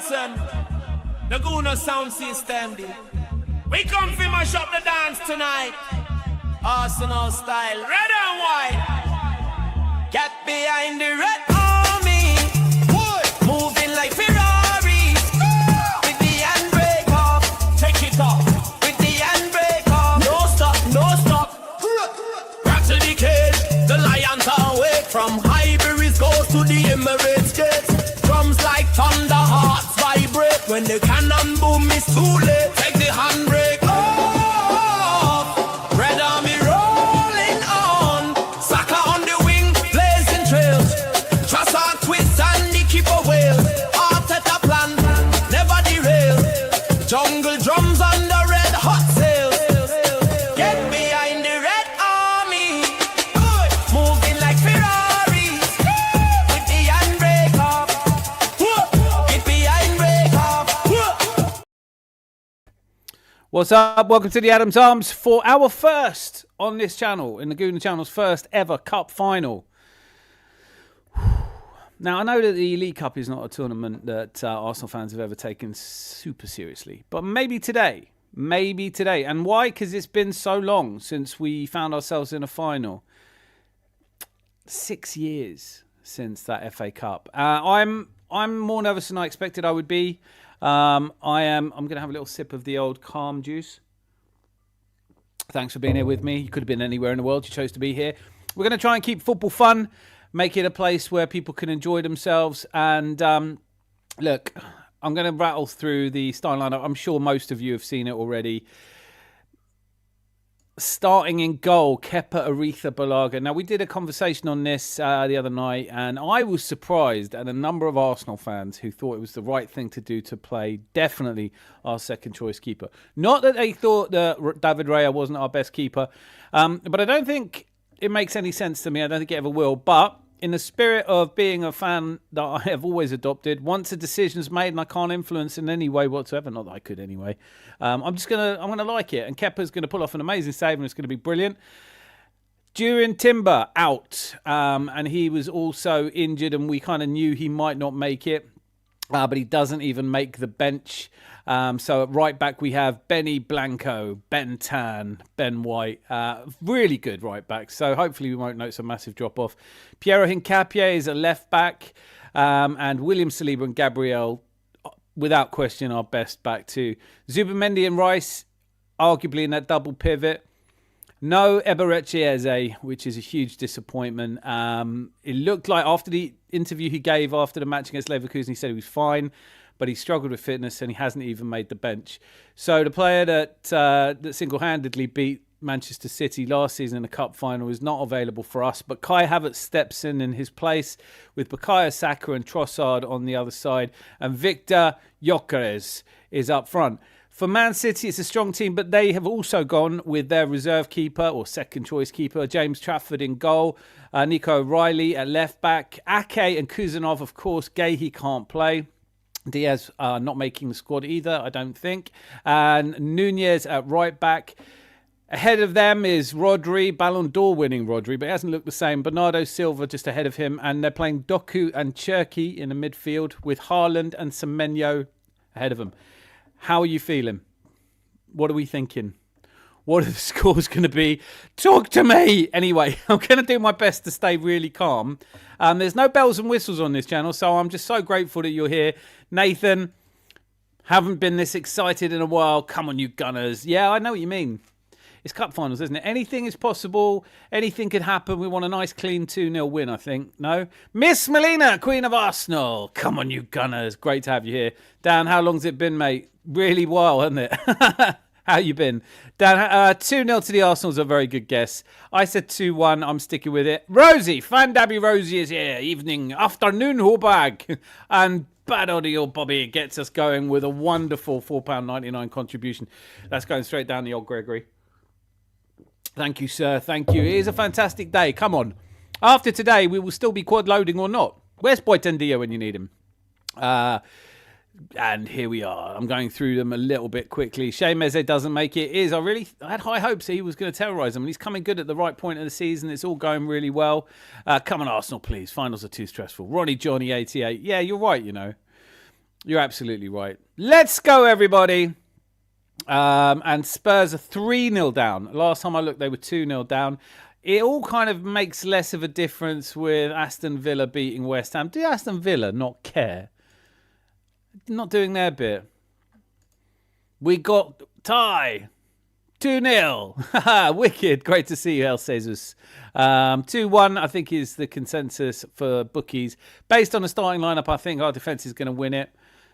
Watson, the Guna sound system. We come for mash up the dance tonight. Arsenal style, red and white. Get behind the red army. Moving like Ferraris. With the handbrake off. Take it off. With the handbrake off. No stop, no stop. Back to the cage. The lions are awake. From Highbury's goes to the Emirates gates. Drums like thunder, hearts vibrate. When the cannon boom, it's too late. Take the handbrake off. Red army rolling on. Saka on the wing, blazing trails. Trossard twist and the keeper whale. Arteta plan, never derail. Jungle drums on the red hot sails. Get behind the red army. Moving like Ferraris. With the handbrake off. Get behind brake off. What's up? Welcome to the Adams Arms for our first on this channel, in the Gooner channel's first ever cup final. Now, I know that the Elite Cup is not a tournament that Arsenal fans have ever taken super seriously, but maybe today. And why? Because it's been so long since we found ourselves in a final. 6 years since that FA Cup. I'm more nervous than I expected I would be. I'm going to have a little sip of the old calm juice. Thanks for being here with me. You could have been anywhere in the world. You chose to be here. We're going to try and keep football fun, make it a place where people can enjoy themselves. And look, I'm going to rattle through the starting lineup. I'm sure most of you have seen it already. Starting in goal, Kepa Arrizabalaga. Now, we did a conversation on this the other night, and I was surprised at a number of Arsenal fans who thought it was the right thing to do to play definitely our second choice keeper. Not that they thought that David Raya wasn't our best keeper, but I don't think it makes any sense to me. I don't think it ever will. But in the spirit of being a fan that I have always adopted, once a decision's made and I can't influence in any way whatsoever, not that I could anyway, I'm gonna like it. And Kepa's gonna pull off an amazing save and it's gonna be brilliant. During Timber out, and he was also injured, and we kind of knew he might not make it. But he doesn't even make the bench. So at right back we have Benny Blanco, Ben Tan, Ben White. Really good right back. So hopefully we won't notice a massive drop off. Piero Hincapié is a left back. And William Saliba and Gabriel, without question, our best back too. Zubimendi and Rice, arguably in that double pivot. No Eberechi Eze, which is a huge disappointment. It looked like after the interview he gave after the match against Leverkusen, he said he was fine, but he struggled with fitness and he hasn't even made the bench. So the player that single-handedly beat Manchester City last season in the cup final is not available for us, but Kai Havertz steps in his place with Bukayo Saka and Trossard on the other side, and Victor Gyökeres is up front. For Man City, it's a strong team, but they have also gone with their reserve keeper or second choice keeper, James Trafford in goal, Nico O'Reilly at left back, Ake and Kuzanov, of course. Gay, can't play. Diaz not making the squad either, I don't think. And Nunez at right back. Ahead of them is Rodri, Ballon d'Or winning Rodri, but he hasn't looked the same. Bernardo Silva just ahead of him, and they're playing Doku and Cherki in the midfield with Haaland and Semenyo ahead of them. How are you feeling? What are we thinking? What are the scores going to be? Talk to me! Anyway, I'm going to do my best to stay really calm. There's no bells and whistles on this channel, so I'm just so grateful that you're here. Nathan, haven't been this excited in a while. Come on, you Gunners. Yeah, I know what you mean. It's cup finals, isn't it? Anything is possible. Anything could happen. We want a nice, clean 2-0 win, I think. No? Miss Melina, Queen of Arsenal. Come on, you Gunners. Great to have you here. Dan, how long's it been, mate? Really well, hasn't it? How you been? Dan, 2-0 to the Arsenal is a very good guess. I said 2-1. I'm sticking with it. Rosie, Fan Dabby Rosie is here. Evening, afternoon, Hobag. And Bad Audio Bobby gets us going with a wonderful £4.99 contribution. That's going straight down the old Gregory. Thank you, sir. Thank you. It is a fantastic day. Come on. After today, we will still be quad loading or not. Where's Boytendia when you need him? And here we are. I'm going through them a little bit quickly. Shane Meze doesn't make it. I had high hopes that he was going to terrorise them. And he's coming good at the right point of the season. It's all going really well. Come on, Arsenal, please. Finals are too stressful. Ronnie Johnny 88. Yeah, you're right, you know. You're absolutely right. Let's go, everybody. And Spurs are 3-0 down. Last time I looked, they were 2-0 down. It all kind of makes less of a difference with Aston Villa beating West Ham. Do Aston Villa not care? Not doing their bit. We got tie. 2-0. Wicked. Great to see you, El Jesus. 2-1, I think, is the consensus for bookies. Based on the starting lineup, I think our defence is going to win it.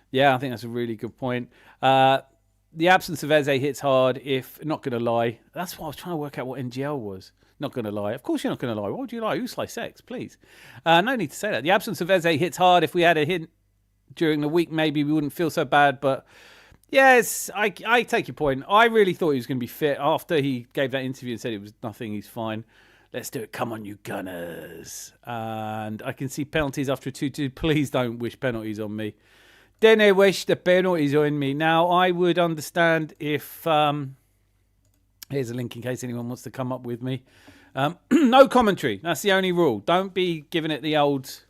Yeah, I think that's a really good point. The absence of Eze hits hard if, not going to lie. That's why I was trying to work out what NGL was. Not going to lie. Of course you're not going to lie. Why would you lie? You slice sex, please. No need to say that. The absence of Eze hits hard. If we had a hint during the week, maybe we wouldn't feel so bad. But yes, I take your point. I really thought he was going to be fit after he gave that interview and said it was nothing. He's fine. Let's do it. Come on, you Gunners. And I can see penalties after a 2-2. Please don't wish penalties on me. Didn't wish the penalties on me. Now, I would understand if... here's a link in case anyone wants to come up with me. No commentary. That's the only rule. Don't be giving it the old...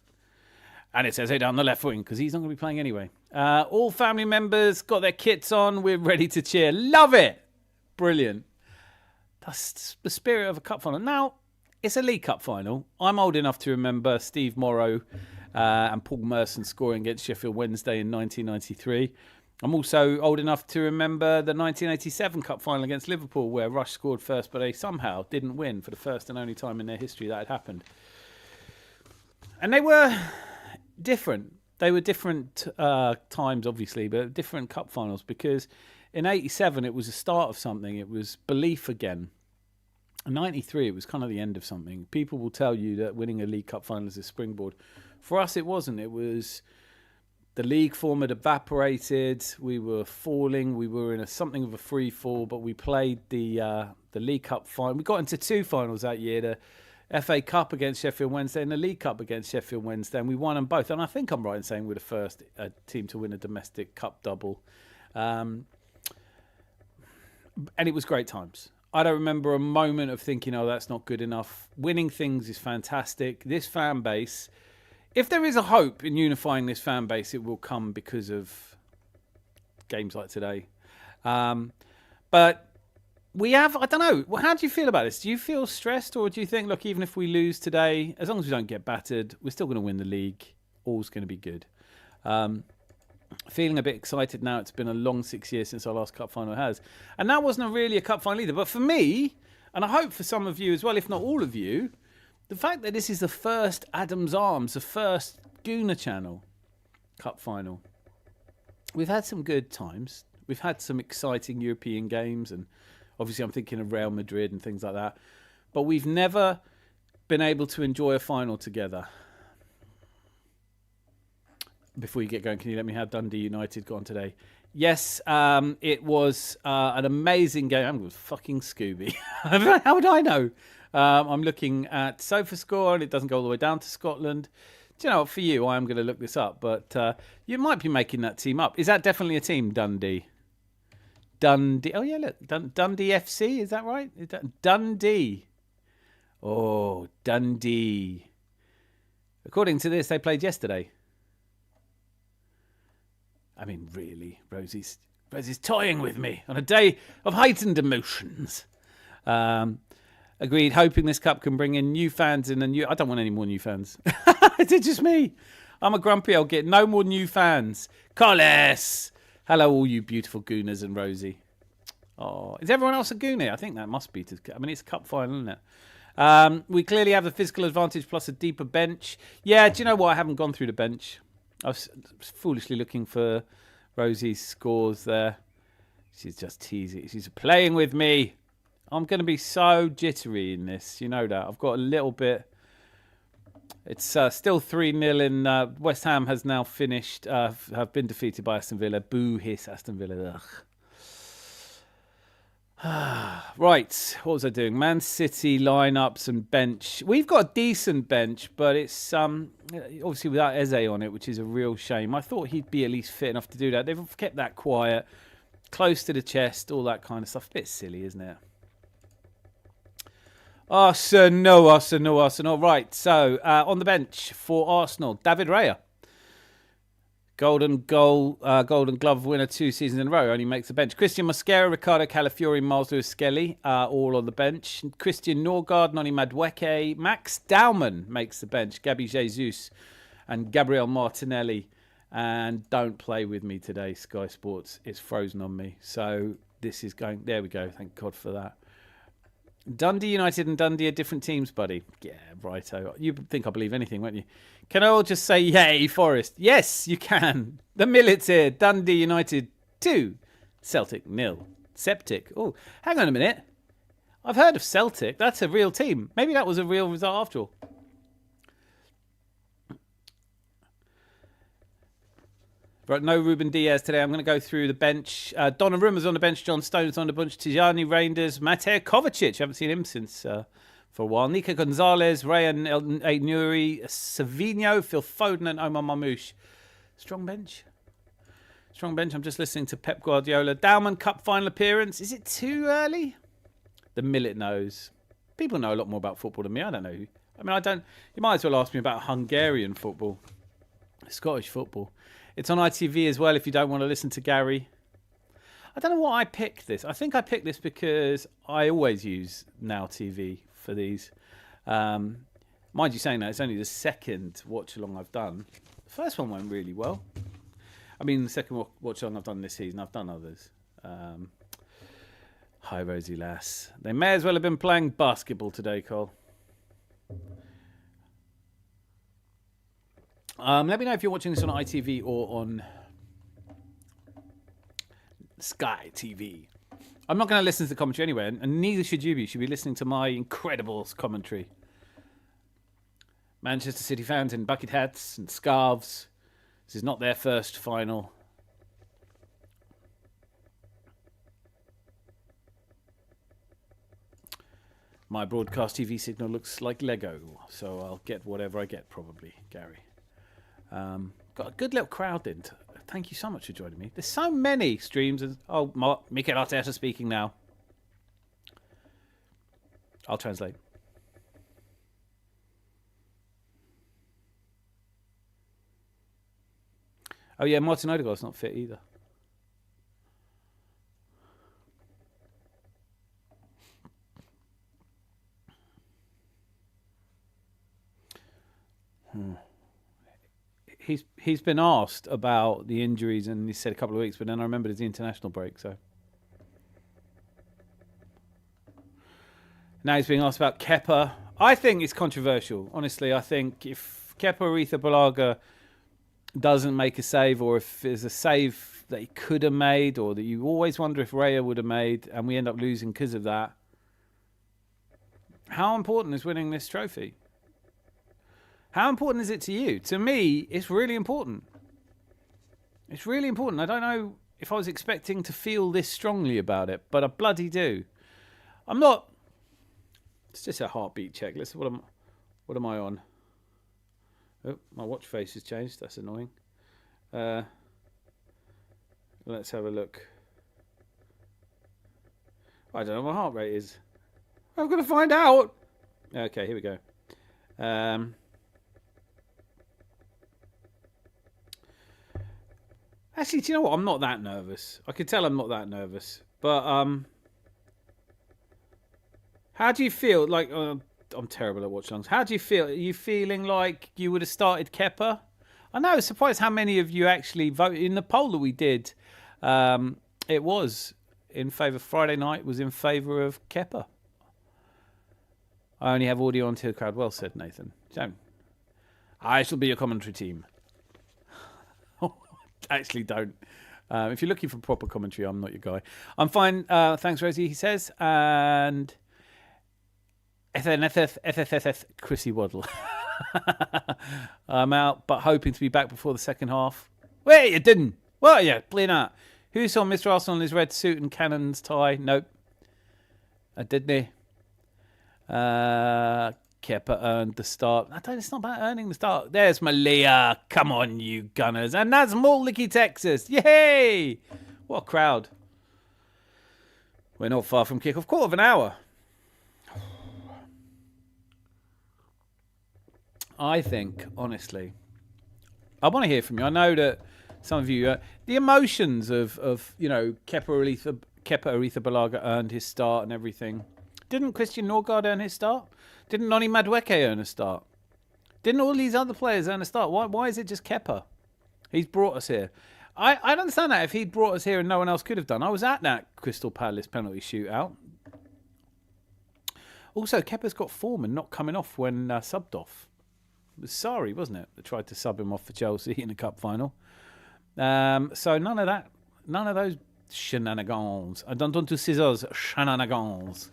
And it says hey down the left wing because he's not going to be playing anyway. All family members got their kits on. We're ready to cheer. Love it. Brilliant. That's the spirit of a cup final. Now, it's a League Cup final. I'm old enough to remember Steve Morrow and Paul Merson scoring against Sheffield Wednesday in 1993. I'm also old enough to remember the 1987 Cup final against Liverpool where Rush scored first, but they somehow didn't win for the first and only time in their history that had happened. And they were different. They were different times, obviously, but different cup finals because in 87 it was the start of something. It was belief again. In 93 it was kind of the end of something. People will tell you that winning a League Cup final is a springboard. For us it wasn't. It was the league form had evaporated. We were falling. We were in something of a free fall, but we played the League Cup final. We got into two finals that year. The FA Cup against Sheffield Wednesday and the League Cup against Sheffield Wednesday, and we won them both. And I think I'm right in saying we're the first team to win a domestic cup double. And it was great times. I don't remember a moment of thinking, oh, that's not good enough. Winning things is fantastic. This fan base, if there is a hope in unifying this fan base, it will come because of games like today. But we have, I don't know, how do you feel about this? Do you feel stressed or do you think, look, even if we lose today, as long as we don't get battered, we're still going to win the league. All's going to be good. Feeling a bit excited now. It's been a long 6 years since our last cup final has. And that wasn't really a cup final either. But for me, and I hope for some of you as well, if not all of you, the fact that this is the first Adam's Arms, the first Gooner Channel cup final. We've had some good times. We've had some exciting European games. And obviously I'm thinking of Real Madrid and things like that. But we've never been able to enjoy a final together. Before you get going, can you let me have Dundee United go on today? Yes, it was an amazing game. I'm with fucking Scooby. How would I know? I'm looking at SofaScore and it doesn't go all the way down to Scotland. Do you know what? For you, I am going to look this up. But you might be making that team up. Is that definitely a team, Dundee? Dundee. Oh, yeah, look. Dundee FC, is that right? Is that Dundee? Oh, Dundee. According to this, they played yesterday. I mean, really, Rosie's toying with me on a day of heightened emotions. Agreed, hoping this cup can bring in new fans and I don't want any more new fans. It's just me. I'm a grumpy old git. No more new fans. Collis! Hello, all you beautiful Gooners and Rosie. Oh, is everyone else a Gooner? I think that must be. I mean, it's a cup final, isn't it? We clearly have the physical advantage plus a deeper bench. Yeah, do you know what? I haven't gone through the bench. I was foolishly looking for Rosie's scores there. She's just teasing. She's playing with me. I'm going to be so jittery in this. You know that. I've got a little bit. It's still 3-0 in West Ham has now finished. Have been defeated by Aston Villa. Boo hiss Aston Villa. Ugh. Right, what was I doing? Man City lineups and bench. We've got a decent bench, but it's obviously without Eze on it, which is a real shame. I thought he'd be at least fit enough to do that. They've kept that quiet, close to the chest, all that kind of stuff. A bit silly, isn't it? Arsenal. Right, so on the bench for Arsenal, David Raya. Golden Glove winner 2 seasons in a row, only makes the bench. Christian Mosquera, Ricardo Calafiori, Miles Lewis-Skelly, all on the bench. Christian Norgard, Noni Madueke, Max Dowman makes the bench. Gabby Jesus and Gabriel Martinelli. And don't play with me today, Sky Sports. It's frozen on me. So this is going... There we go. Thank God for that. Dundee United and Dundee are different teams, buddy. Yeah, righto. You think I believe anything, won't you? Can I all just say, yay, Forest? Yes, you can. The Millets here. Dundee United 2. Celtic 0. Septic. Oh, hang on a minute. I've heard of Celtic. That's a real team. Maybe that was a real result after all. Right, no Ruben Diaz today. I'm going to go through the bench. Donnarumma's on the bench. John Stones on the bench. Tijani Reinders. Matej Kovacic. Haven't seen him since for a while. Nico Gonzalez. Rayan Nuri. Savino. Phil Foden and Omar Mamouche. Strong bench. Strong bench. I'm just listening to Pep Guardiola. Dowman Cup final appearance. Is it too early? The Millet knows. People know a lot more about football than me. I don't know. I mean, I don't. You might as well ask me about Hungarian football. Scottish football. It's on ITV as well if you don't want to listen to Gary. I don't know why I picked this. I think I picked this because I always use Now TV for these. Mind you saying that, it's only the second watch-along I've done. The first one went really well. I mean, the second watch-along I've done this season. I've done others. Hi, Rosie Lass. They may as well have been playing basketball today, Cole. Let me know if you're watching this on ITV or on Sky TV. I'm not going to listen to the commentary anyway, and neither should you be. You should be listening to my incredible commentary. Manchester City fans in bucket hats and scarves. This is not their first final. My broadcast TV signal looks like Lego, so I'll get whatever I get probably, Gary. Got a good little crowd in. Thank you so much for joining me. There's so many streams. Oh, Mikel Arteta speaking now. I'll translate. Oh yeah, Martin Odegaard's not fit either. He's been asked about the injuries and he said a couple of weeks, but then I remembered it's the international break, so. Now he's being asked about Kepa. I think it's controversial. Honestly, I think if Kepa Arrizabalaga doesn't make a save, or if there's a save that he could have made, or that you always wonder if Raya would have made, and we end up losing because of that, how important is winning this trophy? How important is it to you? To me, it's really important. It's really important. I don't know if I was expecting to feel this strongly about it, but I bloody do. I'm not... It's just a heartbeat check. Listen, what am I on? Oh, my watch face has changed. That's annoying. Let's have a look. I don't know what my heart rate is. I'm going to find out. Okay, here we go. Actually, do you know what? I'm not that nervous. I can tell I'm not that nervous. But how do you feel? Like, I'm terrible at watch-alongs. How do you feel? Are you feeling like you would have started Kepa? I know, I was surprised how many of you actually voted. In the poll that we did, it was in favour. Friday night was in favour of Kepa. I only have audio until the crowd. Well said, Nathan. So, I shall be your commentary team. Actually don't. If you're looking for proper commentary, I'm not your guy. I'm fine. Thanks, Rosie, he says. And FFFF Chrissy Waddle. I'm out, but hoping to be back before the second half. Wait, you didn't. What are you playing at? Who saw Mr. Arsenal in his red suit and Cannon's tie? Nope. I didn't. Kepa earned the start. It's not about earning the start. There's Malia. Come on, you Gunners. And that's Licky, Texas. Yay! What a crowd. We're not far from kickoff. Quarter of an hour. I think, honestly, I want to hear from you. I know that some of you, the emotions of Kepa Arrizabalaga earned his start and everything. Didn't Christian Norgard earn his start? Didn't Noni Madueke earn a start? Didn't all these other players earn a start? Why is it just Kepa? He's brought us here. I don't understand that. If he'd brought us here and no one else could have done. I was at that Crystal Palace penalty shootout. Also, Kepa's got form and not coming off when subbed off. It was Sarri, wasn't it, that tried to sub him off for Chelsea in a cup final. So none of that, none of those shenanigans. I don't want to scissors shenanigans.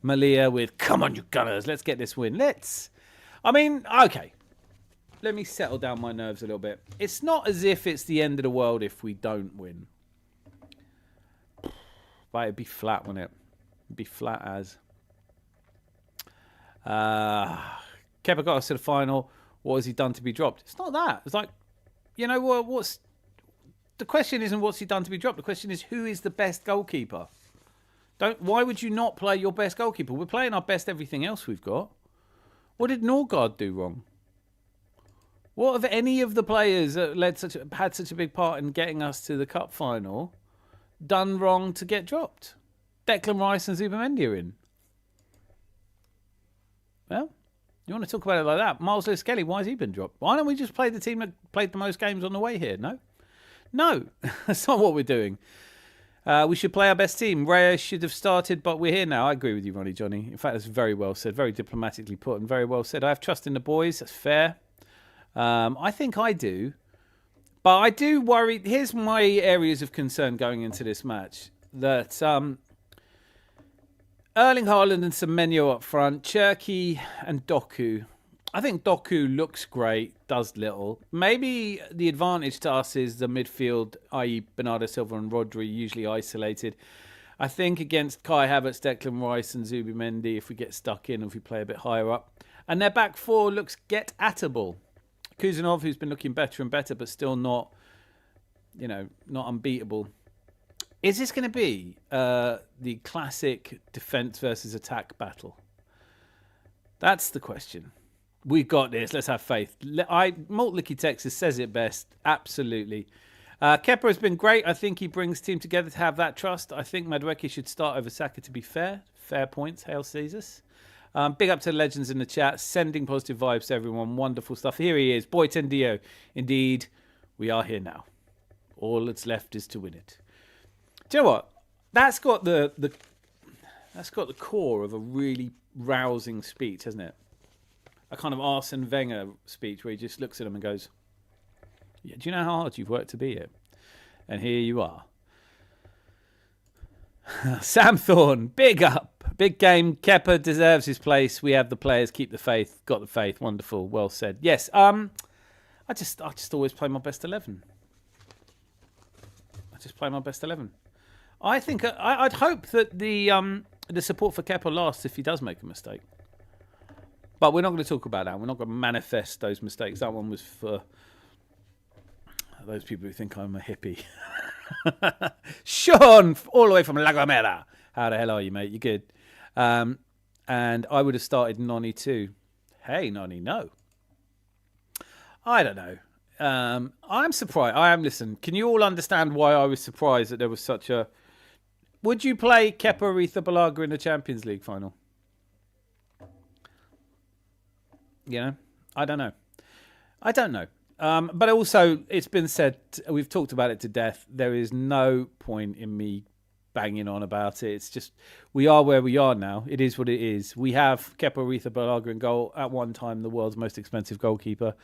Malia with, come on, you Gunners, let's get this win. Okay. Let me settle down my nerves a little bit. It's not as if it's the end of the world if we don't win. But it'd be flat, wouldn't it? It'd be flat as. Kepa got us to the final. What has he done to be dropped? It's not that. It's like, what's... The question isn't what's he done to be dropped. The question is who is the best goalkeeper? Why would you not play your best goalkeeper? We're playing our best everything else we've got. What did Norgard do wrong? What have any of the players that had such a big part in getting us to the cup final done wrong to get dropped? Declan Rice and Zubimendi are in. Well, you want to talk about it like that? Miles Lewis-Skelly, why has he been dropped? Why don't we just play the team that played the most games on the way here? No, that's not what we're doing. We should play our best team. Reyes should have started, but we're here now. I agree with you, Ronnie Johnny. In fact, that's very well said, very diplomatically put, and very well said. I have trust in the boys. That's fair. I think I do. But I do worry. Here's my areas of concern going into this match. That Erling Haaland and Semenyo up front, Cherki and Doku. I think Doku looks great, does little. Maybe the advantage to us is the midfield, i.e. Bernardo Silva and Rodri, usually isolated. I think against Kai Havertz, Declan Rice and Zubimendi, if we get stuck in, if we play a bit higher up. And their back four looks get-attable. Kuzanov, who's been looking better and better, but still not unbeatable. Is this going to be the classic defence versus attack battle? That's the question. We've got this. Let's have faith. Malt Licky Texas says it best. Absolutely. Kepa has been great. I think he brings team together to have that trust. I think Madueke should start over Saka to be fair. Fair points. Hail Caesars. Big up to the legends in the chat. Sending positive vibes to everyone. Wonderful stuff. Here he is. Boy Tendio. Indeed, we are here now. All that's left is to win it. Do you know what? That's got the core of a really rousing speech, hasn't it? A kind of Arsene Wenger speech where he just looks at them and goes, yeah, do you know how hard you've worked to be here? And here you are. Sam Thorne, big up. Big game. Kepa deserves his place. We have the players. Keep the faith. Got the faith. Wonderful. Well said. Yes. I just always play my best 11. I just play my best 11. I think I'd hope that the support for Kepa lasts if he does make a mistake. But we're not going to talk about that. We're not going to manifest those mistakes. That one was for those people who think I'm a hippie. Sean, all the way from La Gomera. How the hell are you, mate? You good? And I would have started Noni too. Hey, Noni, no. I don't know. I'm surprised. Listen, can you all understand why I was surprised that there was such a... Would you play Kepa Arrizabalaga in the Champions League final? I don't know. But also, it's been said, we've talked about it to death. There is no point in me banging on about it. It's just, we are where we are now. It is what it is. We have Kepa Arrizabalaga in goal, at one time the world's most expensive goalkeeper.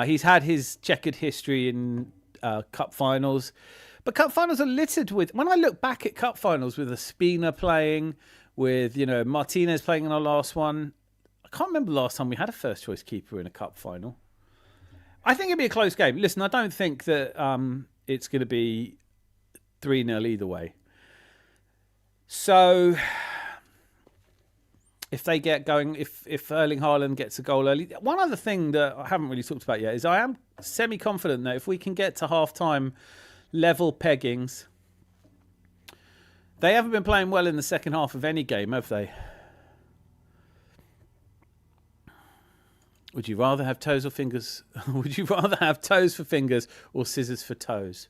He's had his checkered history in cup finals. But cup finals are littered with... When I look back at cup finals with Ospina playing, with, Martinez playing in our last one... I can't remember the last time we had a first-choice keeper in a cup final. I think it'd be a close game. Listen, I don't think that it's going to be 3-0 either way. So, if they get going, if Erling Haaland gets a goal early... One other thing that I haven't really talked about yet is I am semi-confident that if we can get to half-time level peggings... They haven't been playing well in the second half of any game, have they? Would you rather have toes or fingers? Would you rather have toes for fingers or scissors for toes?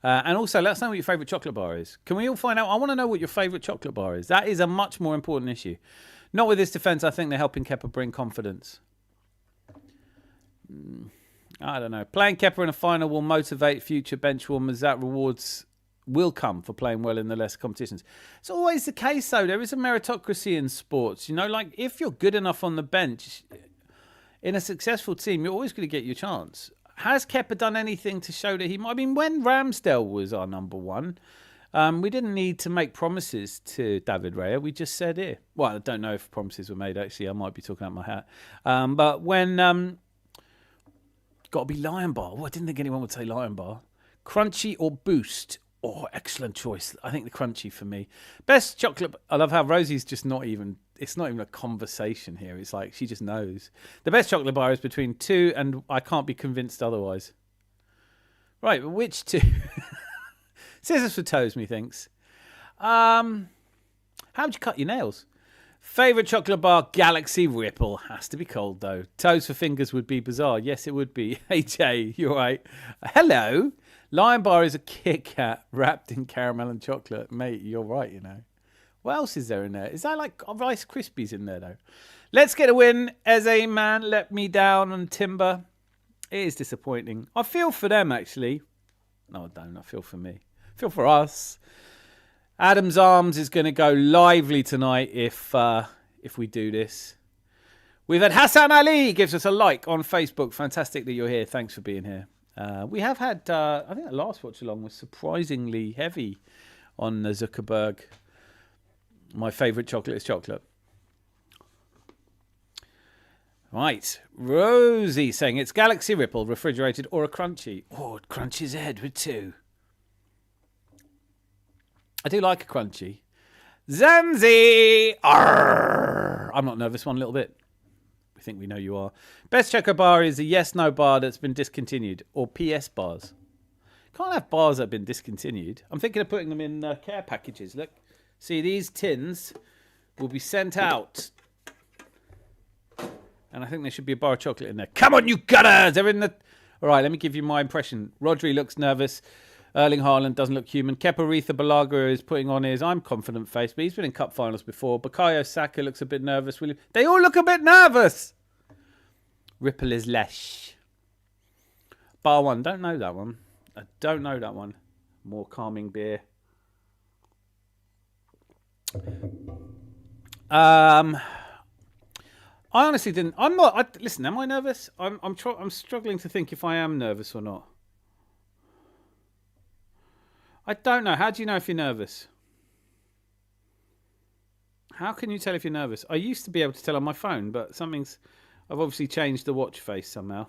And also, let us know what your favourite chocolate bar is. Can we all find out? I want to know what your favourite chocolate bar is. That is a much more important issue. Not with this defence. I think they're helping Kepa bring confidence. I don't know. Playing Kepa in a final will motivate future bench warmers. That rewards will come for playing well in the lesser competitions. It's always the case, though. There is a meritocracy in sports. You know, like if you're good enough on the bench in a successful team, you're always going to get your chance. Has Kepa done anything to show that he might? I mean, when Ramsdale was our number one, we didn't need to make promises to David Raya. We just said here. Well, I don't know if promises were made, actually. I might be talking out my hat. But when... got to be Lion Bar. Oh, I didn't think anyone would say Lion Bar. Crunchy or Boost? Oh, excellent choice. I think the Crunchy for me. Best chocolate... I love how Rosie's just not even... It's not even a conversation here. It's like she just knows. The best chocolate bar is between 2 and I can't be convinced otherwise. Right, but which 2? Scissors for toes, methinks. How'd you cut your nails? Favourite chocolate bar, Galaxy Ripple. Has to be cold, though. Toes for fingers would be bizarre. Yes, it would be. Hey, Jay, you're right. Hello. Lion Bar is a Kit Kat wrapped in caramel and chocolate. Mate, you're right, you know. What else is there in there? Is that like Rice Krispies in there, though? Let's get a win. Eze, man, let me down on Timber. It is disappointing. I feel for them, actually. No, I don't. I feel for me. I feel for us. Adam's Arms is going to go lively tonight if we do this. We've had Hassan Ali gives us a like on Facebook. Fantastic that you're here. Thanks for being here. We have had, I think the last watch along was surprisingly heavy on Zuckerberg. My favourite chocolate is chocolate. Right. Rosie saying it's Galaxy Ripple, refrigerated or a Crunchy. Oh, it crunches head with 2. I do like a Crunchy. Zanzi! Arrgh. I'm not nervous one little bit. I think we know you are. Best choco bar is a yes-no bar that's been discontinued. Or PS bars. Can't have bars that have been discontinued. I'm thinking of putting them in care packages. Look. See, these tins will be sent out. And I think there should be a bar of chocolate in there. Come on, you gutters! They're in the... All right, let me give you my impression. Rodri looks nervous. Erling Haaland doesn't look human. Kepa Arrizabalaga is putting on his I'm confident face, but he's been in cup finals before. Bukayo Saka looks a bit nervous. They all look a bit nervous. Ripple is lesh. Bar 1, don't know that one. I don't know that one. More calming beer. I honestly didn't. I'm not. Listen, am I nervous? I'm struggling to think if I am nervous or not. I don't know. How do you know if you're nervous? How can you tell if you're nervous? I used to be able to tell on my phone, but I've obviously changed the watch face somehow.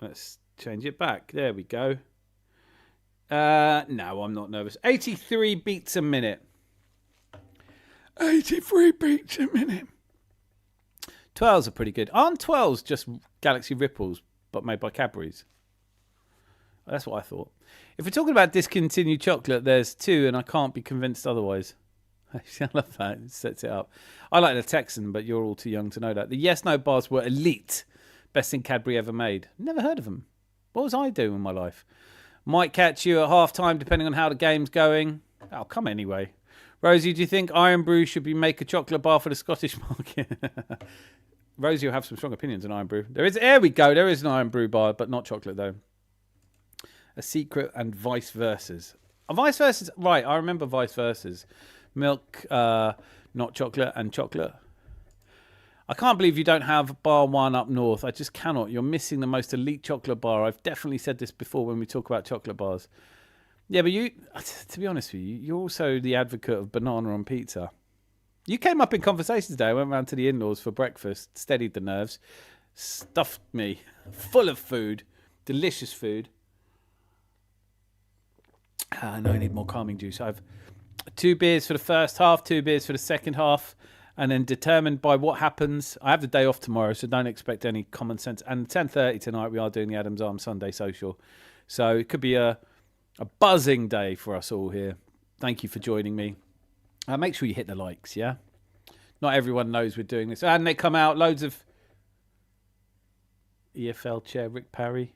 Let's change it back. There we go. No, I'm not nervous. 83 beats a minute. 83 beats a minute. 12s are pretty good. Aren't 12s just Galaxy Ripples, but made by Cadbury's? That's what I thought. If we're talking about discontinued chocolate, there's 2, and I can't be convinced otherwise. I love that. It sets it up. I like the Texan, but you're all too young to know that. The yes-no bars were elite. Best thing Cadbury ever made. Never heard of them. What was I doing in my life? Might catch you at half-time, depending on how the game's going. I'll come anyway. Rosie, do you think Iron Brew should make a chocolate bar for the Scottish market? Rosie will have some strong opinions on Iron Brew. There we go. There is an Iron Brew bar, but not chocolate, though. A secret and vice versas. Vice versas, right, I remember vice versas. Milk, not chocolate, and chocolate. I can't believe you don't have bar 1 up north. I just cannot. You're missing the most elite chocolate bar. I've definitely said this before when we talk about chocolate bars. Yeah, but to be honest with you, you're also the advocate of banana on pizza. You came up in conversation today. I went round to the in-laws for breakfast, steadied the nerves, stuffed me full of food, delicious food. I know I need more calming juice. I've 2 beers for the first half, 2 beers for the second half, and then determined by what happens. I have the day off tomorrow, so don't expect any common sense. And 10:30 tonight, we are doing the Adam's Arm Sunday social. So it could be a buzzing day for us all here. Thank you for joining me. Make sure you hit the likes, yeah? Not everyone knows we're doing this. And they come out, loads of EFL chair, Rick Parry.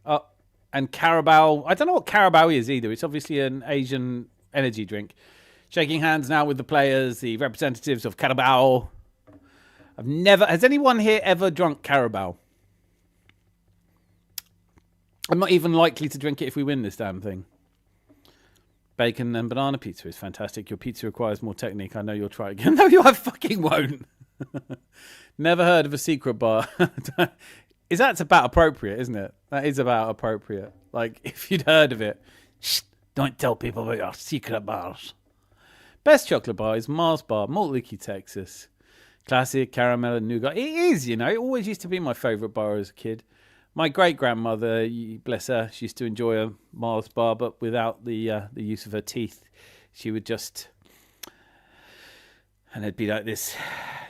Oh, and Carabao. I don't know what Carabao is either. It's obviously an Asian energy drink. Shaking hands now with the players, the representatives of Carabao. Has anyone here ever drunk Carabao? I'm not even likely to drink it if we win this damn thing. Bacon and banana pizza is fantastic. Your pizza requires more technique. I know you'll try again. No, I fucking won't. Never heard of a secret bar. That's about appropriate, isn't it? That is about appropriate. Like, if you'd heard of it. Shh, don't tell people about your secret bars. Best chocolate bar is Mars Bar, Malt Licky, Texas. Classic caramel and nougat. It is, you know. It always used to be my favourite bar as a kid. My great-grandmother, bless her, she used to enjoy a Mars bar, but without the use of her teeth. She would just... And it'd be like this,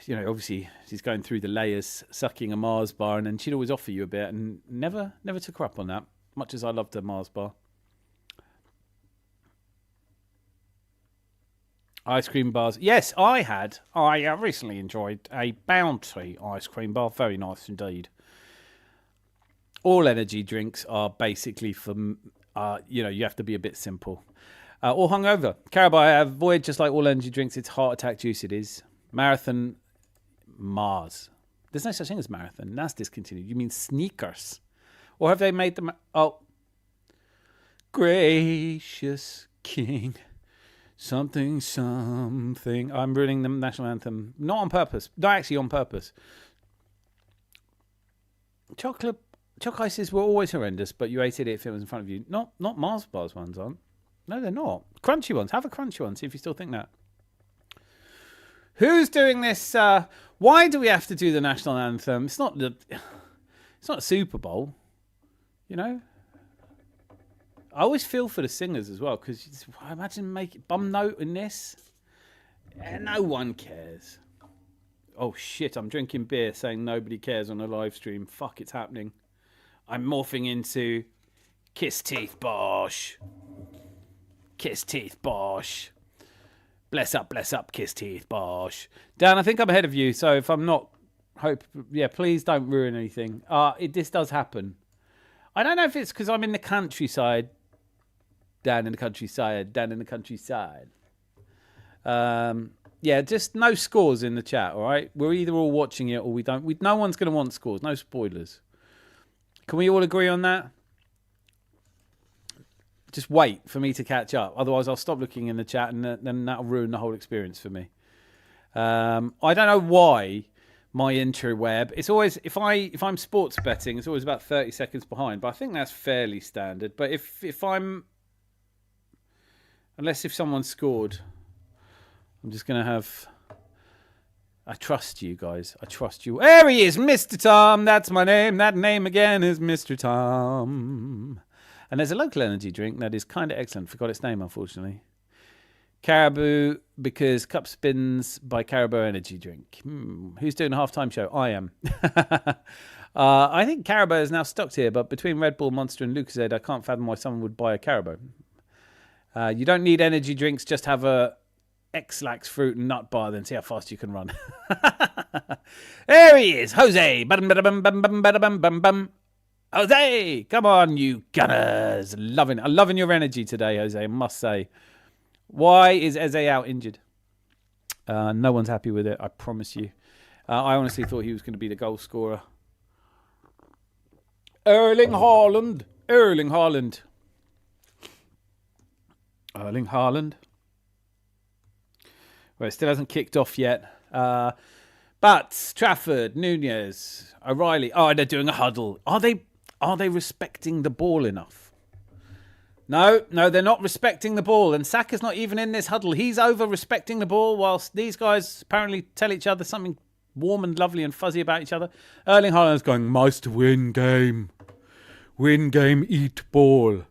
you know, obviously she's going through the layers, sucking a Mars bar, and then she'd always offer you a bit, and never took her up on that, much as I loved her Mars bar. Ice cream bars. Yes, I recently enjoyed a Bounty ice cream bar. Very nice indeed. All energy drinks are basically for, you have to be a bit simple. Or hungover. Carabao, I avoid just like all energy drinks. It's heart attack juice, it is. Marathon, Mars. There's no such thing as marathon. That's discontinued. You mean sneakers. Or have they made them... Oh. Gracious King... Something. I'm ruining the national anthem. Not on purpose. Not actually on purpose. Choc ices were always horrendous, but you ate it if it was in front of you. Not Mars bars ones aren't. No, they're not. Crunchy ones. Have a crunchy one. See if you still think that. Who's doing this? Why do we have to do the national anthem? It's not a Super Bowl. You know? I always feel for the singers as well, because imagine making bum note in this. No one cares. Oh shit, I'm drinking beer saying nobody cares on a live stream. Fuck, it's happening. I'm morphing into Kiss Teeth Bosh. Kiss Teeth Bosh. Bless up, Kiss Teeth Bosh. Dan, I think I'm ahead of you, so if I'm not, please don't ruin anything. This does happen. I don't know if it's because I'm in the countryside. Dan in the countryside. Just no scores in the chat, all right? We're either all watching it or we don't. No one's going to want scores. No spoilers. Can we all agree on that? Just wait for me to catch up. Otherwise, I'll stop looking in the chat and then that'll ruin the whole experience for me. I don't know why my interweb. It's always, if I'm sports betting, it's always about 30 seconds behind. But I think that's fairly standard. But if someone scored, I'm just going to have... I trust you guys. I trust you. There he is, Mr. Tom. That's my name. That name again is Mr. Tom. And there's a local energy drink that is kind of excellent. Forgot its name, unfortunately. Caribou, because Cup Spins by Caribou Energy Drink. Who's doing a halftime show? I am. I think Caribou is now stocked here, but between Red Bull, Monster and Lucozade, I can't fathom why someone would buy a Caribou. You don't need energy drinks, just have a X-Lax fruit and nut bar, then see how fast you can run. There he is, Jose. Jose, come on, you gunners. I'm loving your energy today, Jose, I must say. Why is Eze out injured? No one's happy with it, I promise you. I honestly thought he was going to be the goal scorer. Erling Haaland. Well, it still hasn't kicked off yet. But Trafford, Nunez, O'Reilly. Oh, they're doing a huddle. Are they respecting the ball enough? No, they're not respecting the ball. And Saka's not even in this huddle. He's over respecting the ball whilst these guys apparently tell each other something warm and lovely and fuzzy about each other. Erling Haaland's going, must win game. Win game, eat ball.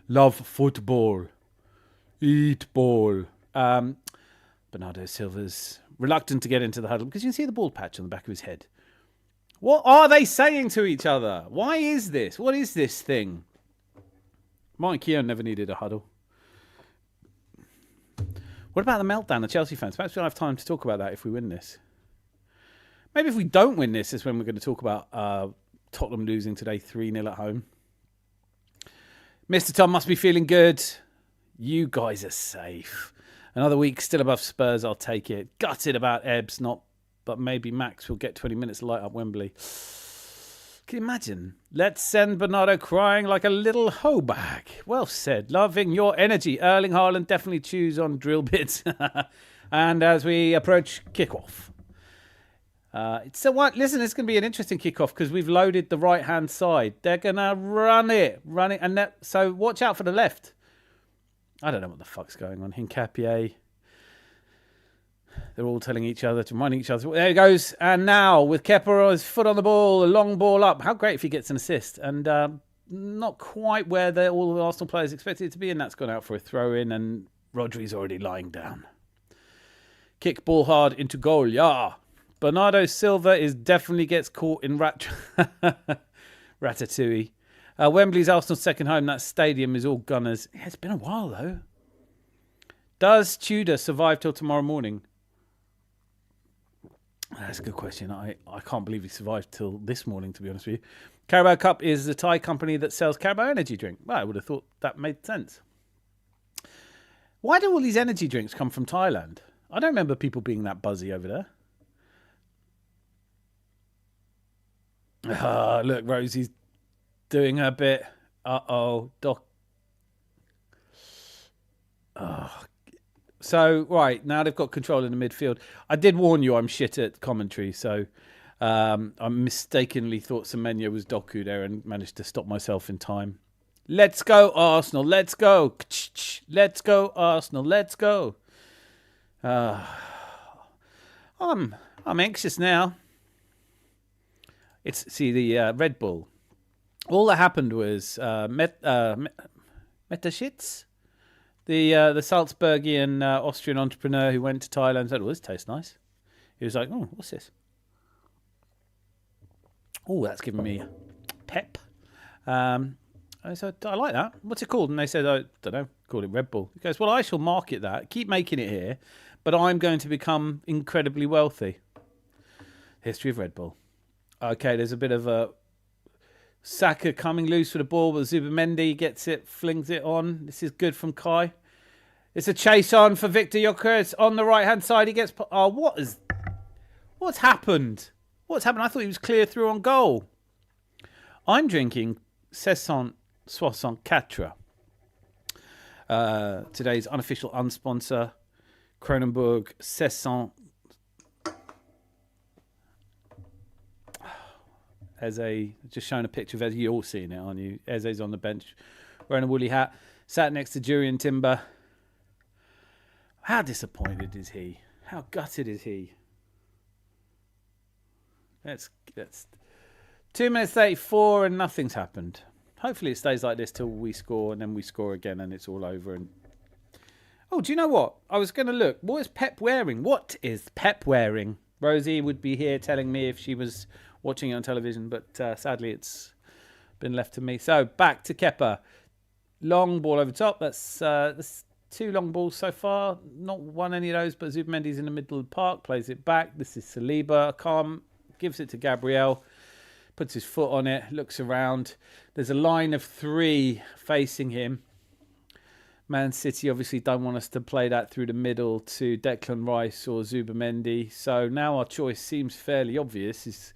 Love football. Eat ball. Bernardo Silva's reluctant to get into the huddle because you can see the bald patch on the back of his head. What are they saying to each other? Why is this? What is this thing? Martin Keown never needed a huddle. What about the meltdown of Chelsea fans? Perhaps we'll have time to talk about that if we win this. Maybe if we don't win this is when we're going to talk about Tottenham losing today 3-0 at home. Mr. Tom must be feeling good. You guys are safe. Another week still above Spurs, I'll take it. Gutted about Ebbs, but maybe Max will get 20 minutes to light up Wembley. Can you imagine? Let's send Bernardo crying like a little hoe bag. Well said. Loving your energy. Erling Haaland definitely chews on drill bits. And as we approach kickoff. Listen, it's going to be an interesting kickoff because we've loaded the right-hand side. They're going to run it. So watch out for the left. I don't know what the fuck's going on. Hincapié. They're all telling each other to remind each other. There he goes. And now with Kepa, his foot on the ball, a long ball up. How great if he gets an assist. And not quite where all the Arsenal players expected it to be. And that's gone out for a throw-in. And Rodri's already lying down. Kick ball hard into goal. Yeah. Bernardo Silva definitely gets caught in Ratatouille. Wembley's Arsenal's second home. That stadium is all Gunners. Yeah, it's been a while, though. Does Tudor survive till tomorrow morning? That's a good question. I can't believe he survived till this morning, to be honest with you. Carabao Cup is the Thai company that sells Carabao energy drink. Well, I would have thought that made sense. Why do all these energy drinks come from Thailand? I don't remember people being that buzzy over there. Look, Rosie's doing her bit. Doc. So, right, now they've got control in the midfield. I did warn you I'm shit at commentary, so I mistakenly thought Semenyo was Doku there and managed to stop myself in time. Let's go, Arsenal. Let's go. Let's go, Arsenal. Let's go. I'm anxious now. See the Red Bull. All that happened was Metaschitz, the Salzburgian Austrian entrepreneur who went to Thailand, said, "Oh, this tastes nice." He was like, "Oh, what's this? Oh, that's giving me pep." I said, "I like that. What's it called?" And they said, "I don't know. Call it Red Bull." He goes, "Well, I shall market that. Keep making it here, but I'm going to become incredibly wealthy." History of Red Bull. Okay, there's a bit of a Saka coming loose for the ball, but Zubimendi gets it, flings it on. This is good from Kai. It's a chase on for Victor Gyökeres on the right-hand side. He gets... Oh, what's happened? What's happened? I thought he was clear through on goal. I'm drinking Cesson Soissons Quatre. Today's unofficial unsponsor, Kronenbourg Cesson. Eze, just showing a picture of Eze. You're all seeing it, aren't you? Eze's on the bench, wearing a woolly hat, sat next to Jurien Timber. How disappointed is he? How gutted is he? That's 2 minutes 34 and nothing's happened. Hopefully it stays like this till we score and then we score again and it's all over. And oh, do you know what? I was going to look. What is Pep wearing? What is Pep wearing? Rosie would be here telling me if she was watching it on television, but sadly it's been left to me. So back to Kepa. Long ball over top. That's 2 long balls so far. Not won any of those, but Zubimendi's in the middle of the park, plays it back. This is Saliba. Calm, gives it to Gabriel, puts his foot on it, looks around. There's a line of 3 facing him. Man City obviously don't want us to play that through the middle to Declan Rice or Zubimendi. So now our choice seems fairly obvious. Is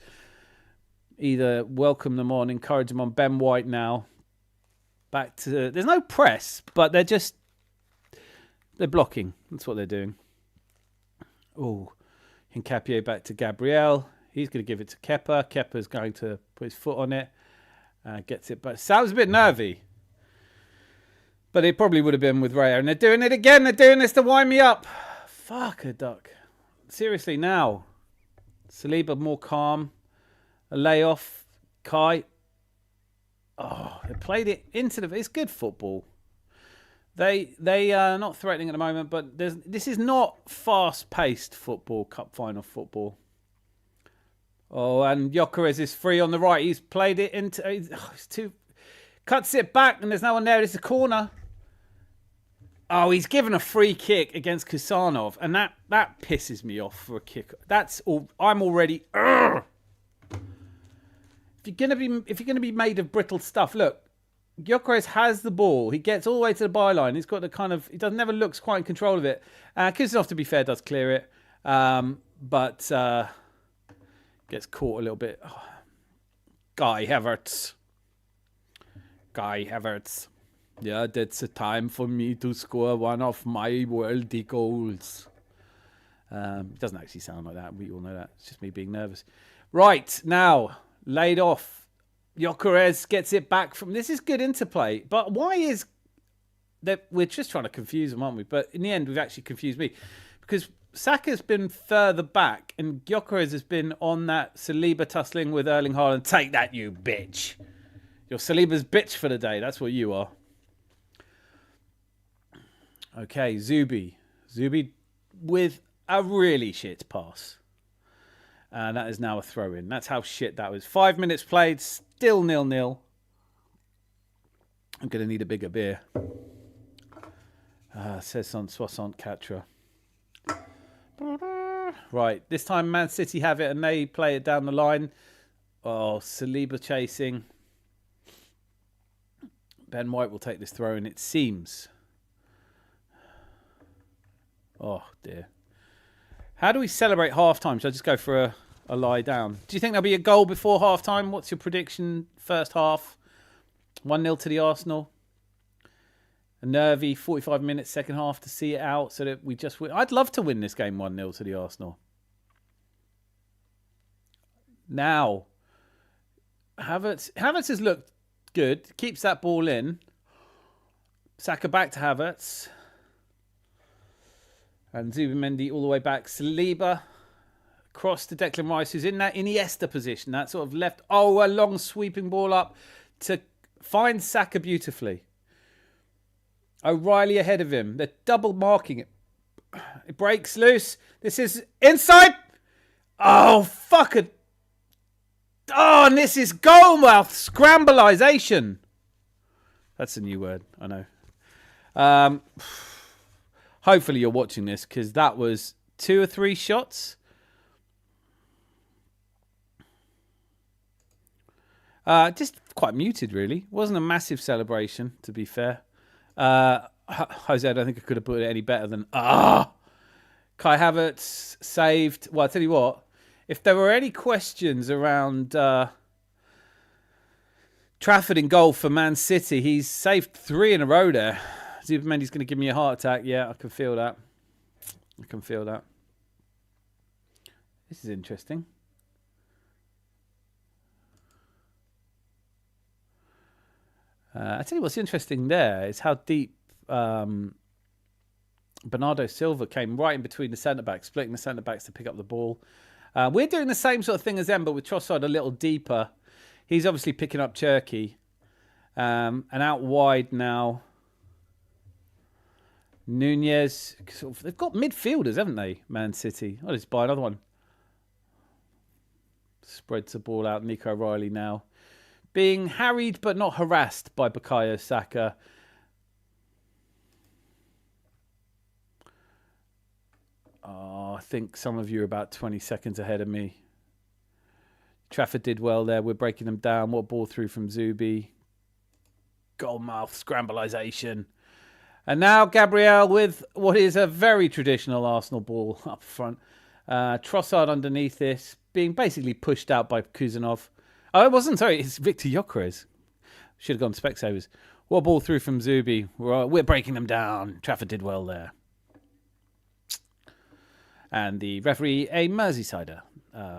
either welcome them on, encourage them on. Ben White now. Back to... There's no press, but they're blocking. That's what they're doing. Oh, Hincapié back to Gabriel. He's going to give it to Kepa. Kepa's going to put his foot on it. Gets it back. Sounds a bit nervy. But it probably would have been with Raya. And they're doing it again. They're doing this to wind me up. Fuck a duck. Seriously, now. Saliba more calm. A layoff. Kai. Oh, they played it into the... It's good football. They are not threatening at the moment, but this is not fast-paced football, cup final football. Oh, and Gyökeres is free on the right. He's played it into... He's too... Cuts it back, and there's no one there. It's a corner. Oh, he's given a free kick against Kusanov, and that pisses me off for a kick. That's all. I'm already. If you're gonna be made of brittle stuff, look. Gyökeres has the ball. He gets all the way to the byline. He's got the kind of. He never looks quite in control of it. Kusanov, to be fair, does clear it, but gets caught a little bit. Oh. Guy Havertz. Yeah, that's a time for me to score one of my worldy goals. It doesn't actually sound like that. We all know that. It's just me being nervous. Right, now, laid off. Gyökeres gets it back from... This is good interplay. But why is... that? We're just trying to confuse them, aren't we? But in the end, we've actually confused me. Because Saka's been further back and Gyökeres has been on that Saliba tussling with Erling Haaland. Take that, you bitch. You're Saliba's bitch for the day. That's what you are. Okay, Zubi. Zubi with a really shit pass. And that is now a throw-in. That's how shit that was. 5 minutes played, still 0-0. I'm going to need a bigger beer. Says Soissons Quatre. Right, this time Man City have it and they play it down the line. Oh, Saliba chasing. Ben White will take this throw-in, it seems. Oh, dear. How do we celebrate half-time? Should I just go for a lie down? Do you think there'll be a goal before half-time? What's your prediction first half? 1-0 to the Arsenal. A nervy 45 minutes second half to see it out so that we just win. I'd love to win this game 1-0 to the Arsenal. Now, Havertz has looked good. Keeps that ball in. Saka back to Havertz. And Zubimendi all the way back. Saliba across to Declan Rice, who's in that Iniesta position. That sort of left. Oh, a long sweeping ball up to find Saka beautifully. O'Reilly ahead of him. They're double marking it. It breaks loose. This is inside. Oh, fuck it. Oh, and this is goal mouth scrambleization. That's a new word, I know. Hopefully you're watching this because that was 2 or 3 shots. Just quite muted, really. Wasn't a massive celebration, to be fair. Jose, I don't think I could have put it any better than Kai Havertz saved. Well, I'll tell you what. If there were any questions around Trafford in goal for Man City, he's saved 3 in a row there. Zubimendi's going to give me a heart attack. Yeah, I can feel that. This is interesting. I tell you what's interesting there is how deep Bernardo Silva came right in between the centre-backs, splitting the centre-backs to pick up the ball. We're doing the same sort of thing as them, but with Trossard a little deeper. He's obviously picking up Cherky. And out wide now. Nunez. They've got midfielders, haven't they, Man City? I'll just buy another one. Spreads the ball out. Nico O'Reilly now. Being harried but not harassed by Bukayo Saka. Oh, I think some of you are about 20 seconds ahead of me. Trafford did well there. We're breaking them down. What ball through from Zubi. Goalmouth scrambleization. And now Gabriel with what is a very traditional Arsenal ball up front. Trossard underneath this. Being basically pushed out by Kusanov. Oh, it wasn't. Sorry, it's Victor Gyökeres. Should have gone Specsavers. What ball through from Zubi. We're breaking them down. Trafford did well there. And the referee, a Merseysider,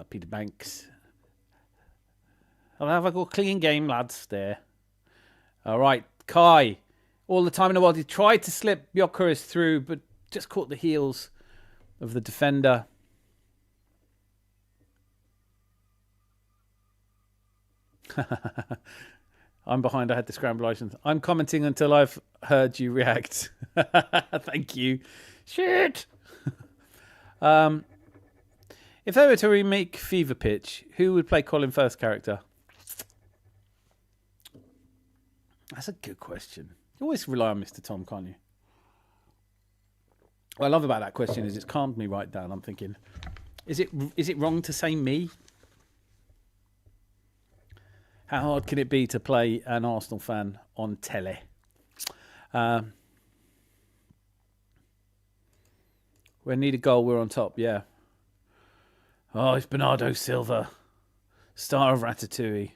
Peter Banks. I'll have a clean game, lads, there. All right, Kai. All the time in the world, he tried to slip Gyökeres through, but just caught the heels of the defender. I'm behind. I had the scrambleization. I'm commenting until I've heard you react. Thank you. Shit. If they were to remake Fever Pitch, who would play Colin Firth's character? That's a good question. You always rely on Mr. Tom, can't you? What I love about that question is it's calmed me right down. I'm thinking, is it wrong to say me? How hard can it be to play an Arsenal fan on telly? We need a goal, we're on top, yeah. Oh, it's Bernardo Silva, star of Ratatouille.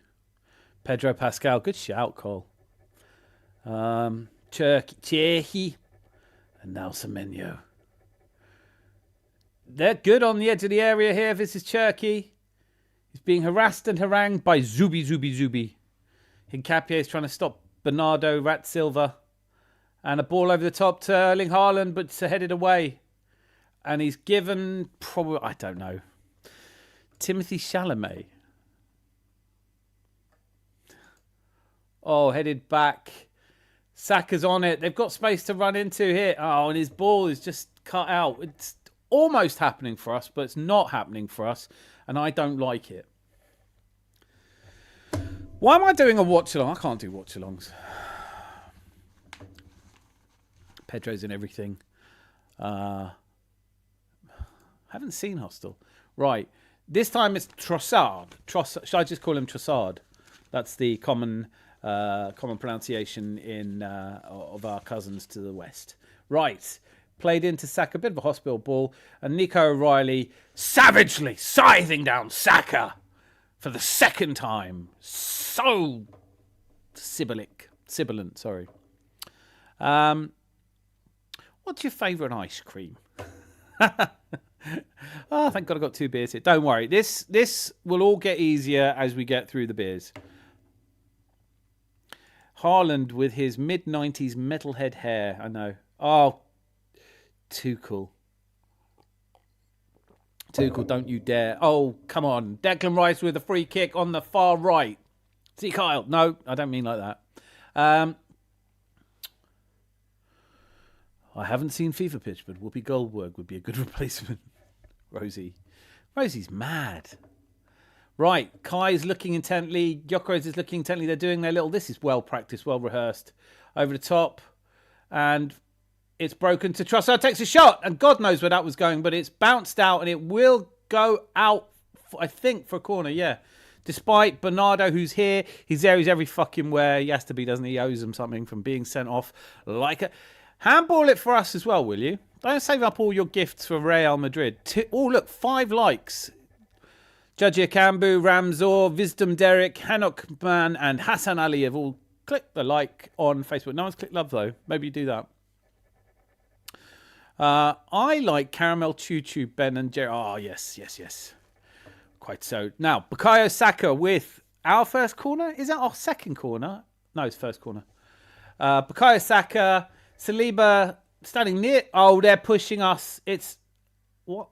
Pedro Pascal, good shout, Cole. Cherky, and now Semenyo. They're good on the edge of the area here. This is Cherky. He's being harassed and harangued by Zubi. Hincapié is trying to stop Bernardo Rat Silva. And a ball over the top to Erling Haaland, but it's headed away. And he's given, probably, I don't know, Timothy Chalamet. Oh, headed back. Saka's on it. They've got space to run into here. Oh, and his ball is just cut out. It's almost happening for us, but it's not happening for us. And I don't like it. Why am I doing a watch-along? I can't do watch-alongs. Pedro's in everything. Haven't seen Hostel. Right. This time it's Trossard. Should I just call him Trossard? That's the common pronunciation in of our cousins to the west. Right. Played into Saka. A bit of a hospital ball. And Nico O'Reilly savagely scything down Saka for the second time. So sibilant, sorry. What's your favourite ice cream? Oh, thank God I got 2 beers here. Don't worry. This will all get easier as we get through the beers. Haaland with his mid-90s metalhead hair. I know. Oh, too cool. Too cool. Don't you dare. Oh, come on. Declan Rice with a free kick on the far right. See, Kyle. No, I don't mean like that. I haven't seen FIFA Pitch, but Whoopi Goldberg would be a good replacement. Rosie's mad. Right, Kai's looking intently. Gyökeres is looking intently. They're doing their little... This is well practiced, well rehearsed. Over the top. And it's broken to Trossard. Takes a shot. And God knows where that was going. But it's bounced out and it will go out, I think, for a corner. Yeah. Despite Bernardo, who's here. He's there. He's every fucking where. He has to be, doesn't he? He owes him something from being sent off like a... Handball it for us as well, will you? Don't save up all your gifts for Real Madrid. Oh, look, 5 likes. Judge Kambu, Ramzor, Wisdom Derek, Hanok Man, and Hassan Ali have all clicked the like on Facebook. No one's clicked love, though. Maybe you do that. I like Caramel Choo Choo, Ben and Jerry. Oh, yes. Quite so. Now, Bukayo Saka with our first corner. Is that our second corner? No, it's first corner. Bukayo Saka... Saliba standing near. Oh, they're pushing us. It's what?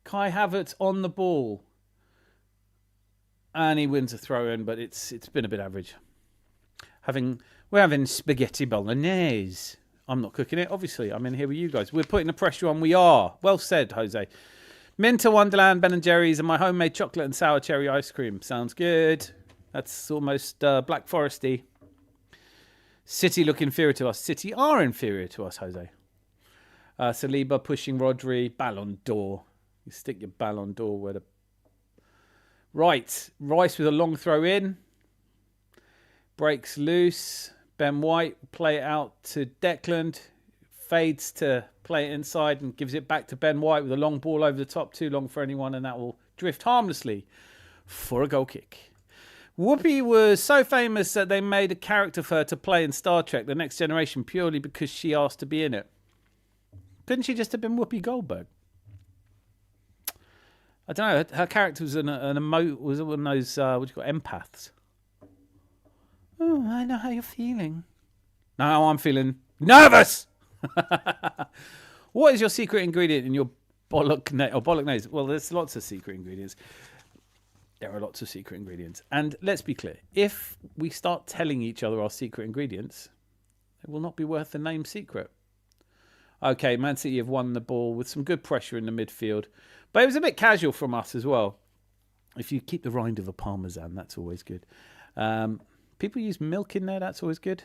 Kai Havertz on the ball, and he wins a throw in, but it's been a bit average. We're having spaghetti bolognese. I'm not cooking it, obviously. I'm in here with you guys. We're putting the pressure on. We are. Well said, Jose. Minter Wonderland, Ben and Jerry's, and my homemade chocolate and sour cherry ice cream. Sounds good. That's almost Black Foresty. City look inferior to us. City are inferior to us, Jose. Saliba pushing Rodri. Ballon d'Or. You stick your Ballon d'Or where the... Right. Rice with a long throw in. Breaks loose. Ben White play it out to Declan. Fades to play it inside and gives it back to Ben White with a long ball over the top. Too long for anyone, and that will drift harmlessly for a goal kick. Whoopi was so famous that they made a character for her to play in Star Trek The Next Generation purely because she asked to be in it. Couldn't she just have been Whoopi Goldberg? I don't know. Her character was was one of those, empaths. Oh, I know how you're feeling. No, I'm feeling nervous. What is your secret ingredient in your bolognese? Well, there's lots of secret ingredients. There are lots of secret ingredients. And let's be clear. If we start telling each other our secret ingredients, it will not be worth the name secret. Okay, Man City have won the ball with some good pressure in the midfield. But it was a bit casual from us as well. If you keep the rind of a parmesan, that's always good. People use milk in there, that's always good.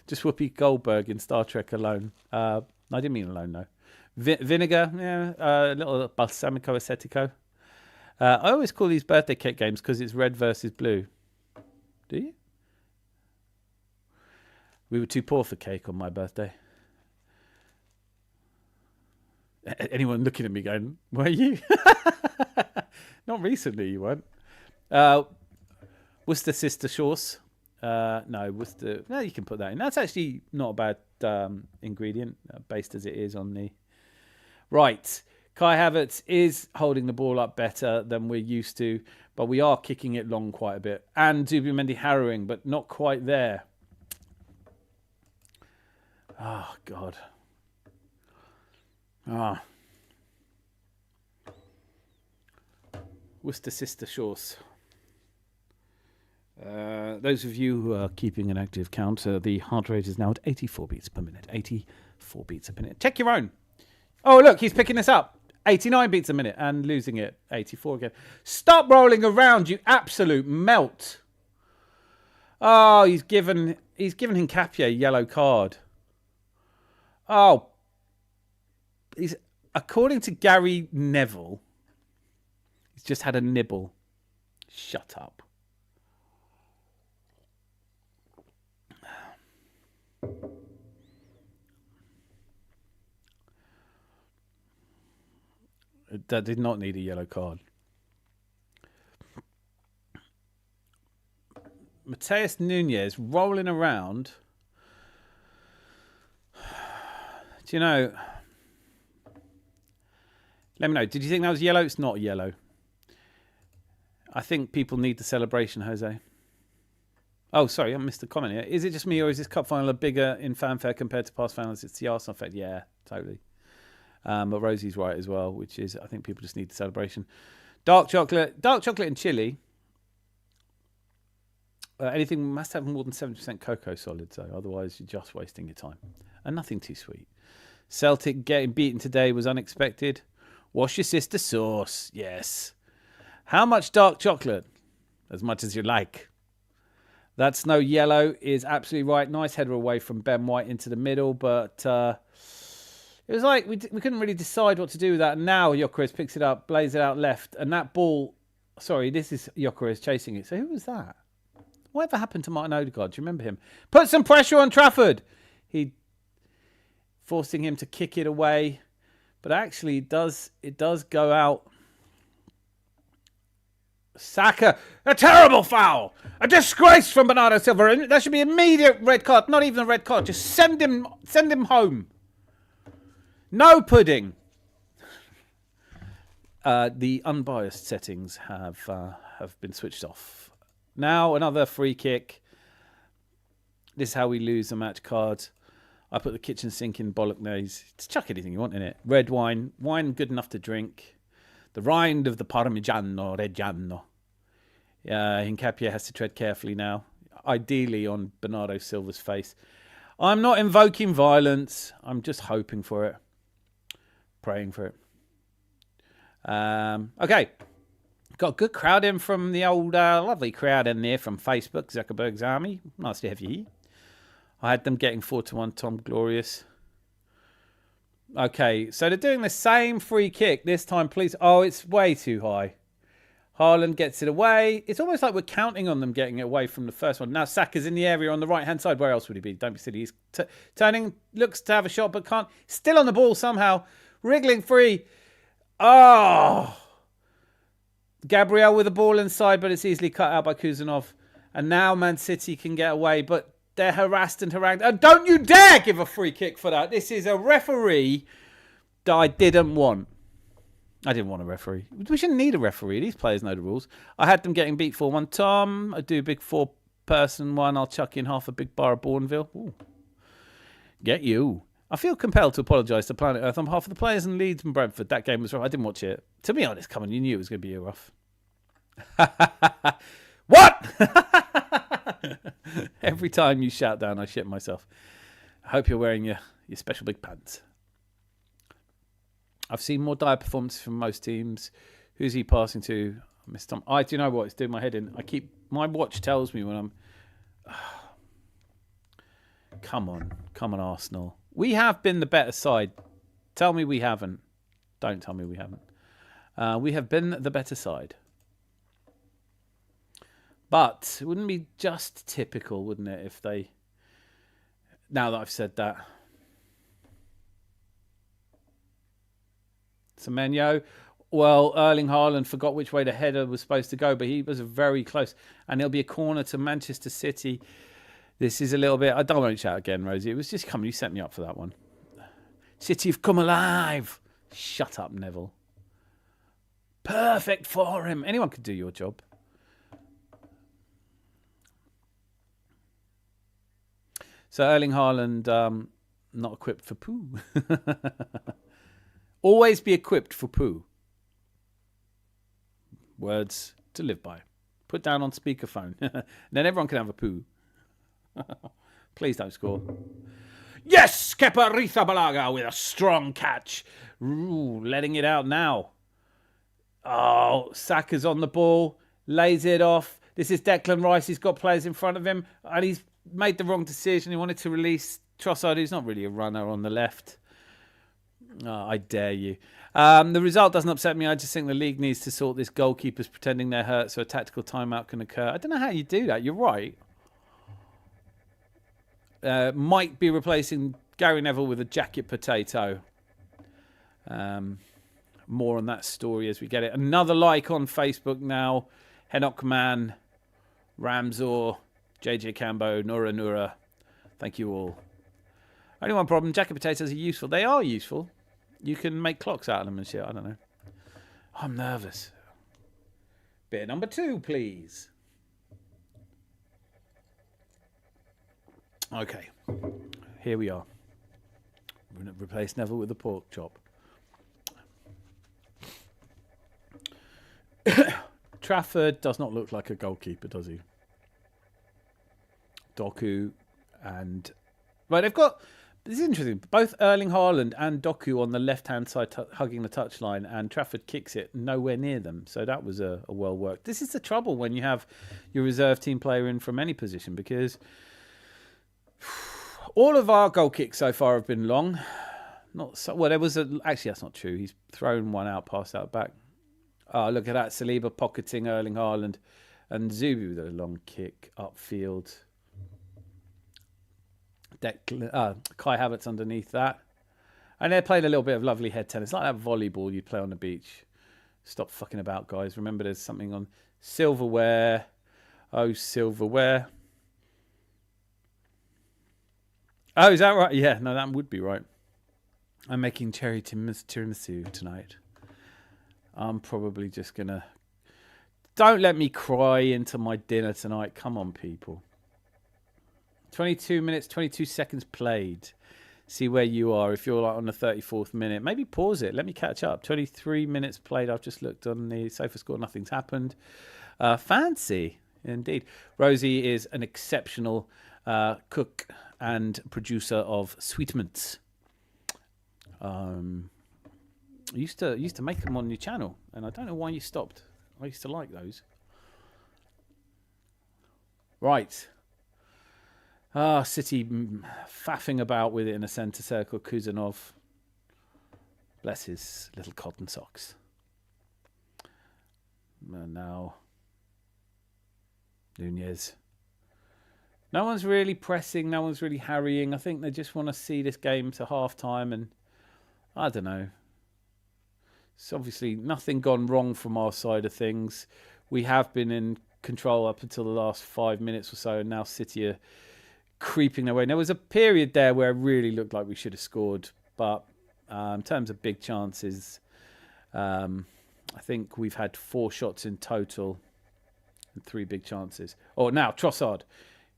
Just Whoopi Goldberg in Star Trek alone. I didn't mean alone, though. Vinegar, yeah, a little balsamico acetico. I always call these birthday cake games because it's red versus blue. Do you? We were too poor for cake on my birthday. Anyone looking at me going, were you? Not recently, you weren't. Worcestershire sauce. No, Worcester. No, you can put that in. That's actually not a bad ingredient, based as it is on the... Right. Kai Havertz is holding the ball up better than we're used to, but we are kicking it long quite a bit. And Zubimendi harrowing, but not quite there. Oh, God. Worcestershire sauce. Those of you who are keeping an active count, the heart rate is now at 84 beats per minute. 84 beats a minute. Check your own. Oh, look, he's picking this up. 89 beats a minute and losing it. 84 again. Stop rolling around, you absolute melt. Oh, he's given Hincapié a yellow card. Oh, according to Gary Neville, he's just had a nibble. Shut up. That did not need a yellow card. Mateus Nunes rolling around. Do you know? Let me know. Did you think that was yellow? It's not yellow. I think people need the celebration, Jose. Oh, sorry, I missed a comment here. Is it just me or is this cup final bigger in fanfare compared to past finals? It's the Arsenal effect. Yeah, totally. But Rosie's right as well, which is I think people just need the celebration. Dark chocolate and chili. Anything must have more than 70% cocoa solid, so otherwise you're just wasting your time. And nothing too sweet. Celtic getting beaten today was unexpected. Wash your sister sauce. Yes. How much dark chocolate? As much as you like. That snow yellow is absolutely right. Nice header away from Ben White into the middle, but it was like we couldn't really decide what to do with that. And now Gyökeres picks it up, blaze it out left, and that ball... Sorry, this is Gyökeres chasing it. So who was that? Whatever happened to Martin Odegaard? Do you remember him? Put some pressure on Trafford. He forcing him to kick it away, but actually it does go out. Saka, a terrible foul, a disgrace from Bernardo Silva. That should be immediate red card. Not even a red card. Just send him home. No pudding. The unbiased settings have been switched off. Now another free kick. This is how we lose a match card. I put the kitchen sink in bolognese. Just chuck anything you want in it. Red wine. Wine good enough to drink. The rind of the Parmigiano Reggiano. Hincapié has to tread carefully now. Ideally on Bernardo Silva's face. I'm not invoking violence. I'm just hoping for it. Praying for it. Okay. Got a good crowd in from the old, lovely crowd in there from Facebook, Zuckerberg's Army. Nice to have you here. I had them getting 4-1 Tom Glorious. Okay, so they're doing the same free kick this time, please. Oh, it's way too high. Haaland gets it away. It's almost like we're counting on them getting it away from the first one. Now Saka's in the area on the right-hand side. Where else would he be? Don't be silly. He's turning, looks to have a shot, but can't. Still on the ball somehow. Wriggling free. Oh! Gabriel with the ball inside, but it's easily cut out by Kuzanov. And now Man City can get away, but they're harassed and harangued. And don't you dare give a free kick for that. This is a referee that I didn't want. I didn't want a referee. We shouldn't need a referee. These players know the rules. I had them getting beat 4-1. Tom, I do a big four-person one. I'll chuck in half a big bar of Bourneville. Ooh. Get you. I feel compelled to apologise to Planet Earth on behalf of the players in Leeds and Brentford. That game was rough. I didn't watch it. To be honest, come on, you knew it was going to be rough. What? Every time you shout down, I shit myself. I hope you're wearing your special big pants. I've seen more dire performances from most teams. Who's he passing to? Mr. Tom. Do you know what? It's doing my head in. My watch tells me when I'm... Come on, Arsenal. We have been the better side. Tell me we haven't. Don't tell me we haven't. We have been the better side. But it wouldn't be just typical, wouldn't it, if they... Now that I've said that. Semenyo. Well, Erling Haaland forgot which way the header was supposed to go, but he was very close. And it'll be a corner to Manchester City. This is a little bit... I don't want to shout again, Rosie. It was just coming. You set me up for that one. City have come alive. Shut up, Neville. Perfect for him. Anyone could do your job. So Erling Haaland, not equipped for poo. Always be equipped for poo. Words to live by. Put down on speakerphone. Then everyone can have a poo. Please don't score. Yes! Kepa Arrizabalaga with a strong catch. Ooh, letting it out now. Oh, Saka's on the ball. Lays it off. This is Declan Rice. He's got players in front of him. And he's made the wrong decision. He wanted to release Trossard, who's not really a runner, on the left. Oh, I dare you. The result doesn't upset me. I just think the league needs to sort this goalkeepers pretending they're hurt so a tactical timeout can occur. I don't know how you do that. You're right. Might be replacing Gary Neville with a jacket potato. More on that story as we get it. Another like on Facebook now. Henok Man, Ramzor, JJ Cambo, Nura Nura. Thank you all. Only one problem. Jacket potatoes are useful. They are useful. You can make clocks out of them and shit. I don't know. I'm nervous. Beer number 2, please. Okay. Here we are. We're going to replace Neville with a pork chop. Trafford does not look like a goalkeeper, does he? Doku and... Right, they've got... This is interesting. Both Erling Haaland and Doku on the left-hand side hugging the touchline, and Trafford kicks it nowhere near them. So that was a well worked. This is the trouble when you have your reserve team player in from any position, because all of our goal kicks so far have been long. Not so, well, there was a... Actually, that's not true. He's thrown one out, passed out back. Oh, look at that. Saliba pocketing Erling Haaland. And Zubi with a long kick upfield. Kai Havertz underneath that. And they're playing a little bit of lovely head tennis. Like that volleyball you'd play on the beach. Stop fucking about, guys. Remember, there's something on silverware. Oh, silverware. Oh, is that right? Yeah, no, that would be right. I'm making cherry tiramisu tonight. I'm probably just going to... Don't let me cry into my dinner tonight. Come on, people. 22 minutes, 22 seconds played. See where you are. If you're like on the 34th minute, maybe pause it. Let me catch up. 23 minutes played. I've just looked on the sofa score. Nothing's happened. Fancy, indeed. Rosie is an exceptional cook and producer of sweetmeats. I used to make them on your channel, and I don't know why you stopped. I used to like those. Right. City faffing about with it in a centre circle. Kuzanov. Bless his little cotton socks. And now Nunez. No one's really pressing. No one's really harrying. I think they just want to see this game to half-time, and I don't know. It's obviously nothing gone wrong from our side of things. We have been in control up until the last 5 minutes or so, and now City are creeping their way. There was a period there where it really looked like we should have scored, but in terms of big chances, I think we've had 4 shots in total and 3 big chances. Oh, now Trossard.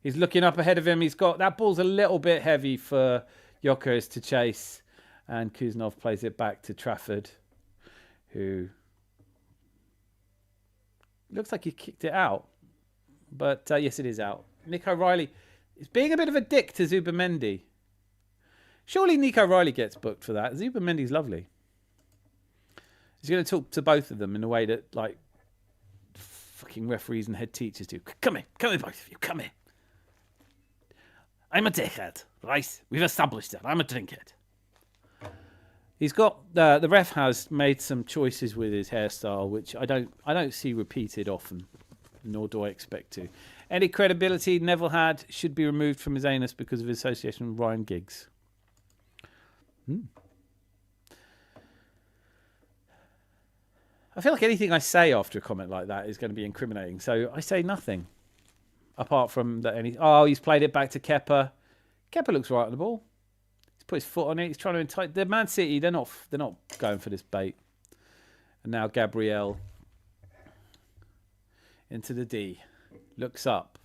He's looking up ahead of him. He's got... That ball's a little bit heavy for Gyökeres to chase, and Kuzanov plays it back to Trafford, who looks like he kicked it out. But yes, it is out. Nico Riley is being a bit of a dick to Zubimendi. Surely Nico Riley gets booked for that. Zubimendi's lovely. He's going to talk to both of them in a way that, like, fucking referees and head teachers do. Come here, both of you, come here. I'm a dickhead. Right, we've established that. I'm a drinkhead. He's got the ref has made some choices with his hairstyle, which I don't see repeated often, nor do I expect to. Any credibility Neville had should be removed from his anus because of his association with Ryan Giggs. I feel like anything I say after a comment like that is going to be incriminating, so I say nothing. Apart from that, he's played it back to Kepa. Kepa looks right on the ball. He's put his foot on it. He's trying to entice. The Man City, they're not going for this bait. And now Gabriel into the D, looks up.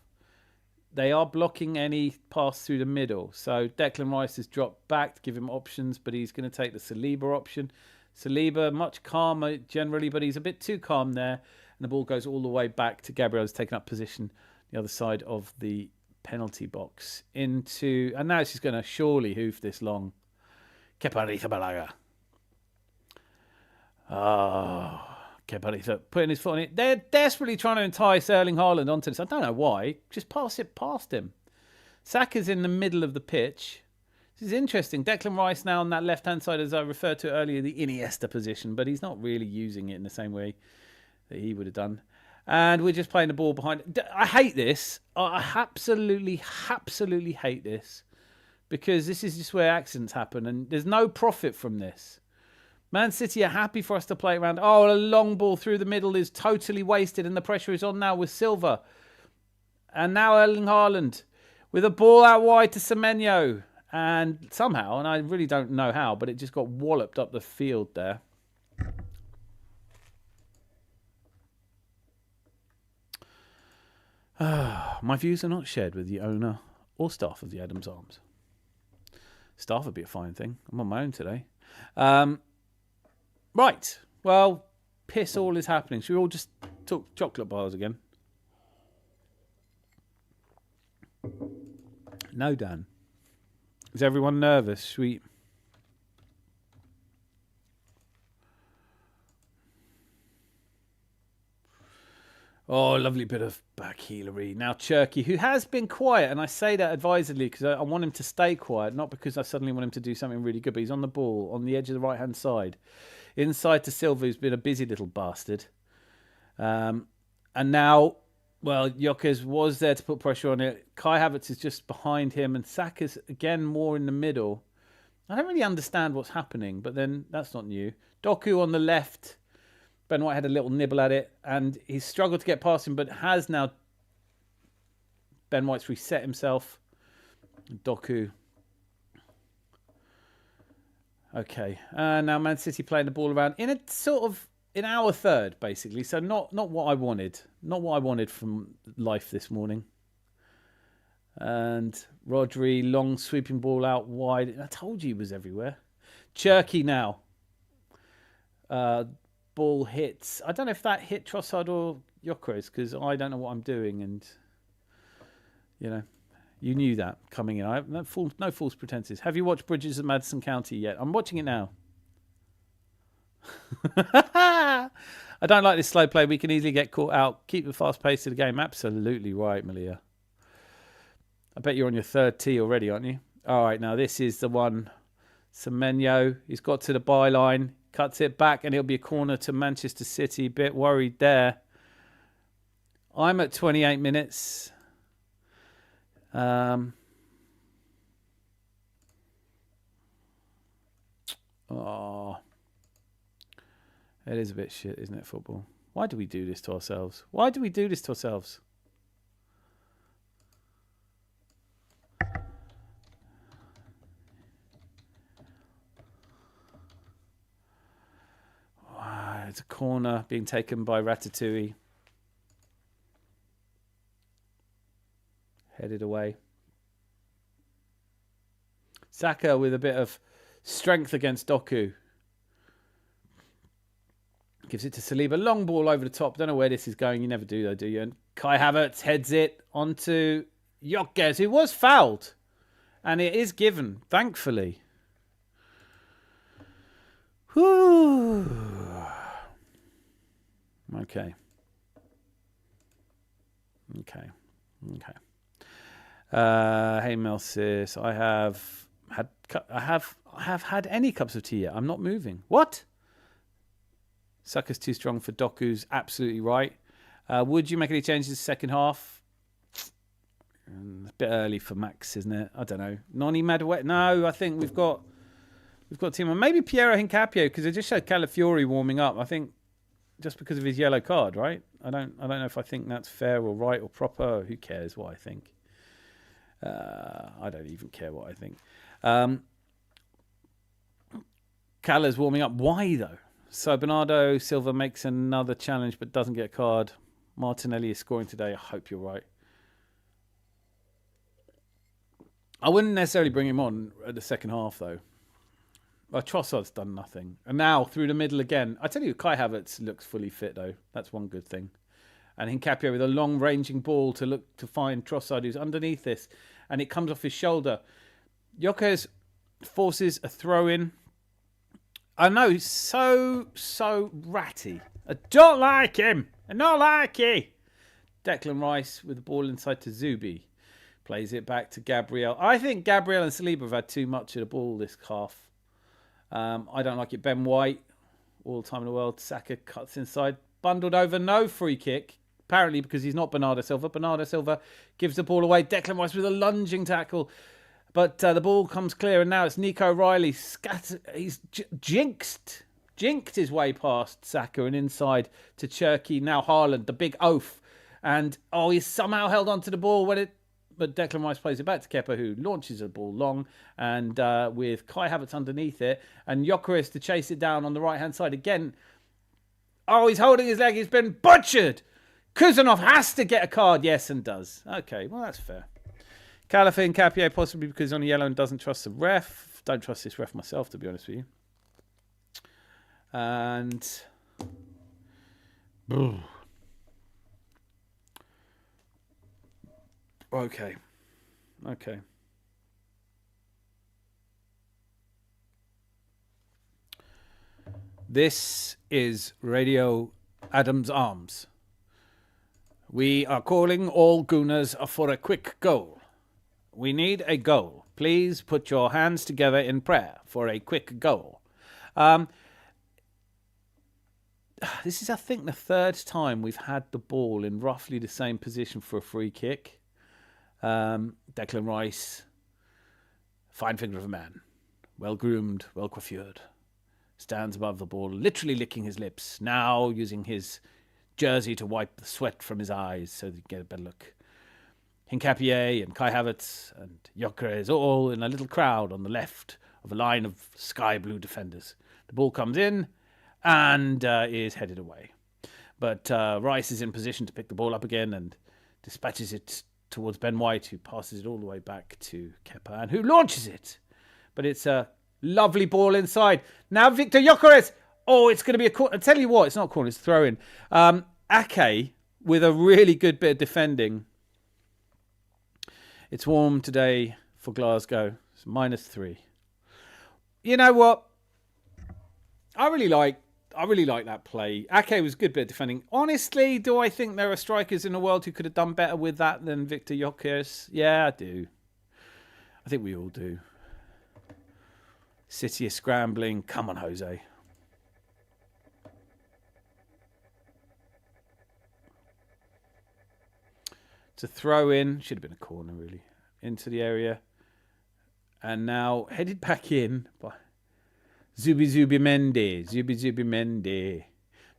They are blocking any pass through the middle. So Declan Rice has dropped back to give him options, but he's going to take the Saliba option. Saliba, much calmer generally, but he's a bit too calm there. And the ball goes all the way back to Gabriel, who's taken up position the other side of the penalty box. And now she's going to surely hoof this long. Kepa Arrizabalaga. Kepa putting his foot on it. They're desperately trying to entice Erling Haaland onto this. I don't know why. Just pass it past him. Saka's in the middle of the pitch. This is interesting. Declan Rice now on that left-hand side, as I referred to earlier, the Iniesta position, but he's not really using it in the same way that he would have done. And we're just playing the ball behind. I hate this. I absolutely hate this, because this is just where accidents happen, and there's no profit from this. Man City are happy for us to play around. Oh, a long ball through the middle is totally wasted, and the pressure is on now with Silva. And now Erling Haaland with a ball out wide to Semenyo. And somehow, and I really don't know how, but it just got walloped up the field there. My views are not shared with the owner or staff of the Adams Arms. Staff would be a fine thing. I'm on my own today. Right. Well, piss all is happening. Should we all just talk chocolate bars again? No, Dan. Is everyone nervous? Sweet. Oh, lovely bit of backheelery. Now, Cherky, who has been quiet, and I say that advisedly because I want him to stay quiet, not because I suddenly want him to do something really good, but he's on the ball, on the edge of the right-hand side. Inside to Silva, who's been a busy little bastard. And now, well, Jokers was there to put pressure on it. Kai Havertz is just behind him, and Saka's, again, more in the middle. I don't really understand what's happening, but then that's not new. Doku on the left. Ben White had a little nibble at it, and he's struggled to get past him, but has now. Ben White's reset himself. Doku. Okay. Now Man City playing the ball around in a sort of in our third, basically. So not what I wanted. Not what I wanted from life this morning. And Rodri, long sweeping ball out wide. I told you he was everywhere. Cherky now. Ball hits. I don't know if that hit Trossard or Gyökeres, because I don't know what I'm doing, and you knew that coming in. I have no false pretenses. Have you watched Bridges of Madison County yet? I'm watching it now. I don't like this slow play. We can easily get caught out. Keep the fast pace of the game. Absolutely right, Malia. I bet you're on your third tee already, aren't you? All right, now this is the one. Semenyo, he's got to the byline. Cuts it back, and it'll be a corner to Manchester City. Bit worried there. I'm at 28 minutes. Oh, it is a bit shit, isn't it, football? Why do we do this to ourselves? Why do we do this to ourselves? It's a corner being taken by Ratatouille. Headed away. Saka with a bit of strength against Doku. Gives it to Saliba. Long ball over the top. Don't know where this is going. You never do, though, do you? And Kai Havertz heads it onto Gyökeres, who was fouled. And it is given, thankfully. Whew. Okay. Hey Melsis, I have had any cups of tea yet. I'm not moving. What? Sucker's too strong for Doku's absolutely right. Would you make any changes in the second half? A bit early for Max, isn't it? I don't know. Noni Maduet? No, I think we've got team on. Maybe Piero Hincapio, because they just showed Calafiori warming up. I think just because of his yellow card, right? I don't know if I think that's fair or right or proper. Who cares what I think? I don't even care what I think. Cala's warming up. Why though? So Bernardo Silva makes another challenge but doesn't get a card. Martinelli is scoring today. I hope you're right. I wouldn't necessarily bring him on at the second half though. Well, Trossard's done nothing. And now through the middle again. I tell you, Kai Havertz looks fully fit though. That's one good thing. And Hincapio with a long-ranging ball to look to find Trossard, who's underneath this. And it comes off his shoulder. Jokers forces a throw-in. I know, he's so ratty. I don't like him. I don't like it. Declan Rice with the ball inside to Zubi. Plays it back to Gabriel. I think Gabriel and Saliba have had too much of the ball this half. I don't like it. Ben White, all the time in the world. Saka cuts inside. Bundled over, no free kick. Apparently because he's not Bernardo Silva. Bernardo Silva gives the ball away. Declan Rice with a lunging tackle. But the ball comes clear, and now it's Nico Riley. He's jinked his way past Saka and inside to Cherky. Now Haaland, the big oaf. And, he's somehow held onto the ball but Declan Rice plays it back to Kepa, who launches the ball long, and with Kai Havertz underneath it, and Gyökeres to chase it down on the right-hand side again. He's holding his leg. He's been butchered. Kuzanov has to get a card, yes, and does. Okay, well, that's fair. Calafin Capio, possibly because he's on yellow and doesn't trust the ref. Don't trust this ref myself, to be honest with you. And... Okay. This is Radio Adams Arms. We are calling all Gooners for a quick goal. We need a goal. Please put your hands together in prayer for a quick goal. This is, I think, the third time we've had the ball in roughly the same position for a free kick. Declan Rice, fine figure of a man, well-groomed, well-coiffured, stands above the ball, literally licking his lips, now using his jersey to wipe the sweat from his eyes so that he can get a better look. Hincapie and Kai Havertz and Gyökeres all in a little crowd on the left of a line of sky blue defenders. The ball comes in and is headed away. But Rice is in position to pick the ball up again and dispatches it towards Ben White, who passes it all the way back to Kepa and who launches it. But it's a lovely ball inside. Now Victor Gyökeres. It's going to be a corner. I tell you what, it's not a corner, it's a throw-in. Ake with a really good bit of defending. It's warm today for Glasgow. It's -3. You know what? I really like that play. Ake was a good bit of defending. Honestly, do I think there are strikers in the world who could have done better with that than Victor Gyökeres? Yeah, I do. I think we all do. City is scrambling. Come on, Jose. To throw in, should have been a corner really, into the area. And now headed back in by Zubi Mendy.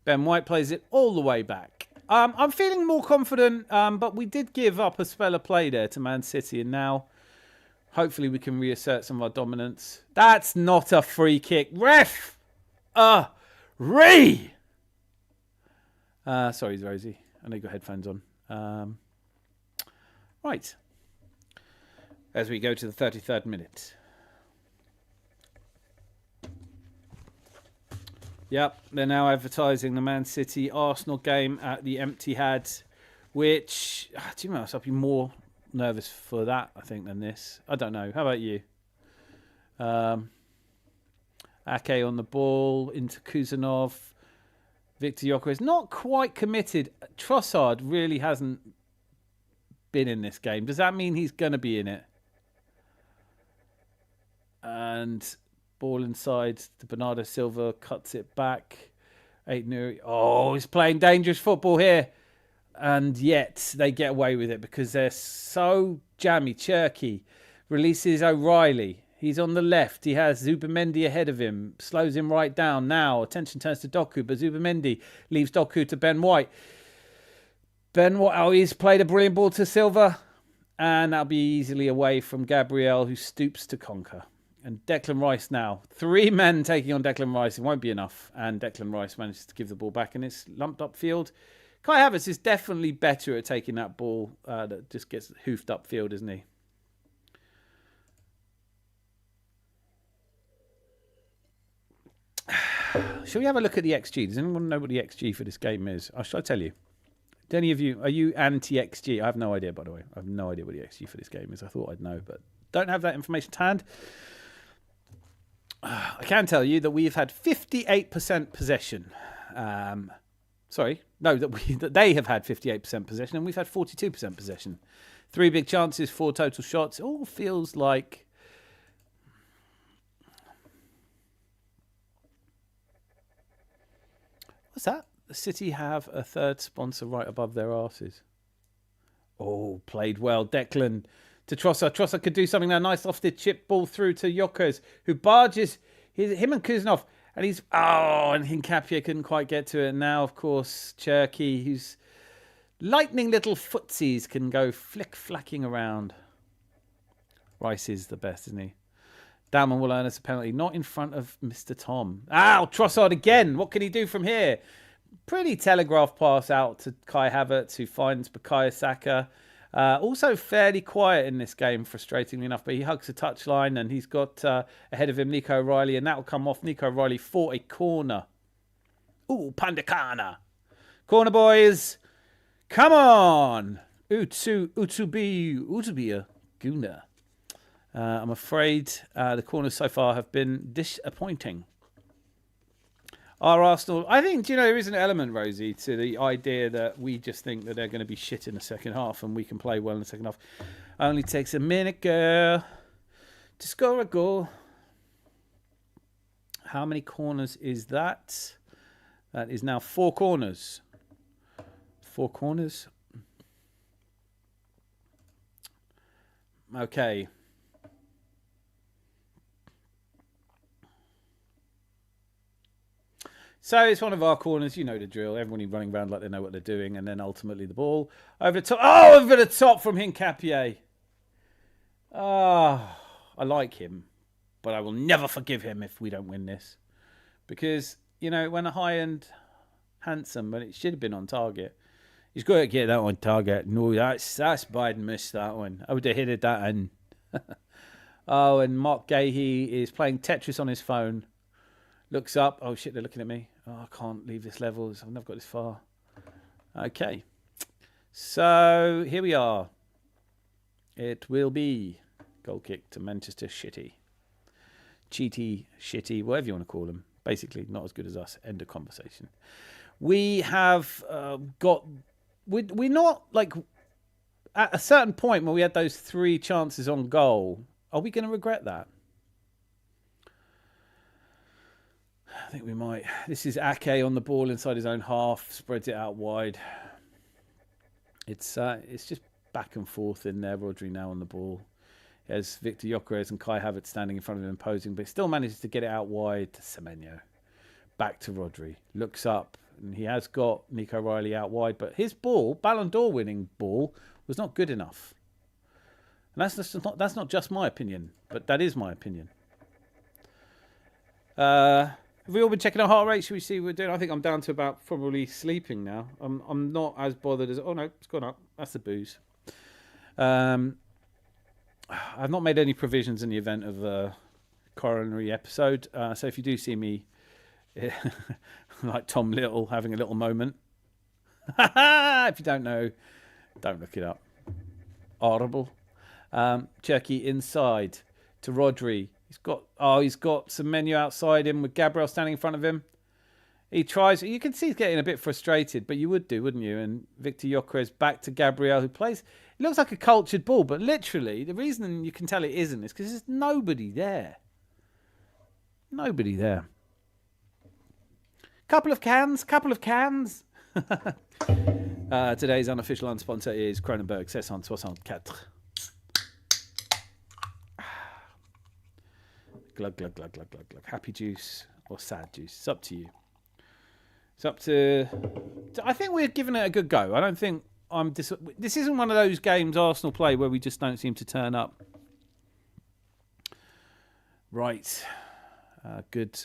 Ben White plays it all the way back. I'm feeling more confident, but we did give up a spell of play there to Man City, and now hopefully we can reassert some of our dominance. That's not a free kick. Ref! Sorry, Rosie. I know you've got headphones on. Right. As we go to the 33rd minute. Yep, they're now advertising the Man City Arsenal game at the Etihad, which, do you know, I'd be more nervous for that, I think, than this. I don't know. How about you? Ake on the ball, into Kuzanov. Victor Gyökeres not quite committed. Trossard really hasn't been in this game. Does that mean he's going to be in it? And ball inside to Bernardo Silva, cuts it back. Oh, he's playing dangerous football here. And yet they get away with it because they're so jammy. Cherky releases O'Reilly. He's on the left. He has Zubimendi ahead of him. Slows him right down. Now attention turns to Doku, but Zubimendi leaves Doku to Ben White. Ben White, he's played a brilliant ball to Silva. And that'll be easily away from Gabriel, who stoops to conquer. And Declan Rice now. 3 men taking on Declan Rice. It won't be enough. And Declan Rice manages to give the ball back. And it's lumped upfield. Kai Havertz is definitely better at taking that ball that just gets hoofed upfield, isn't he? Shall we have a look at the XG? Does anyone know what the XG for this game is? Shall I tell you? Do any of you, are you anti-XG? I have no idea, by the way. I have no idea what the XG for this game is. I thought I'd know, but don't have that information to hand. I can tell you that we've had 58% possession. That they have had 58% possession, and we've had 42% possession. 3 big chances, 4 total shots. It all feels like... What's that? The City have a third sponsor right above their arses. Oh, played well. Declan to Trossard. Trossard could do something now. Nice off the chip ball through to Jokers, who barges him and Kuznov. And and Hincapié couldn't quite get to it. Now, of course, Cherky, whose lightning little footsies can go flick-flacking around. Rice is the best, isn't he? Dalman will earn us a penalty. Not in front of Mr. Tom. Trossard again. What can he do from here? Pretty telegraph pass out to Kai Havertz, who finds Bukayo Saka. Also fairly quiet in this game, frustratingly enough. But he hugs the touchline and he's got ahead of him Nico O'Reilly. And that will come off. Nico O'Reilly for a corner. Ooh, Pandakana. Corner boys. Come on. Utubia Guna. I'm afraid the corners so far have been disappointing. Our Arsenal, I think, there is an element, Rosie, to the idea that we just think that they're going to be shit in the second half and we can play well in the second half. Only takes a minute, girl, to score a goal. How many corners is that? That is now 4 corners. 4 corners. Okay. So it's one of our corners. You know the drill. Everybody running around like they know what they're doing. And then ultimately the ball over the top. Oh, over the top from Hincapié. I like him. But I will never forgive him if we don't win this. Because, when a high-end handsome, but it should have been on target. He's got to get that on target. No, that's bad miss, that one. I would have hit that in. And Mark Gahey is playing Tetris on his phone. Looks up. Oh, shit, they're looking at me. Oh, I can't leave this level. I've never got this far. Okay. So, here we are. It will be goal kick to Manchester Shitty. Cheaty, Shitty, whatever you want to call them. Basically, not as good as us. End of conversation. We have got... We're not, at a certain point when we had those 3 chances on goal, are we going to regret that? I think we might. This is Ake on the ball inside his own half, spreads it out wide. It's just back and forth in there. Rodri now on the ball. There's Victor Gyökeres and Kai Havertz standing in front of him imposing, but he still manages to get it out wide to Semenyo. Back to Rodri. Looks up, and he has got Nico O'Reilly out wide, but his ball, Ballon d'Or winning ball, was not good enough. And that's not just my opinion, but that is my opinion. Have we all been checking our heart rate? Should we see what we're doing? I think I'm down to about probably sleeping now. I'm not as bothered as... Oh, no, it's gone up. That's the booze. I've not made any provisions in the event of a coronary episode. So if you do see me like Tom Little having a little moment, if you don't know, don't look it up. Audible. Cherky inside to Rodri. He's got some menu outside him with Gabriel standing in front of him. He tries. You can see he's getting a bit frustrated, but you would do, wouldn't you? And Victor Gyökeres back to Gabriel, who plays. It looks like a cultured ball, but literally the reason you can tell it isn't is because there's nobody there. Nobody there. Couple of cans. Today's unofficial unsponsor is Kronenberg 664. Glug, glug, glug, glug, glug, glug. Happy juice or sad juice. It's up to you. It's up to... I think we're giving it a good go. I don't think I'm... This isn't one of those games Arsenal play where we just don't seem to turn up. Right. Good.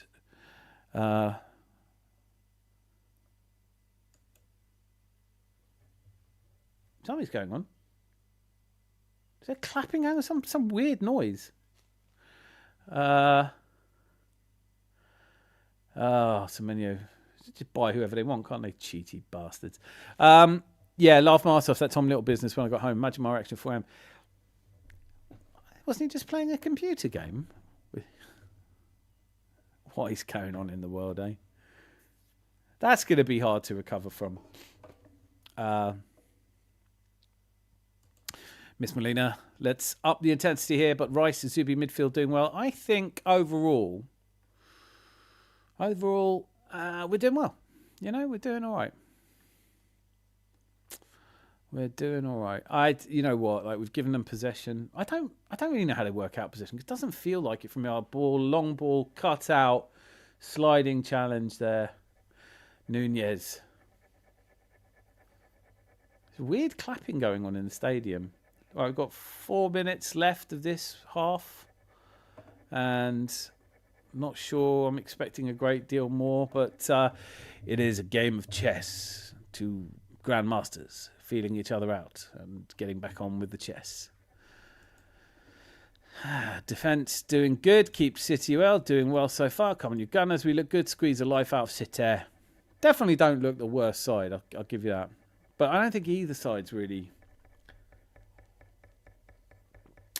Something's going on. Is there clapping going on? Some weird noise. Semenyo. Just buy whoever they want, can't they? Cheaty bastards. Yeah, laugh my arse off that Tom Little business when I got home. Imagine my reaction for him. Wasn't he just playing a computer game? What is going on in the world, eh? That's going to be hard to recover from. Miss Molina, let's up the intensity here, but Rice and Zubi midfield doing well. I think overall, we're doing well. You know, we're doing all right. We're doing all right. You know what? Like, we've given them possession. I don't really know how they work out possession. It doesn't feel like it from our ball. Long ball, cut out, sliding challenge there. Nunez. There's weird clapping going on in the stadium. All right, we've got 4 minutes left of this half, and I'm not sure I'm expecting a great deal more, but it is a game of chess. Two grandmasters feeling each other out and getting back on with the chess. Defence doing good. Keep City well. Doing well so far. Come on, you Gunners. We look good. Squeeze the life out of City. Definitely don't look the worst side. I'll give you that. But I don't think either side's really...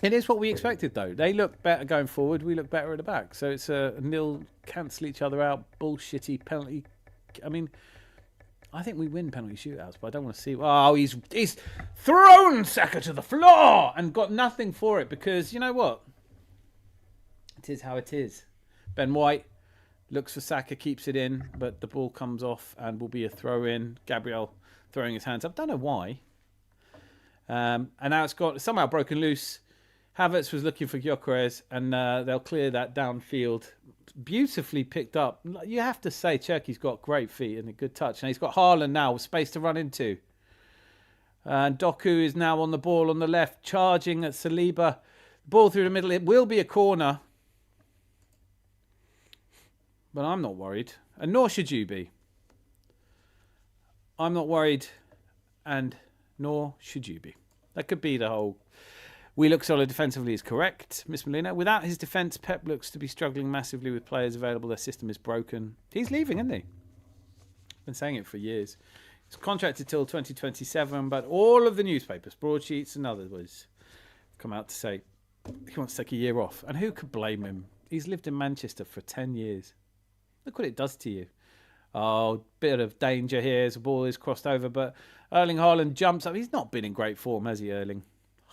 It is what we expected, though. They look better going forward. We look better at the back. So it's a nil, cancel each other out, bullshitty penalty. I mean, I think we win penalty shootouts, but I don't want to see... Oh, he's thrown Saka to the floor and got nothing for it because, you know what? It is how it is. Ben White looks for Saka, keeps it in, but the ball comes off and will be a throw-in. Gabriel throwing his hands up. Don't know why. And now it's got somehow broken loose. Havertz was looking for Gyökeres, and they'll clear that downfield. Beautifully picked up. You have to say, Cherky's got great feet and a good touch. And he's got Haaland now with space to run into. And Doku is now on the ball on the left, charging at Saliba. Ball through the middle. It will be a corner. But I'm not worried. And nor should you be. I'm not worried, and nor should you be. That could be the whole... We look solid defensively is correct, Miss Molina. Without his defence, Pep looks to be struggling massively with players available. Their system is broken. He's leaving, isn't he? Been saying it for years. He's contracted till 2027, but all of the newspapers, broadsheets and others, come out to say he wants to take a year off. And who could blame him? He's lived in Manchester for 10 years. Look what it does to you. Oh, bit of danger here as the ball is crossed over, but Erling Haaland jumps up. He's not been in great form, has he, Erling?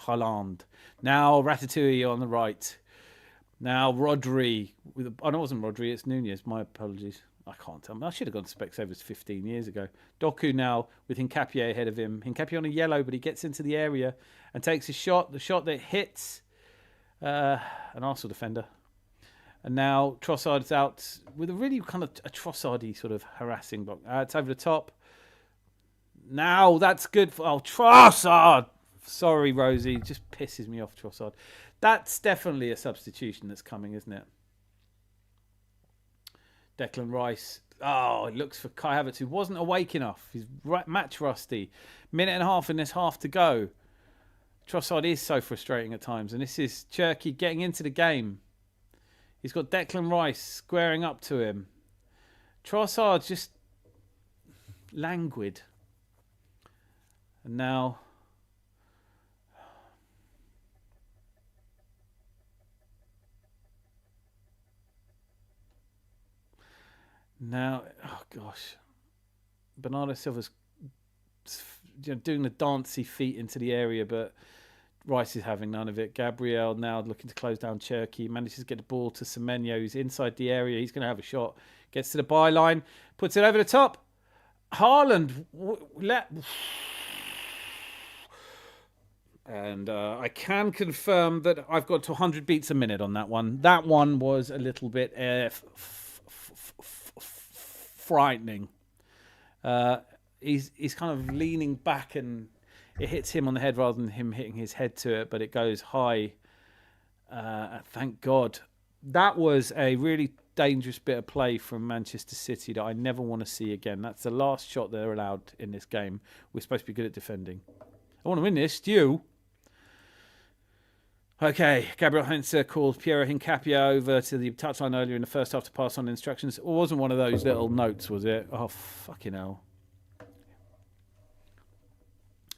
Haaland. Now Ratatouille on the right. Now Rodri. Oh, no, it wasn't Rodri. It's Nunez. My apologies. I can't tell. I should have gone to Specsavers 15 years ago. Doku now with Hincapié ahead of him. Hincapié on a yellow, but he gets into the area and takes a shot. The shot that hits an Arsenal defender. And now Trossard's out with a really kind of a Trossardy sort of harassing block. It's over the top. Now that's good for... Oh, Trossard! Sorry, Rosie. It just pisses me off, Trossard. That's definitely a substitution that's coming, isn't it? Declan Rice. Oh, it looks for Kai Havertz, who wasn't awake enough. He's match rusty. Minute and a half in this half to go. Trossard is so frustrating at times. And this is Cherky getting into the game. He's got Declan Rice squaring up to him. Trossard just languid. And now... Now, oh gosh, Bernardo Silva's doing the dancey feet into the area, but Rice is having none of it. Gabriel now looking to close down Cherky, manages to get the ball to Semenyo, who's inside the area. He's going to have a shot. Gets to the byline, puts it over the top. Haaland and I can confirm that I've got to 100 beats a minute on that one. That one was a little bit frightening. He's kind of leaning back and it hits him on the head rather than him hitting his head to it, but it goes high. Thank God. That was a really dangerous bit of play from Manchester City that I never want to see again. That's the last shot they're allowed in this game. We're supposed to be good at defending. I want to win this, Stu. Okay, Gabriel Heinze called Piero Hincapié over to the touchline earlier in the first half to pass on instructions. It wasn't one of those little notes, was it? Oh, fucking hell.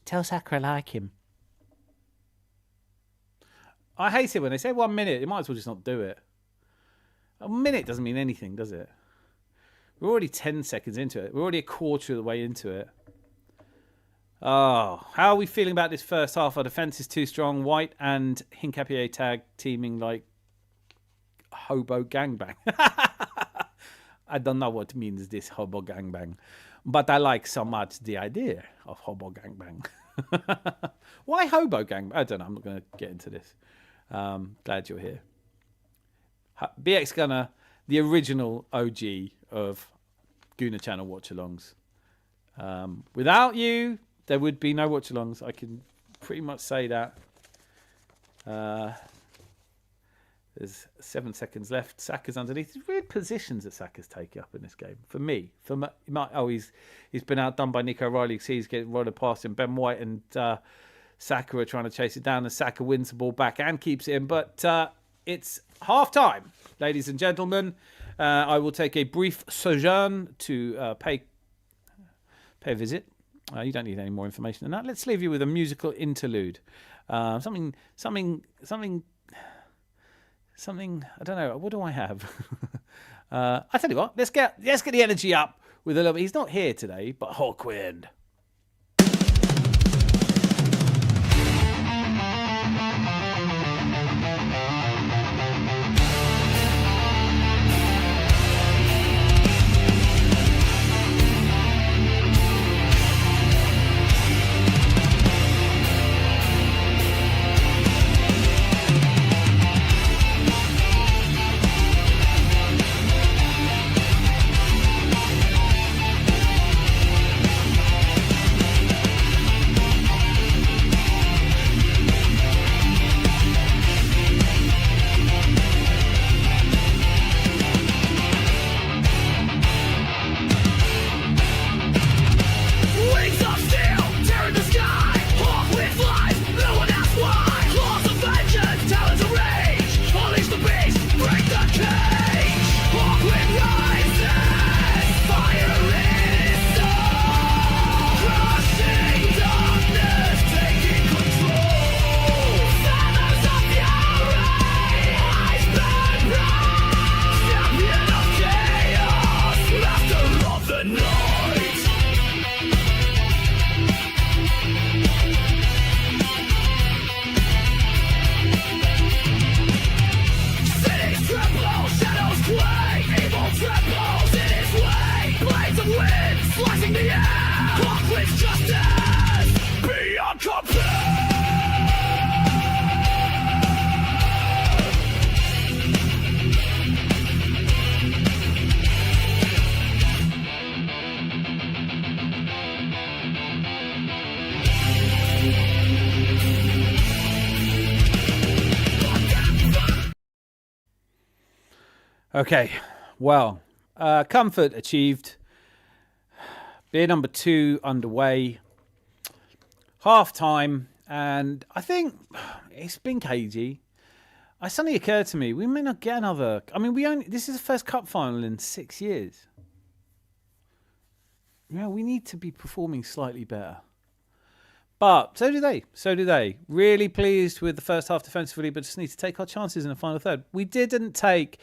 Tell Saka I like him. I hate it when they say 1 minute. You might as well just not do it. A minute doesn't mean anything, does it? We're already 10 seconds into it. We're already a quarter of the way into it. Oh, how are we feeling about this first half? Our defence is too strong. White and Hincapié tag teaming like hobo gangbang. I don't know what means this hobo gangbang, but I like so much the idea of hobo gangbang. Why hobo gangbang? I don't know. I'm not going to get into this. Glad you're here. BX Gunner, the original OG of Gooner Channel watch-alongs. Without you, there would be no watch-alongs. I can pretty much say that. There's 7 seconds left. Saka's underneath. There's weird positions that Saka's taking up in this game. For me. He's been outdone by Nico Riley. He's getting rolled past him. Ben White and Saka are trying to chase it down. And Saka wins the ball back and keeps it in. But it's half-time, ladies and gentlemen. I will take a brief sojourn to pay a visit. You don't need any more information than that. Let's leave you with a musical interlude. Something. I don't know. What do I have? I tell you what. Let's get the energy up with a little bit. He's not here today, but Hawkwind. Okay, well, comfort achieved. Beer number 2 underway. Half time, and I think it's been cagey. It suddenly occurred to me we may not get another. I mean, this is the first cup final in 6 years. Yeah, we need to be performing slightly better. But so do they. So do they. Really pleased with the first half defensively, but just need to take our chances in the final third. We didn't take.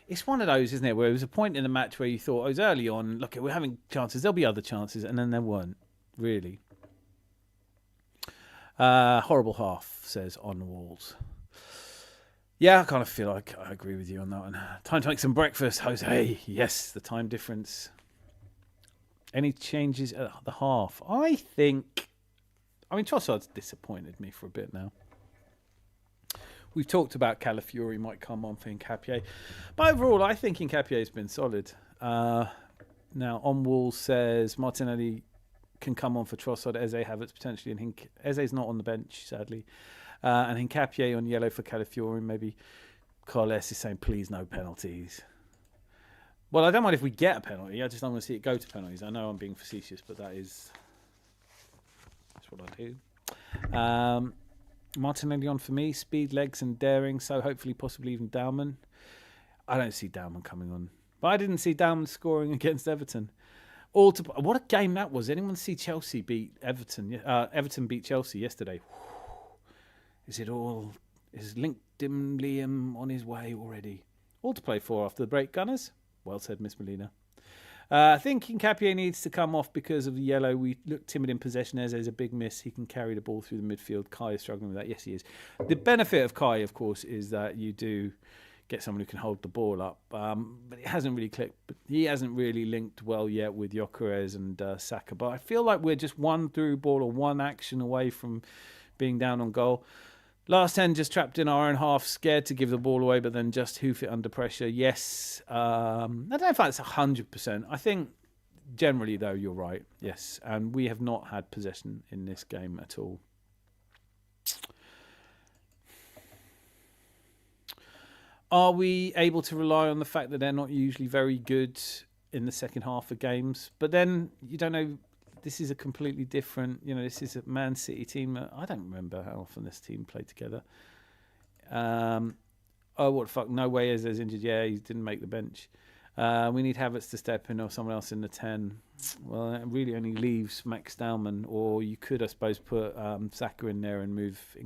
it's one of those, isn't it, where it was a point in the match where you thought, it was early on, look, we're having chances, there'll be other chances, and then there weren't, really. Horrible half, says On Walls. Yeah, I kind of feel like I agree with you on that one. Time to make some breakfast, Jose. Yes, the time difference. Any changes at the half? I mean, Trossard's disappointed me for a bit now. We've talked about Calafiori might come on for Hincapié. But overall, I think Hincapié's been solid. Now, On Wall says Martinelli can come on for Trossard, Eze, Havertz potentially, and Eze's not on the bench, sadly. And Hincapié on yellow for Calafiori. Maybe Carles is saying, please, no penalties. Well, I don't mind if we get a penalty. I just don't want to see it go to penalties. I know I'm being facetious, but that's what I do. Martinelli on for me. Speed, legs, and daring. So hopefully, possibly even Dauman. I don't see Dauman coming on. But I didn't see Dauman scoring against Everton. What a game that was. Anyone see Chelsea beat Everton? Everton beat Chelsea yesterday. Is Liam on his way already? All to play for after the break, Gunners. Well said, Miss Molina. I think Hincapié needs to come off because of the yellow. We look timid in possession. There's a big miss. He can carry the ball through the midfield. Kai is struggling with that. Yes, he is. The benefit of Kai, of course, is that you do get someone who can hold the ball up. But it hasn't really clicked. But he hasn't really linked well yet with Gyökeres and Saka. But I feel like we're just one through ball or one action away from being down on goal. Last 10 just trapped in our own half, scared to give the ball away, but then just hoof it under pressure. Yes. I don't know if that's 100%. I think generally, though, you're right. Yes. And we have not had possession in this game at all. Are we able to rely on the fact that they're not usually very good in the second half of games? But then, you don't know, this is a completely different, this is a Man City team. I don't remember how often this team played together. Oh, what the fuck, no way is there's injured. Yeah, he didn't make the bench. We need Havertz to step in or someone else in the 10. Well, that really only leaves Max Dauman, or you could, I suppose, put Saka in there and move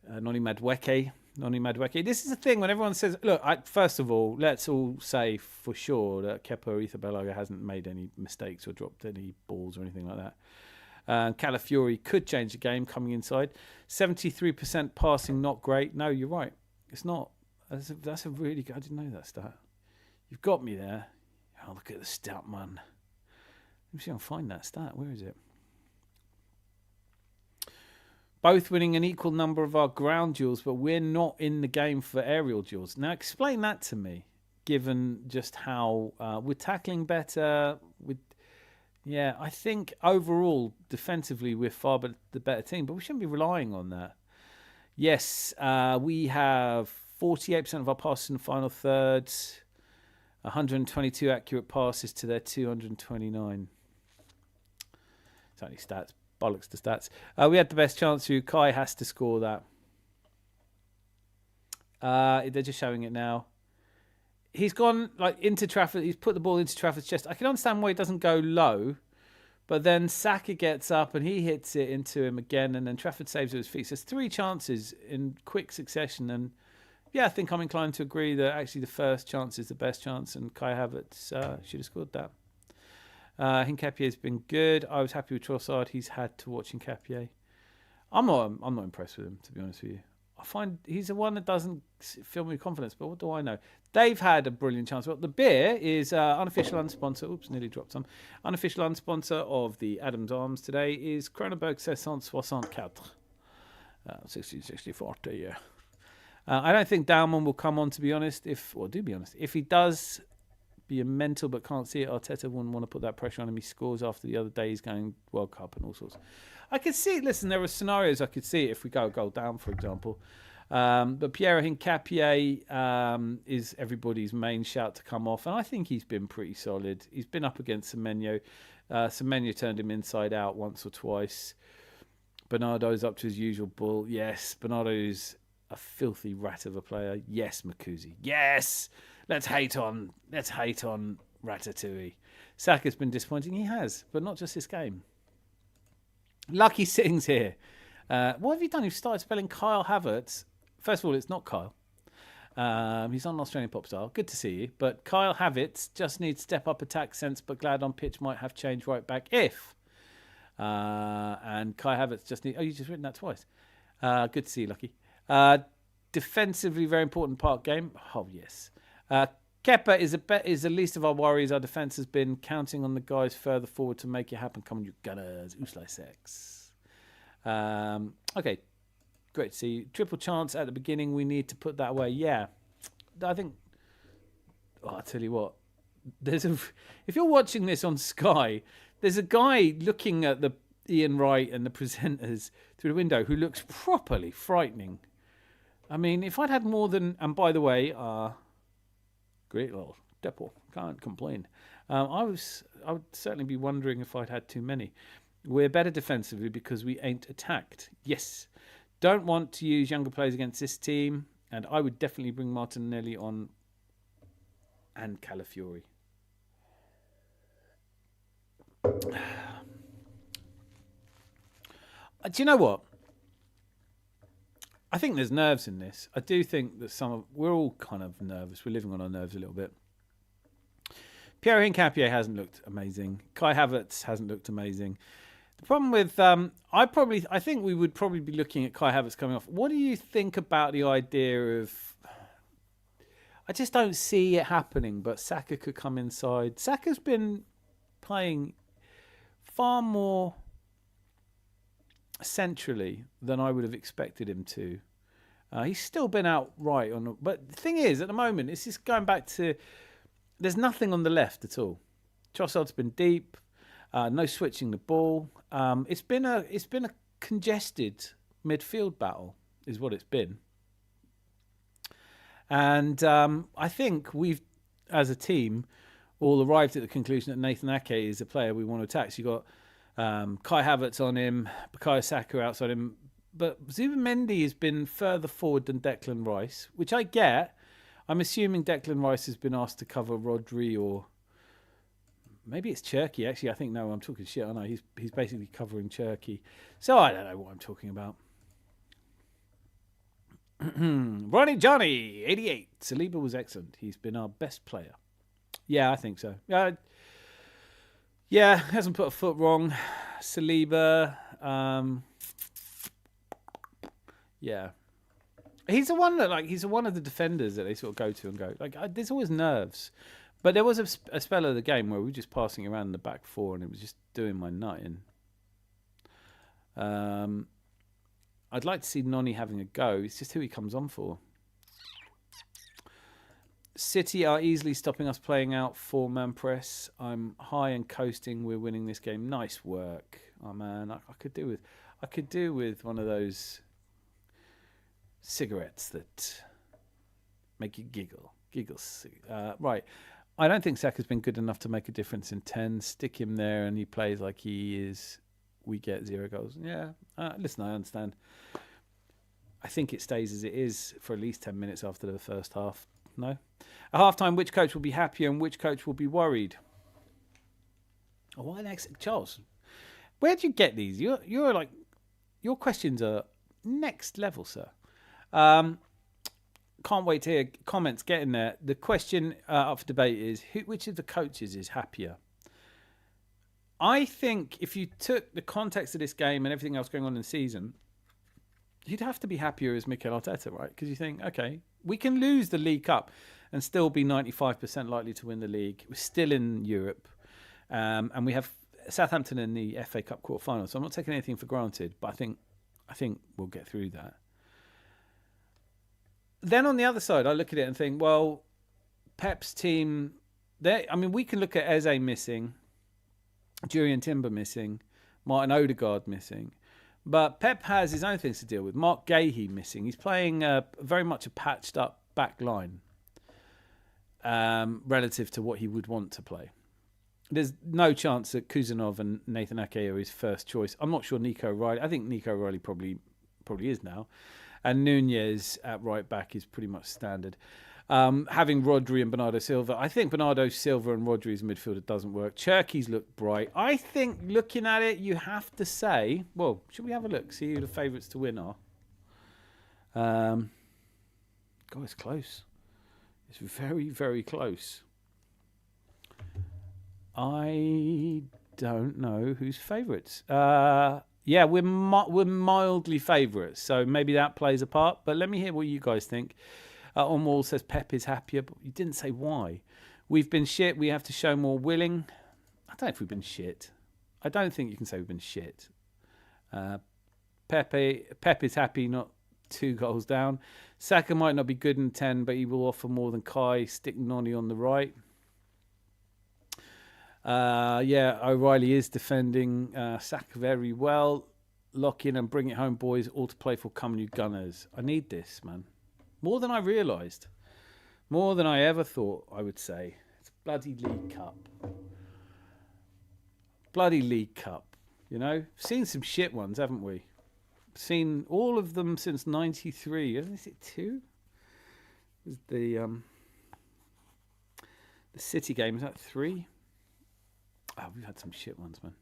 Noni Madueke. This is the thing when everyone says, look, first of all, let's all say for sure that Kepa Arrizabalaga hasn't made any mistakes or dropped any balls or anything like that. Calafiori could change the game coming inside. 73% passing, not great. No, you're right. It's not. That's a really good. I didn't know that stat. You've got me there. Oh, look at the stat, man. Let me see if I can find that stat. Where is it? Both winning an equal number of our ground duels, but we're not in the game for aerial duels. Now, explain that to me, given just how we're tackling better. I think overall, defensively, we're far the better team, but we shouldn't be relying on that. Yes, we have 48% of our passes in the final third, 122 accurate passes to their 229. It's only stats. Bollocks to stats. We had the best chance through. Kai has to score that. They're just showing it now. He's gone into Trafford. He's put the ball into Trafford's chest. I can understand why he doesn't go low, but then Saka gets up and he hits it into him again, and then Trafford saves it with his feet. So there's 3 chances in quick succession, and yeah, I think I'm inclined to agree that actually the first chance is the best chance, and Kai Havertz should have scored that. Hincapié has been good. I was happy with Trossard. He's had to watch Hincapié. I'm not impressed with him, to be honest with you. I find he's the one that doesn't fill me with confidence, but what do I know? They've had a brilliant chance. Well, the beer is unofficial unsponsor. Oops, nearly dropped some. Unofficial unsponsor of the Adams Arms today is Kronenbourg 1664. 1664, yeah. I don't think Dauman will come on, to be honest. If he does be a mental but can't see it, Arteta wouldn't want to put that pressure on him. He scores after the other day. He's going World Cup and all sorts. I could see it. Listen, there are scenarios I could see it if we go a goal down, for example. But Pierre Hincapié is everybody's main shout to come off, and I think he's been pretty solid. He's been up against Semenyo. Semenyo turned him inside out once or twice. Bernardo's up to his usual bull. Yes, Bernardo's a filthy rat of a player. Yes, Makuzi. Yes. Let's hate on Ratatouille. Saka's been disappointing. He has, but not just this game. Lucky Sings here. What have you done? You've started spelling Kyle Havertz. First of all, it's not Kyle. He's on Australian pop star. Good to see you. But Kyle Havertz just needs step up attack sense, but glad on pitch might have changed right back if. And Kai Havertz just need. Oh, you just written that twice. Good to see you, Lucky. Defensively, very important part game. Oh yes. Kepa is the least of our worries. Our defence has been counting on the guys further forward to make it happen. Come on, you gunners. Uslai sex. Okay. Great to see you. Triple chance at the beginning. We need to put that away. Yeah. I think. Oh, I'll tell you what. If you're watching this on Sky, there's a guy looking at the Ian Wright and the presenters through the window who looks properly frightening. I mean, if I'd had more than, and by the way, great little depot, can't complain. I would certainly be wondering if I'd had too many. We're better defensively because we ain't attacked. Yes. Don't want to use younger players against this team, and I would definitely bring Martinelli on and Calafiori. Do you know what? I think there's nerves in this. I do think that we're all kind of nervous. We're living on our nerves a little bit. Pierre Hincapié hasn't looked amazing. Kai Havertz hasn't looked amazing. The problem with I think we would probably be looking at Kai Havertz coming off. What do you think about the idea of? I just don't see it happening. But Saka could come inside. Saka's been playing far more centrally than I would have expected him to. He's still been out right on, but the thing is, at the moment, it's just going back to there's nothing on the left at all. Trossard's been deep, no switching the ball. It's been a congested midfield battle, is what it's been. And I think we've, as a team, all arrived at the conclusion that Nathan Ake is a player we want to attack. So you got Kai Havertz on him, Bukayo Saka outside him. But Zubimendi has been further forward than Declan Rice, which I get. I'm assuming Declan Rice has been asked to cover Rodri or maybe it's Cherky. Actually, I think, no, I'm talking shit. I know he's basically covering Cherky. So I don't know what I'm talking about. Ronnie Johnny, 88. Saliba was excellent. He's been our best player. Yeah, I think so. Yeah, hasn't put a foot wrong. Saliba, yeah. He's the one that, he's one of the defenders that they sort of go to and go. There's always nerves. But there was a spell of the game where we were just passing around the back four and it was just doing my nut in. I'd like to see Noni having a go. It's just who he comes on for. City are easily stopping us playing out four-man press. I'm high and coasting. We're winning this game. Nice work. Oh man, I could do with one of those cigarettes that make you giggle. Right. I don't think Saka's been good enough to make a difference in 10. Stick him there and he plays like he is. We get 0 goals. Yeah. Listen, I understand. I think it stays as it is for at least 10 minutes after the first half. No? At halftime, which coach will be happy and which coach will be worried? Oh, why next? Charles, where do you get these? You're like, your questions are next level, sir. Can't wait to hear comments getting there. The question up for debate is, which of the coaches is happier? I think if you took the context of this game and everything else going on in the season, you'd have to be happier as Mikel Arteta, right? Because you think, okay, we can lose the League Cup and still be 95% likely to win the league. We're still in Europe. And we have Southampton in the FA Cup quarter-final. So I'm not taking anything for granted, but I think we'll get through that. Then on the other side, I look at it and think, well, Pep's team, we can look at Eze missing, Jurriën Timber missing, Martin Odegaard missing. But Pep has his own things to deal with. Mark Gahey missing. He's playing very much a patched-up back line relative to what he would want to play. There's no chance that Kuzanov and Nathan Ake are his first choice. I'm not sure Nico Riley. I think Nico Riley probably is now. And Nunez at right back is pretty much standard. Having Rodri and Bernardo Silva. I think Bernardo Silva and Rodri as a midfielder doesn't work. Cherky's look bright. I think looking at it, you have to say, well, should we have a look? See who the favourites to win are. God, it's close. It's very, very close. I don't know who's favourites. Yeah, we're mildly favourites, so maybe that plays a part. But let me hear what you guys think. On Wall says Pep is happier, but you didn't say why. We've been shit. We have to show more willing. I don't know if we've been shit. I don't think you can say we've been shit. Pep is happy, not 2 goals down. Saka might not be good in 10, but he will offer more than Kai. Stick Noni on the right. Yeah, O'Reilly is defending Saka very well. Lock in and bring it home, boys. All to play for. Come you Gunners. I need this, man. More than I realised. More than I ever thought I would say. It's bloody League Cup. Bloody League Cup. You know? Seen some shit ones, haven't we? Seen all of them since 93. Is it 2? Is the City game, is that 3? Oh, we've had some shit ones, man.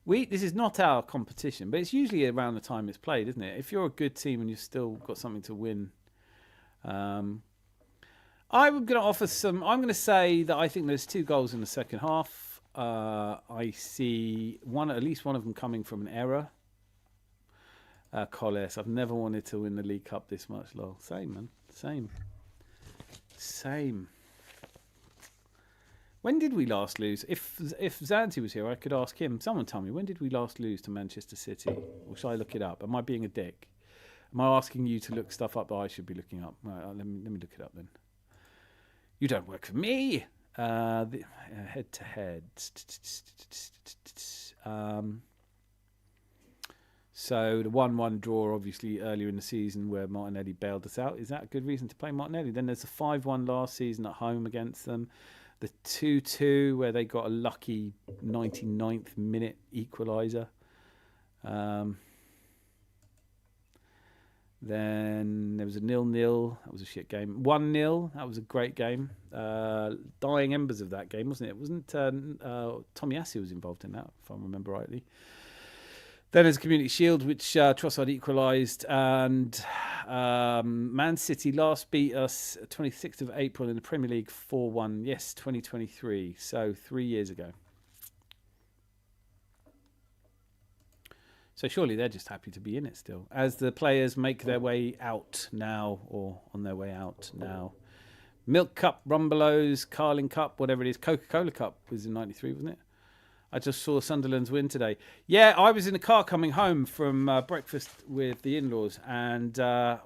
This is not our competition, but it's usually around the time it's played, isn't it? If you're a good team and you've still got something to win. I'm going to offer some. I'm going to say that I think there's 2 goals in the second half. I see at least one of them coming from an error. Collis, I've never wanted to win the League Cup this much, lol. Same, man. Same. When did we last lose? If Zanti was here, I could ask him. Someone tell me, when did we last lose to Manchester City? Or shall I look it up? Am I being a dick? Am I asking you to look stuff up that I should be looking up? Right, let me look it up then. You don't work for me. Head to head. So the 1-1 draw, obviously, earlier in the season where Martinelli bailed us out. Is that a good reason to play Martinelli? Then there's a 5-1 last season at home against them. The 2-2 where they got a lucky 99th minute equaliser. Then there was a 0-0. That was a shit game. 1-0. That was a great game. Dying embers of that game, wasn't it? Wasn't Tomiyasu was involved in that, if I remember rightly. Then there's Community Shield, which Trossard equalised, and Man City last beat us 26th of April in the Premier League 4-1. Yes, 2023, so 3 years ago. So surely they're just happy to be in it still. As the players make their way out now, or on their way out now. Milk Cup, Rumbelows, Carling Cup, whatever it is. Coca-Cola Cup was in 93, wasn't it? I just saw Sunderland's win today. Yeah, I was in the car coming home from breakfast with the in-laws, and I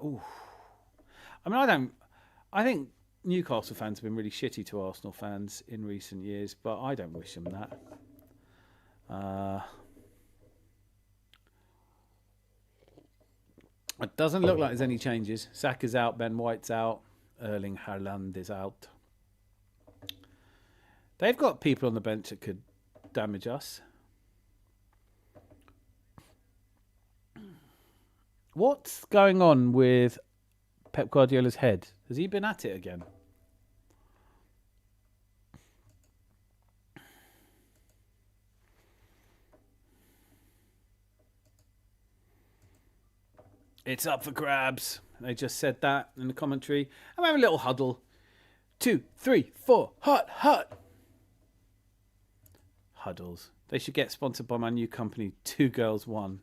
think Newcastle fans have been really shitty to Arsenal fans in recent years, but I don't wish them that. It doesn't look like there's any changes. Saka's out, Ben White's out, Erling Haaland is out. They've got people on the bench that could damage us. What's going on with Pep Guardiola's head? Has he been at it again? It's up for grabs. They just said that in the commentary. I'm having a little huddle. 2, 3, 4. Hut. Huddles. They should get sponsored by my new company, 2 Girls 1.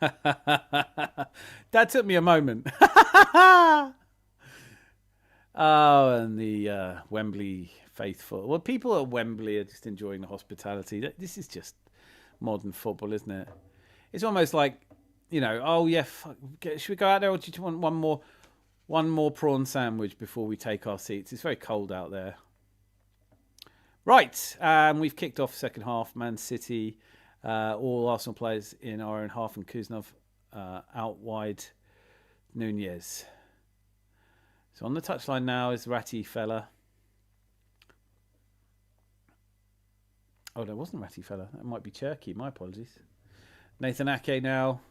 That took me a moment. Oh, and the Wembley faithful. Well, people at Wembley are just enjoying the hospitality. This is just modern football, isn't it? It's almost like, oh yeah, should we go out there, or do you want one more prawn sandwich before we take our seats? It's very cold out there. Right, we've kicked off second half. Man City, all Arsenal players in our own half, and Kuznov out wide. Nunez. So on the touchline now is Ratty fella. Oh, that wasn't Ratty fella. That might be Cherky. My apologies. Nathan Ake now.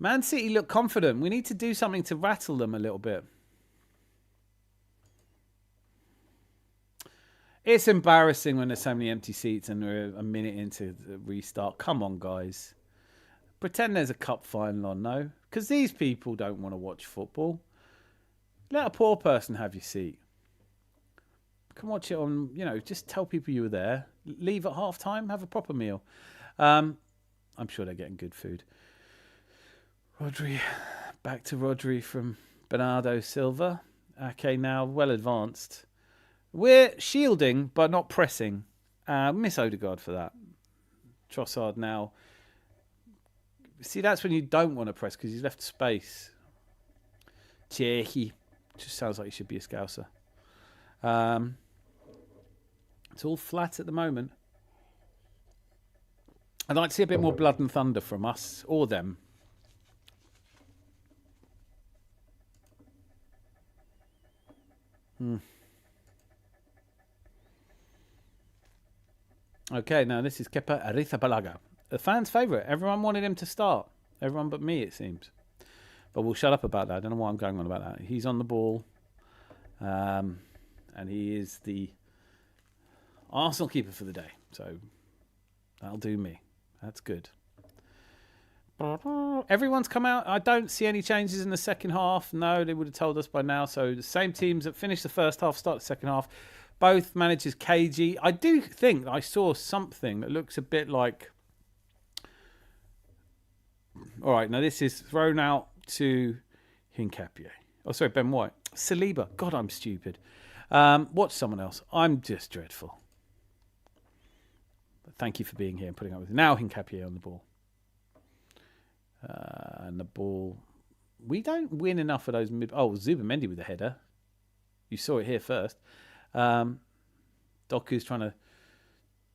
Man City look confident. We need to do something to rattle them a little bit. It's embarrassing when there's so many empty seats and we're a minute into the restart. Come on, guys. Pretend there's a cup final on, no? Because these people don't want to watch football. Let a poor person have your seat. Come watch it on, just tell people you were there. Leave at half time, have a proper meal. I'm sure they're getting good food. Back to Rodri from Bernardo Silva. Okay, now well advanced. We're shielding, but not pressing. Miss Odegaard for that. Trossard now. See, that's when you don't want to press because he's left space. Ciechi. Just sounds like he should be a Scouser. It's all flat at the moment. I'd like to see a bit more blood and thunder from us or them. Okay, now this is Kepa Arrizabalaga. The fans' favourite. Everyone wanted him to start. Everyone but me, it seems. But we'll shut up about that. I don't know why I'm going on about that. He's on the ball. And he is the Arsenal keeper for the day. So that'll do me. That's good. Everyone's come out. I don't see any changes in the second half. No, they would have told us by now. So the same teams that finished the first half start the second half. Both managers cagey. I do think I saw something that looks a bit like... All right, now this is thrown out to Hincapié. Oh, sorry, Ben White. Saliba. God, I'm stupid. Watch someone else. I'm just dreadful. But thank you for being here and putting up with it. Now Hincapié on the ball. And the ball... We don't win enough of those mid... Oh, Zubamendi with the header. You saw it here first. Doku's trying to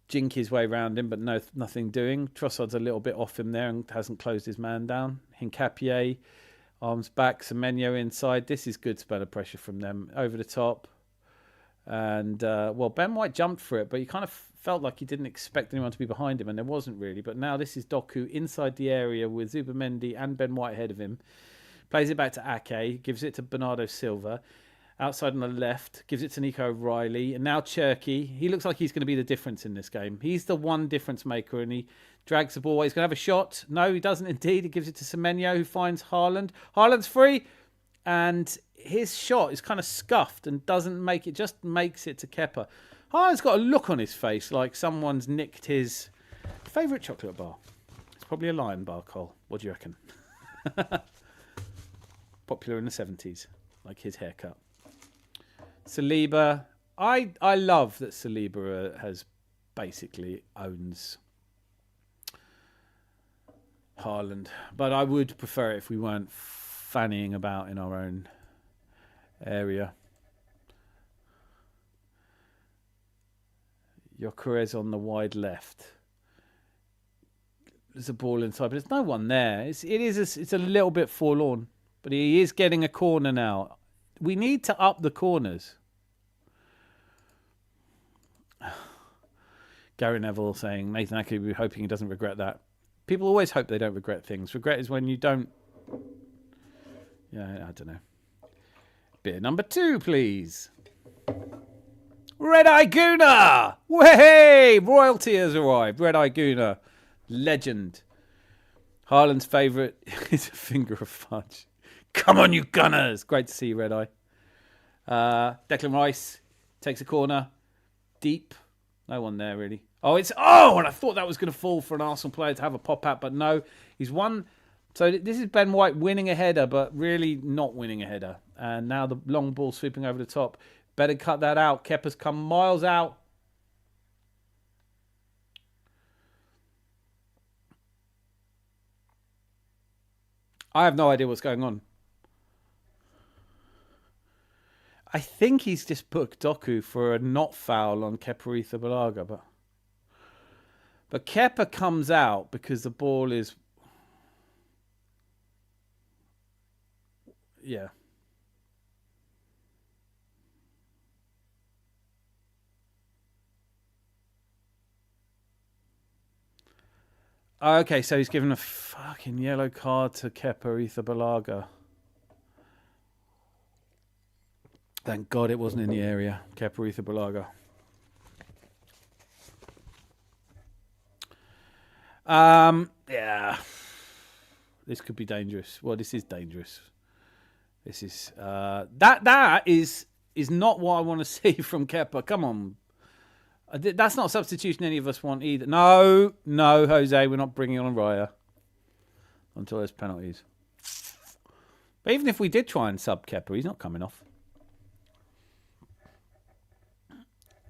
jink his way around him, but nothing doing. Trossard's a little bit off him there and hasn't closed his man down. Hincapié, arms back, Semenyo inside. This is good spell of pressure from them. Over the top. And, Ben White jumped for it, but he kind of felt like he didn't expect anyone to be behind him, and there wasn't really. But now this is Doku inside the area with Zubamendi and Ben White ahead of him. Plays it back to Ake, gives it to Bernardo Silva. Outside on the left, gives it to Nico O'Reilly. And now Cherky. He looks like he's going to be the difference in this game. He's the one difference maker, and he drags the ball away. He's going to have a shot. No, he doesn't indeed. He gives it to Semenyo, who finds Haaland. Haaland's free, and his shot is kind of scuffed and doesn't make it, just makes it to Kepa. Haaland's got a look on his face like someone's nicked his favourite chocolate bar. It's probably a Lion bar, Cole. What do you reckon? Popular in the 70s, like his haircut. Saliba. I love that Saliba has basically owns Haaland, but I would prefer it if we weren't fannying about in our own area. Gyökeres on the wide left. There's a ball inside, but there's no one there. It's a little bit forlorn, but he is getting a corner now. We need to up the corners. Gary Neville saying Nathan Ake, we're hoping he doesn't regret that. People always hope they don't regret things. Regret is when you don't. Yeah, I don't know. Beer number 2, please. Red Eye Guna! Way! Royalty has arrived. Red Eye Guna. Legend. Haaland's favourite is a finger of fudge. Come on, you Gunners! Great to see you, Red Eye. Declan Rice takes a corner. Deep. No one there, really. And I thought that was going to fall for an Arsenal player to have a pop-out, but no. He's won. So this is Ben White winning a header, but really not winning a header. And now the long ball sweeping over the top. Better cut that out. Kepa's come miles out. I have no idea what's going on. I think he's just booked Doku for a not foul on Kepa Arrizabalaga, but Kepa comes out because the ball is... Yeah. Okay, so he's given a fucking yellow card to Kepa Arrizabalaga. Thank God it wasn't in the area. Kepa Arrizabalaga. Yeah. This could be dangerous. Well, this is dangerous. This is that is not what I want to see from Kepa. Come on. That's not a substitution any of us want either. No, Jose, we're not bringing on Raya until there's penalties. But even if we did try and sub Kepa, he's not coming off.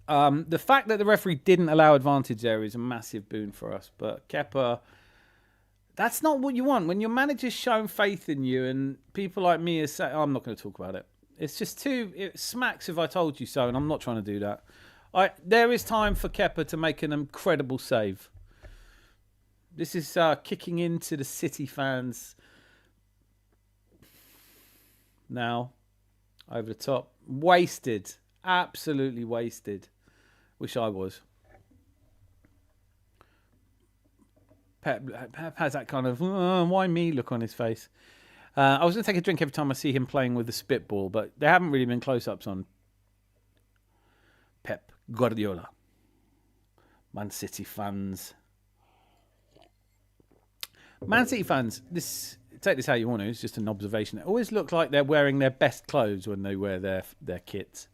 The fact that the referee didn't allow advantage there is a massive boon for us. But Kepa, that's not what you want. When your manager's shown faith in you and people like me are saying, I'm not going to talk about it. It's just it smacks if I told you so, and I'm not trying to do that. There is time for Kepa to make an incredible save. This is kicking into the City fans now. Over the top. Wasted. Absolutely wasted. Wish I was. Pep has that kind of, why me look on his face. I was going to take a drink every time I see him playing with the spitball, but there haven't really been close-ups on Pep Guardiola. Man City fans. Man City fans, take this how you want to, it's just an observation. It always looks like they're wearing their best clothes when they wear their kits,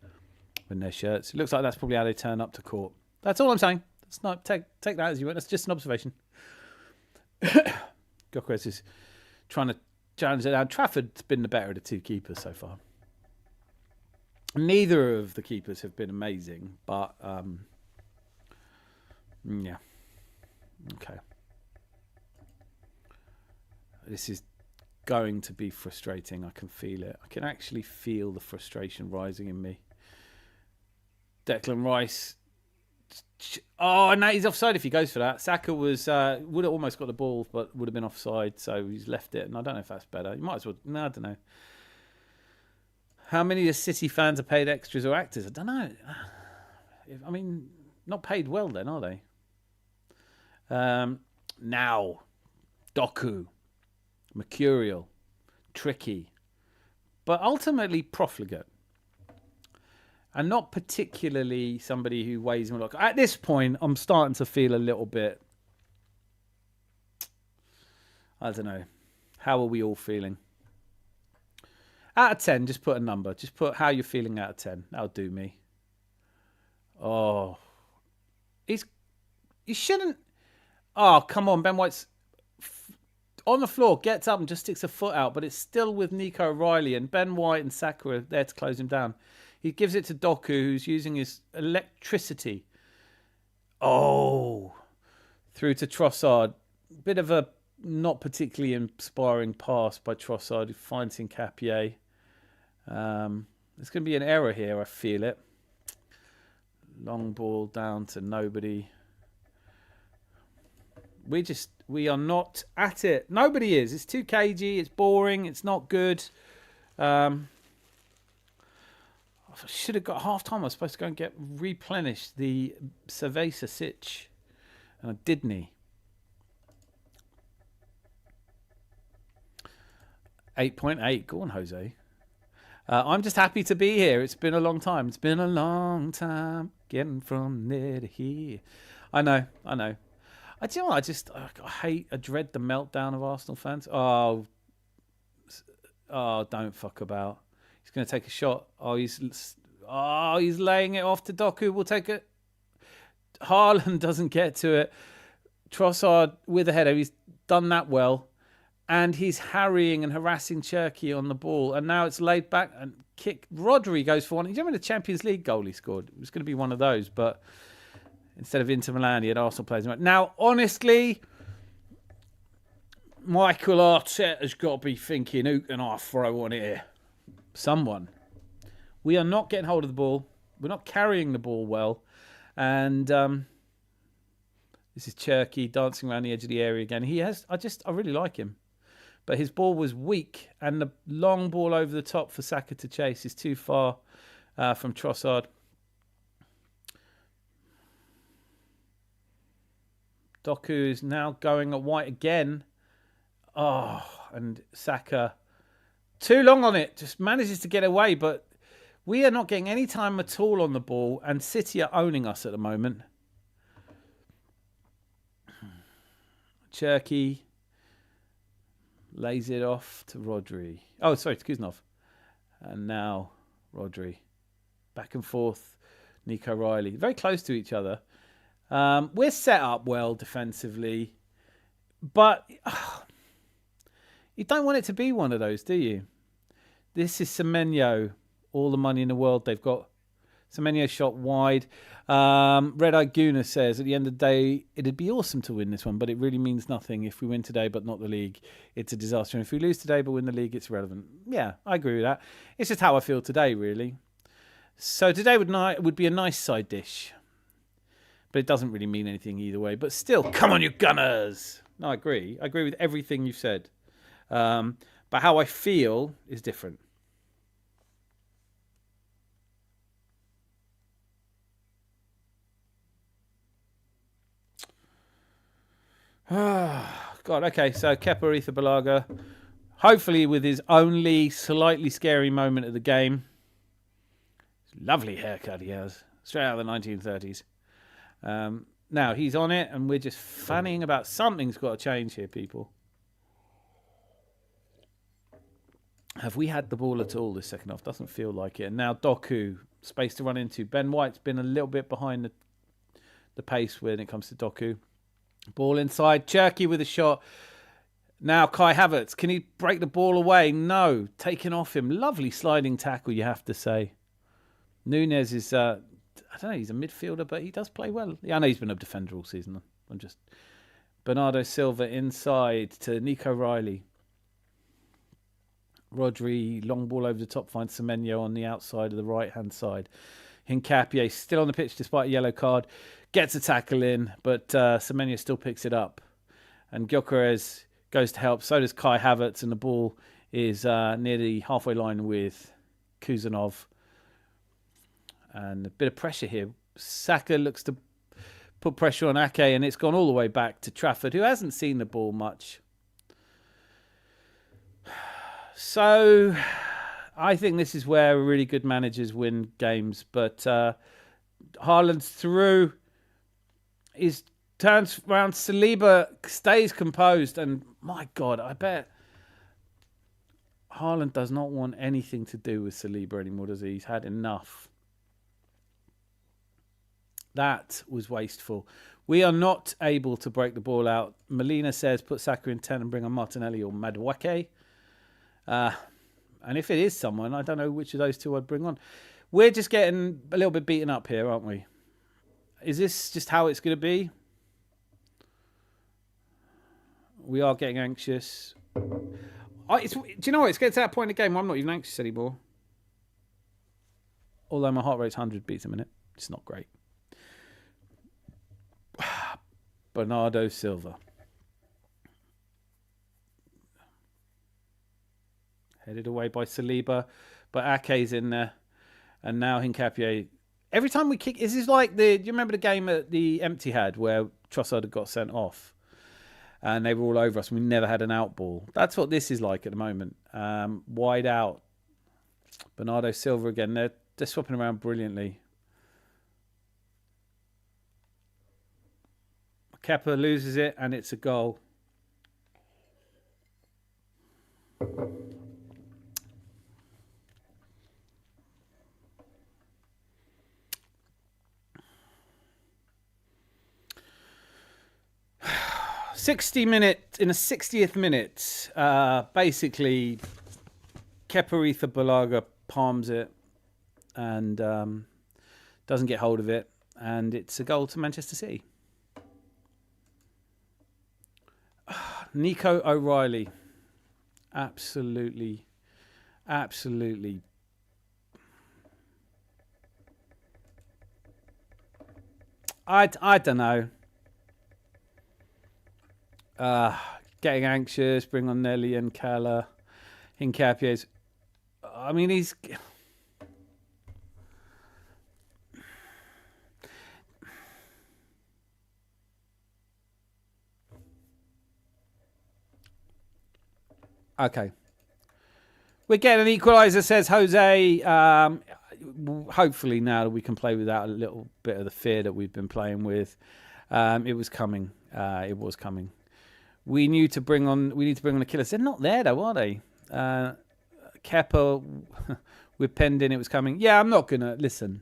when their shirts. It looks like that's probably how they turn up to court. That's all I'm saying. It's not, take that as you want. That's just an observation. Gyökeres is trying to challenge it down. Trafford's been the better of the two keepers so far. Neither of the keepers have been amazing, but yeah. Okay. This is going to be frustrating. I can feel it. I can actually feel the frustration rising in me. Declan Rice. Oh, no, he's offside if he goes for that. Saka would have almost got the ball, but would have been offside, so he's left it. And I don't know if that's better. You might as well. No, I don't know. How many of the City fans are paid extras or actors? I don't know. I mean, not paid well then, are they? Now, Doku, mercurial, tricky, but ultimately profligate. And not particularly somebody who weighs him a lot. At this point, I'm starting to feel a little bit, I don't know. How are we all feeling? Out of 10, just put a number. Just put how you're feeling out of 10. That'll do me. Oh. He shouldn't. Oh, come on. Ben White's on the floor, gets up and just sticks a foot out, but it's still with Nico O'Reilly, and Ben White and Saka are there to close him down. He gives it to Doku, who's using his electricity. Oh. Through to Trossard. Bit of a not particularly inspiring pass by Trossard, who finds Hincapié. There's going to be an error here, I feel it. Long ball down to nobody. We are not at it. Nobody is. It's too cagey. It's boring. It's not good. I should have got half time. I was supposed to go and replenish the Cerveza Sitch. And I didn't. 8.8. Go on, Jose. I'm just happy to be here. It's been a long time. It's been a long time getting from there to here. I know. I dread the meltdown of Arsenal fans. Oh, don't fuck about. He's going to take a shot. He's laying it off to Doku. We'll take it. Haaland doesn't get to it. Trossard with a header. He's done that well. And he's harrying and harassing Cherki on the ball. And now it's laid back and kick. Rodri goes for one. Do you remember the Champions League goal he scored? It was going to be one of those, but instead of Inter Milan, he had Arsenal players. Now, honestly, Michael Arteta's got to be thinking, who can I throw on here? Someone. We are not getting hold of the ball. We're not carrying the ball well. And this is Cherki dancing around the edge of the area again. I really like him. But his ball was weak, and the long ball over the top for Saka to chase is too far from Trossard. Doku is now going at White again. Oh, and Saka, too long on it, just manages to get away, but we are not getting any time at all on the ball, and City are owning us at the moment. Cherki. Lays it off to Rodri. Oh, sorry, to Kuznov. And now Rodri. Back and forth. Nico Riley. Very close to each other. We're set up well defensively. But you don't want it to be one of those, do you? This is Semenyo. All the money in the world they've got. Semenyo shot wide. Red Eye Guna says, at the end of the day, it'd be awesome to win this one, but it really means nothing. If we win today but not the league, it's a disaster. And if we lose today but win the league, it's irrelevant. Yeah, I agree with that. It's just how I feel today, really. So today would be a nice side dish. But it doesn't really mean anything either way. But still, come on, you Gunners! No, I agree. I agree with everything you've said. But how I feel is different. God, okay, so Kepa Arrizabalaga, hopefully with his only slightly scary moment of the game. Lovely haircut he has, straight out of the 1930s. Now, he's on it, and we're just fanning about. Something's got to change here, people. Have we had the ball at all this second half? Doesn't feel like it. And now Doku, space to run into. Ben White's been a little bit behind the pace when it comes to Doku. Ball inside. Cherky with a shot. Now Kai Havertz. Can he break the ball away? No. Taken off him. Lovely sliding tackle, you have to say. Nunez is, I don't know, he's a midfielder, but he does play well. Yeah, I know he's been a defender all season. I'm just... Bernardo Silva inside to Nico Riley. Rodri, long ball over the top, finds Semenyo on the outside of the right-hand side. Hincapié still on the pitch despite a yellow card. Gets a tackle in, but Semenyo still picks it up. And Gyökeres goes to help. So does Kai Havertz, and the ball is near the halfway line with Kuznov. And a bit of pressure here. Saka looks to put pressure on Ake, and it's gone all the way back to Trafford, who hasn't seen the ball much. So I think this is where really good managers win games. But Haaland's through. He turns around. Saliba stays composed. And my God, I bet Haaland does not want anything to do with Saliba anymore, does he? He's had enough. That was wasteful. We are not able to break the ball out. Molina says put Saka in 10 and bring on Martinelli or Madueke. And if it is someone, I don't know which of those two I'd bring on. We're just getting a little bit beaten up here, aren't we? Is this just how it's going to be? We are getting anxious. Do you know what? It's getting to that point in the game where I'm not even anxious anymore. Although my heart rate's 100 beats a minute. It's not great. Bernardo Silva. Headed away by Saliba. But Ake's in there. And now Hincapié. Every time we kick... This is like do you remember the game at the Empty had where Trossard had got sent off? And they were all over us and we never had an out ball. That's what this is like at the moment. Wide out. Bernardo Silva again. They're swapping around brilliantly. Kepa loses it and it's a goal. In the 60th minute, basically Kepa Arrizabalaga palms it and doesn't get hold of it, and it's a goal to Manchester City. Nico O'Reilly, absolutely. I don't know. Getting anxious, bring on Nelly and Kala. Hincapié's. I mean, he's. Okay. We're getting an equaliser, says Jose. Hopefully now that we can play without a little bit of the fear that we've been playing with. It was coming. We need to bring on the killers. They're not there though, are they? Kepa with Pending, it was coming. Yeah, I'm not gonna listen.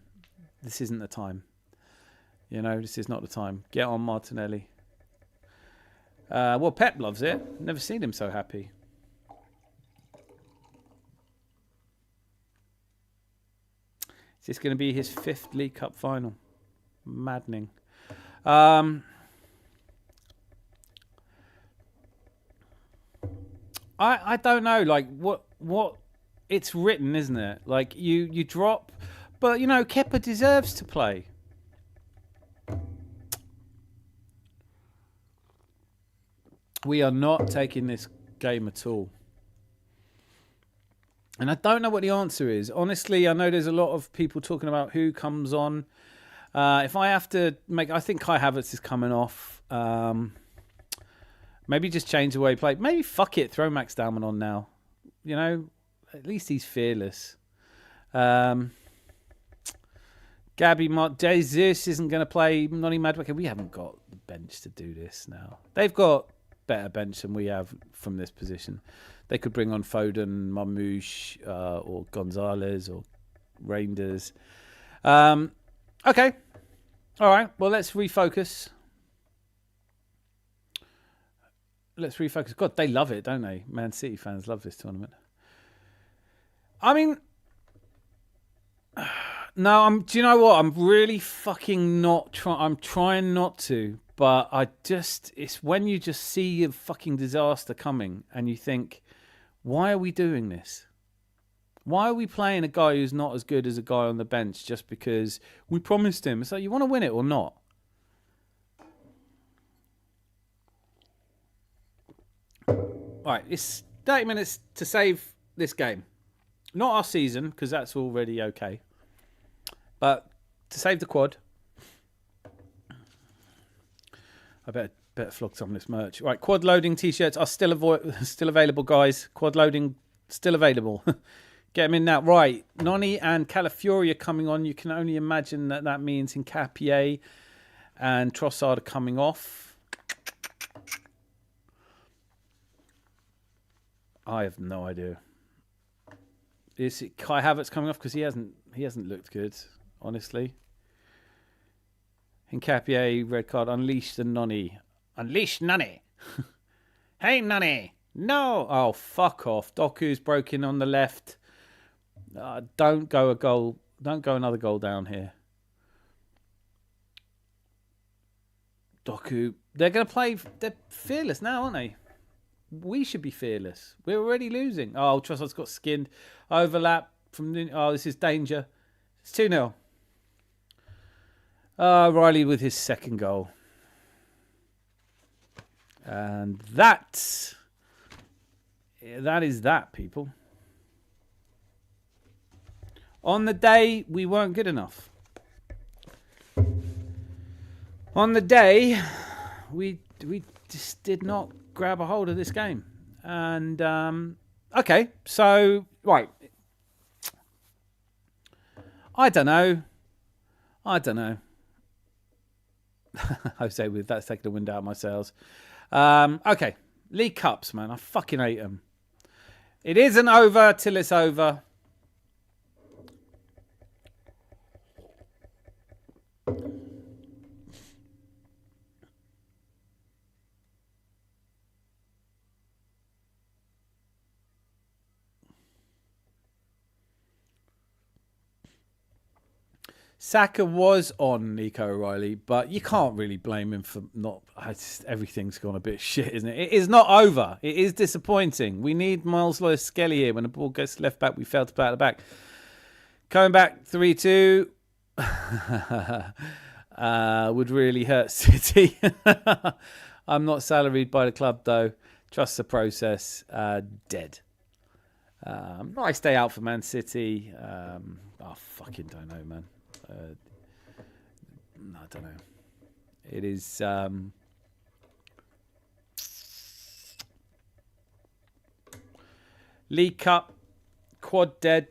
This isn't the time. This is not the time. Get on Martinelli. Well, Pep loves it. Never seen him so happy. Is this going to be his 5th League Cup final? Maddening. I don't know. Like what it's written, isn't it? Like you drop, but Kepa deserves to play. We are not taking this game at all. And I don't know what the answer is. Honestly, I know there's a lot of people talking about who comes on. If I have to I think Kai Havertz is coming off. Maybe just change the way he played. Maybe fuck it, throw Max Dalman on now. At least he's fearless. Gabby Jesus isn't going to play. Noni Madueke. We haven't got the bench to do this now. They've got better bench than we have from this position. They could bring on Foden, Marmouche, or Gonzalez, or Reinders. Okay. All right. Well, let's refocus. God, they love it, don't they? Man City fans love this tournament. I mean, no, do you know what? I'm really fucking not trying. I'm trying not to, but it's when you just see a fucking disaster coming and you think, why are we doing this? Why are we playing a guy who's not as good as a guy on the bench just because we promised him? It's like, you want to win it or not? Right, it's 30 minutes to save this game. Not our season, because that's already okay. But to save the quad. I better flog some of this merch. Right, quad loading t-shirts are still available, guys. Quad loading still available. Get them in now. Right, Noni and Calafiori are coming on. You can only imagine that means Hincapié and Trossard are coming off. I have no idea. Is it Kai Havertz coming off because he hasn't looked good, honestly. Hincapié, red card, unleash the Noni. Unleash Nani. Hey Nani. No. Oh, fuck off. Doku's broken on the left. Don't go another goal down here. Doku. They're going to play. They're fearless now, aren't they? We should be fearless. We're already losing. Oh, Trossard's got skinned. Overlap from... Oh, this is danger. It's 2-0. Riley with his second goal. And that is that, people. On the day, we weren't good enough. On the day, we just did not grab a hold of this game. And, okay, so, right. I don't know. Jose, with that's taking the wind out of my sails. Okay, League Cups, man. I fucking hate them. It isn't over till it's over. Saka was on Nico O'Reilly, but you can't really blame him for not... everything's gone a bit shit, isn't it? It is not over. It is disappointing. We need Miles Lewis-Skelly here. When the ball goes left back, we fail to play at the back. Coming back 3-2 would really hurt City. I'm not salaried by the club, though. Trust the process. Dead. Nice day out for Man City. I fucking don't know, man. I don't know. It is League Cup, quad dead.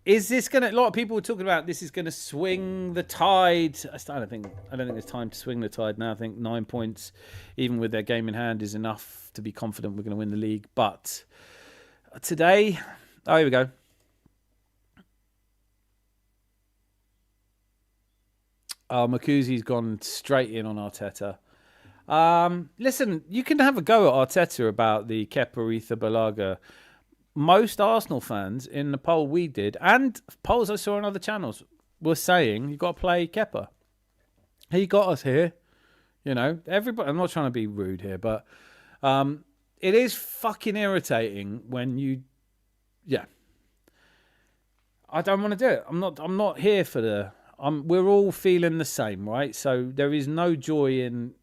Is this going to... A lot of people were talking about this is going to swing the tide. I don't think there's time to swing the tide now. I think 9 points, even with their game in hand, is enough to be confident we're going to win the league. But today... Oh, here we go. Makuzi's gone straight in on Arteta. Listen, you can have a go at Arteta about the Kepa Arrizabalaga. Most Arsenal fans in the poll we did, and polls I saw on other channels, were saying you've got to play Kepa. He got us here. You know, everybody. I'm not trying to be rude here, but it is fucking irritating when you... Yeah. I don't want to do it. I'm not here for the... we're all feeling the same, right? So there is no joy in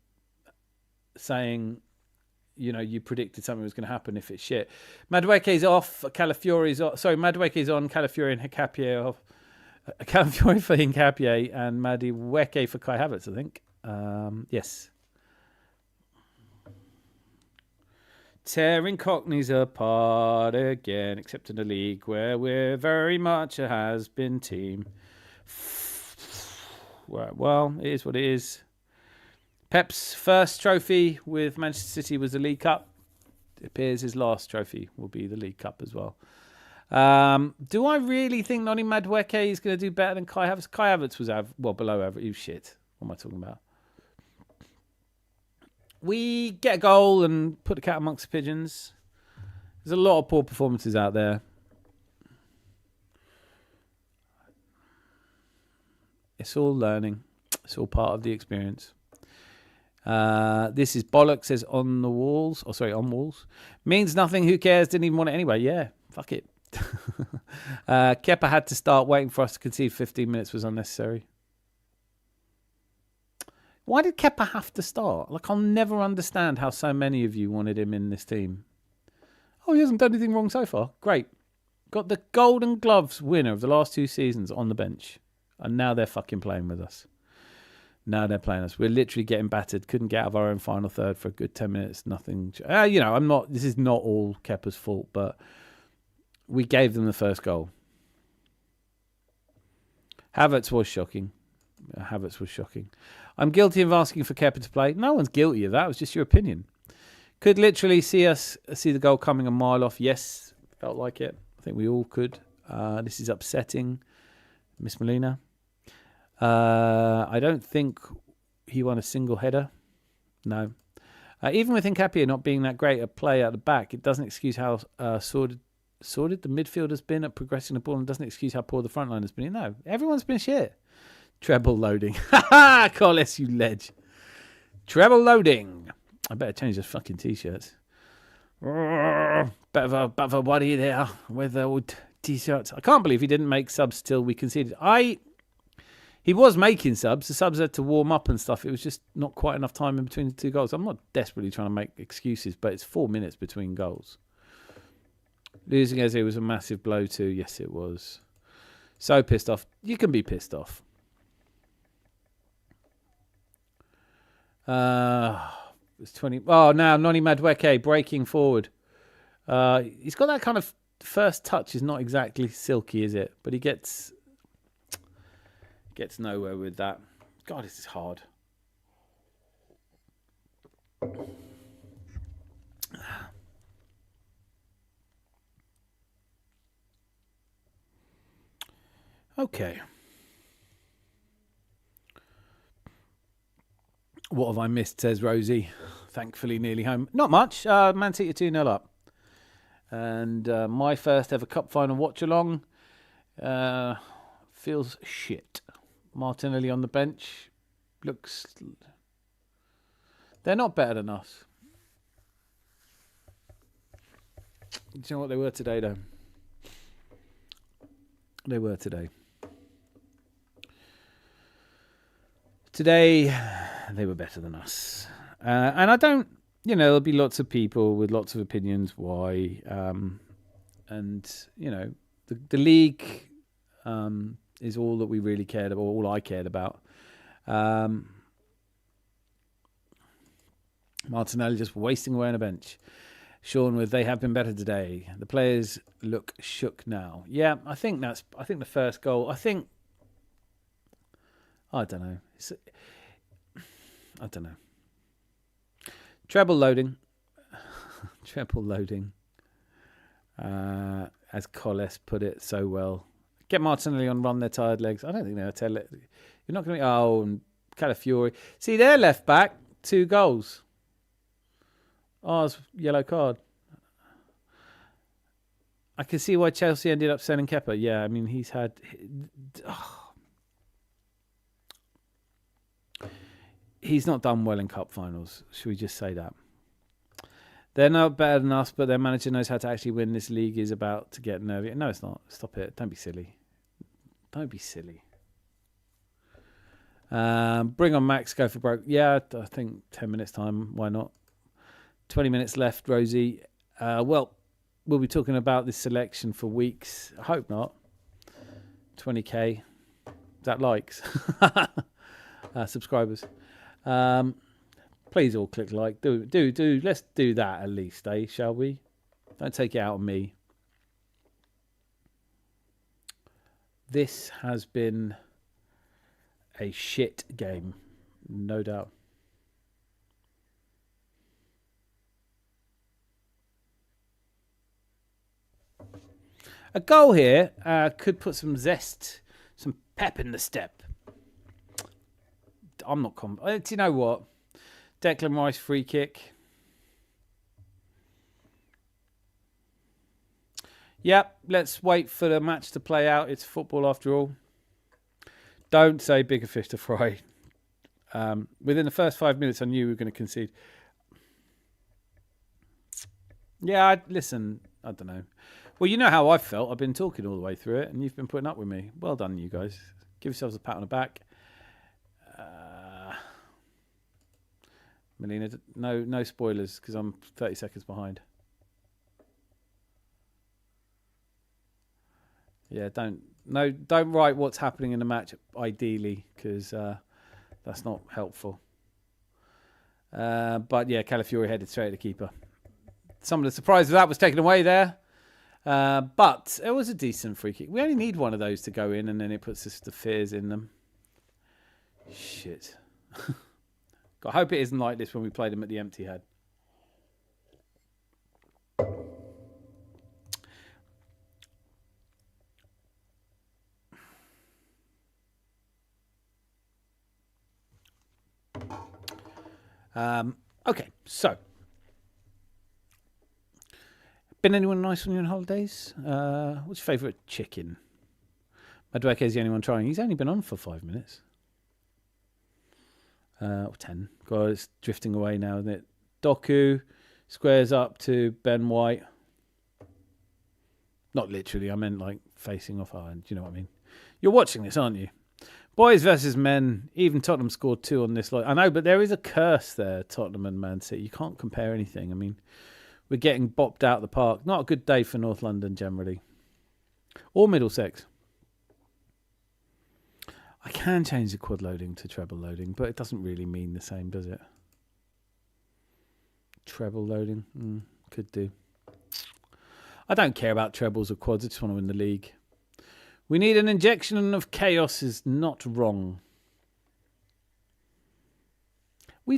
saying, you know, you predicted something was going to happen if it's shit. Madueke's off. Calafiori's off. Sorry, Madueke's on. Calafiori and Hincapié off. Calafiori for Hincapié and Madueke for Kai Havertz, I think. Yes. Tearing Cockneys apart again, except in the league where we're very much a has-been team. Well, it is what it is. Pep's first trophy with Manchester City was the League Cup. It appears his last trophy will be the League Cup as well. Do I really think Noni Madueke is going to do better than Kai Havertz? Kai Havertz was below average. He was shit. What am I talking about? We get a goal and put the cat amongst the pigeons. There's a lot of poor performances out there. It's all learning. It's all part of the experience. This is bollocks, says on walls. Means nothing, who cares? Didn't even want it anyway. Yeah, fuck it. Kepa had to start. Waiting for us to concede 15 minutes was unnecessary. Why did Kepa have to start? Like, I'll never understand how so many of you wanted him in this team. Oh, he hasn't done anything wrong so far. Great. Got the Golden Gloves winner of the last 2 seasons on the bench. And now they're fucking playing with us. Now they're playing us. We're literally getting battered. Couldn't get out of our own final third for a good 10 minutes. Nothing. You know, this is not all Kepa's fault, but we gave them the first goal. Havertz was shocking. I'm guilty of asking for Kepa to play. No one's guilty of that. It was just your opinion. Could literally see the goal coming a mile off. Yes, felt like it. I think we all could. This is upsetting. Miss Molina. I don't think he won a single header. No. Even with Hincapié not being that great at play at the back, it doesn't excuse how sordid the midfield has been at progressing the ball, and doesn't excuse how poor the front line has been. No, everyone's been shit. Treble loading. Ha ha! Carles, you ledge. Treble loading. I better change those fucking t-shirts. Bit of a worry there with the old t-shirts. I can't believe he didn't make subs till we conceded. He was making subs. The subs had to warm up and stuff. It was just not quite enough time in between the 2 goals. I'm not desperately trying to make excuses, but it's 4 minutes between goals. Losing Eze was a massive blow too. Yes, it was. So pissed off. You can be pissed off. It's 20. Oh, now Noni Madueke breaking forward. He's got that kind of first touch. Is not exactly silky, is it? But he gets nowhere with that. God, this is hard. Okay. What have I missed, says Rosie. Thankfully, nearly home. Not much. Man City 2-0 up. And my first ever cup final watch-along feels shit. Martinelli on the bench. Looks... They're not better than us. Do you know what they were today, though? They were today. Today, they were better than us. And I don't... You know, there'll be lots of people with lots of opinions why. And, you know, the league is all that we really cared about, all I cared about. Martinelli just wasting away on a bench. Sean with they have been better today. The players look shook now. Yeah, I think the first goal. I don't know. I don't know. Treble loading. Treble loading. As Colles put it so well. Get Martinelli on run their tired legs. I don't think they'll tell it. You're not going to... Oh, and Calafiori. See, their left back, 2 goals. Oh, it's yellow card. I can see why Chelsea ended up selling Kepa. Yeah, I mean, he's had... He's not done well in cup finals. Should we just say that? They're not better than us, but their manager knows how to actually win. This league is about to get nervy. No, it's not. Stop it. Don't be silly. Don't be silly. Bring on Max, go for broke. Yeah, I think 10 minutes time. Why not? 20 minutes left, Rosie. Well, we'll be talking about this selection for weeks. I hope not. 20k. Is that likes? Subscribers. Please all click like. Do. Let's do that at least, shall we? Don't take it out on me. This has been a shit game, no doubt. A goal here could put some zest, some pep in the step. I'm not confident. Do you know what? Declan Rice free kick. Yep, let's wait for the match to play out. It's football after all. Don't say bigger fish to fry. Within the first 5 minutes, I knew we were going to concede. Yeah, listen, I don't know. Well, you know how I felt. I've been talking all the way through it, and you've been putting up with me. Well done, you guys. Give yourselves a pat on the back. Melina, no spoilers, because I'm 30 seconds behind. Yeah, don't write what's happening in the match, ideally, because that's not helpful. But yeah, Calafiori headed straight at the keeper. Some of the surprise of that was taken away there. But it was a decent free kick. We only need one of those to go in, and then it puts us the fears in them. Shit. I hope it isn't like this when we play them at the Empty Head. Okay, so. Been anyone nice on your holidays? What's your favourite chicken? Madueke is the only one trying. He's only been on for 5 minutes. Or 10. God, it's drifting away now, isn't it? Doku squares up to Ben White. Not literally, I meant like facing off. Do you know what I mean? You're watching this, aren't you? Boys versus men. Even Tottenham scored 2 on this. I know, but there is a curse there, Tottenham and Man City. You can't compare anything. I mean, we're getting bopped out of the park. Not a good day for North London generally. Or Middlesex. I can change the quad loading to treble loading, but it doesn't really mean the same, does it? Treble loading? Could do. I don't care about trebles or quads. I just want to win the league. We need an injection of chaos is not wrong.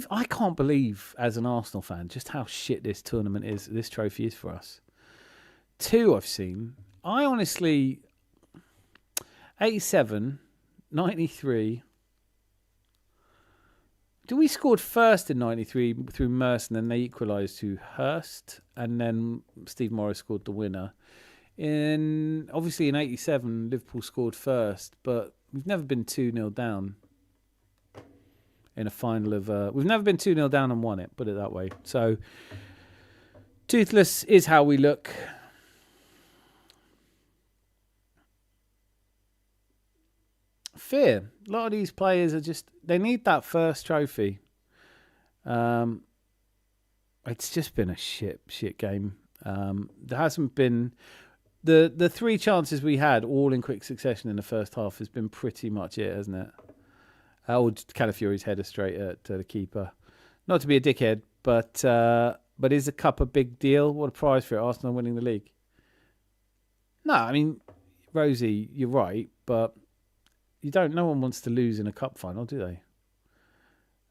I can't believe, as an Arsenal fan, just how shit this tournament is, this trophy is for us. 2 I've seen. I honestly... 87... 93. We scored first in 93 through Merson, and then they equalised to Hurst, and then Steve Morris scored the winner. Obviously in 87, Liverpool scored first, but we've never been 2-0 down in a final of... we've never been 2-0 down and won it, put it that way. So, toothless is how we look. Fear. A lot of these players are just... They need that first trophy. It's just been a shit game. There hasn't been... The 3 chances we had, all in quick succession in the first half, has been pretty much it, hasn't it? Calafiori's header straight at the keeper. Not to be a dickhead, but But is a cup a big deal? What a prize for it, Arsenal winning the league. No, I mean, Rosie, you're right, but no one wants to lose in a cup final, do they?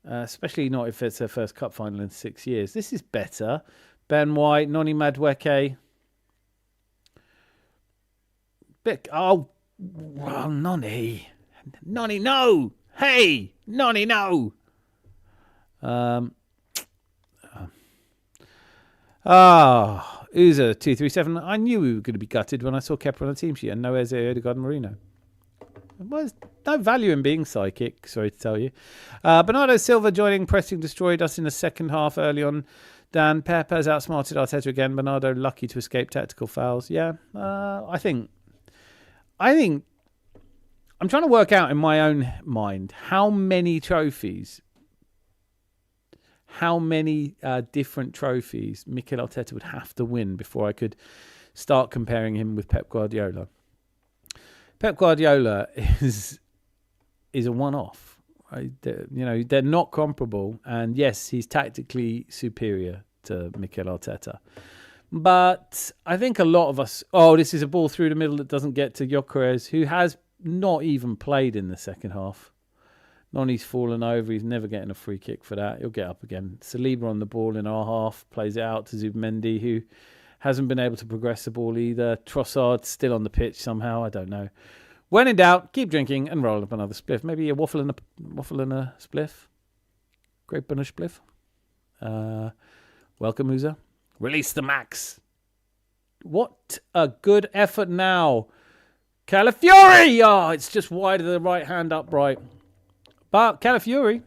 Especially not if it's their first cup final in 6 years. This is better. Ben White, Noni Madueke. Noni. Noni, no! Hey! Noni, no! Uza237. I knew we were going to be gutted when I saw Kepa on the team sheet and no Eze, Odegaard and Marino. There's no value in being psychic, sorry to tell you. Bernardo Silva joining, pressing destroyed us in the second half early on. Dan Pepe's outsmarted Arteta again. Bernardo lucky to escape tactical fouls. Yeah, I think I'm trying to work out in my own mind how many different trophies Mikel Arteta would have to win before I could start comparing him with Pep Guardiola. Pep Guardiola is a one-off. Right? They're not comparable. And yes, he's tactically superior to Mikel Arteta. But I think a lot of us... Oh, this is a ball through the middle that doesn't get to Gyökeres, who has not even played in the second half. Noni's fallen over. He's never getting a free kick for that. He'll get up again. Saliba on the ball in our half. Plays it out to Zubimendi, who hasn't been able to progress the ball either. Trossard still on the pitch somehow. I don't know. When in doubt, keep drinking and roll up another spliff. Maybe a waffle and a spliff. Great Bunnish spliff. Welcome, Uza. Release the max. What a good effort now. Calafiori! Oh, it's just wide of the right hand upright. But Calafiori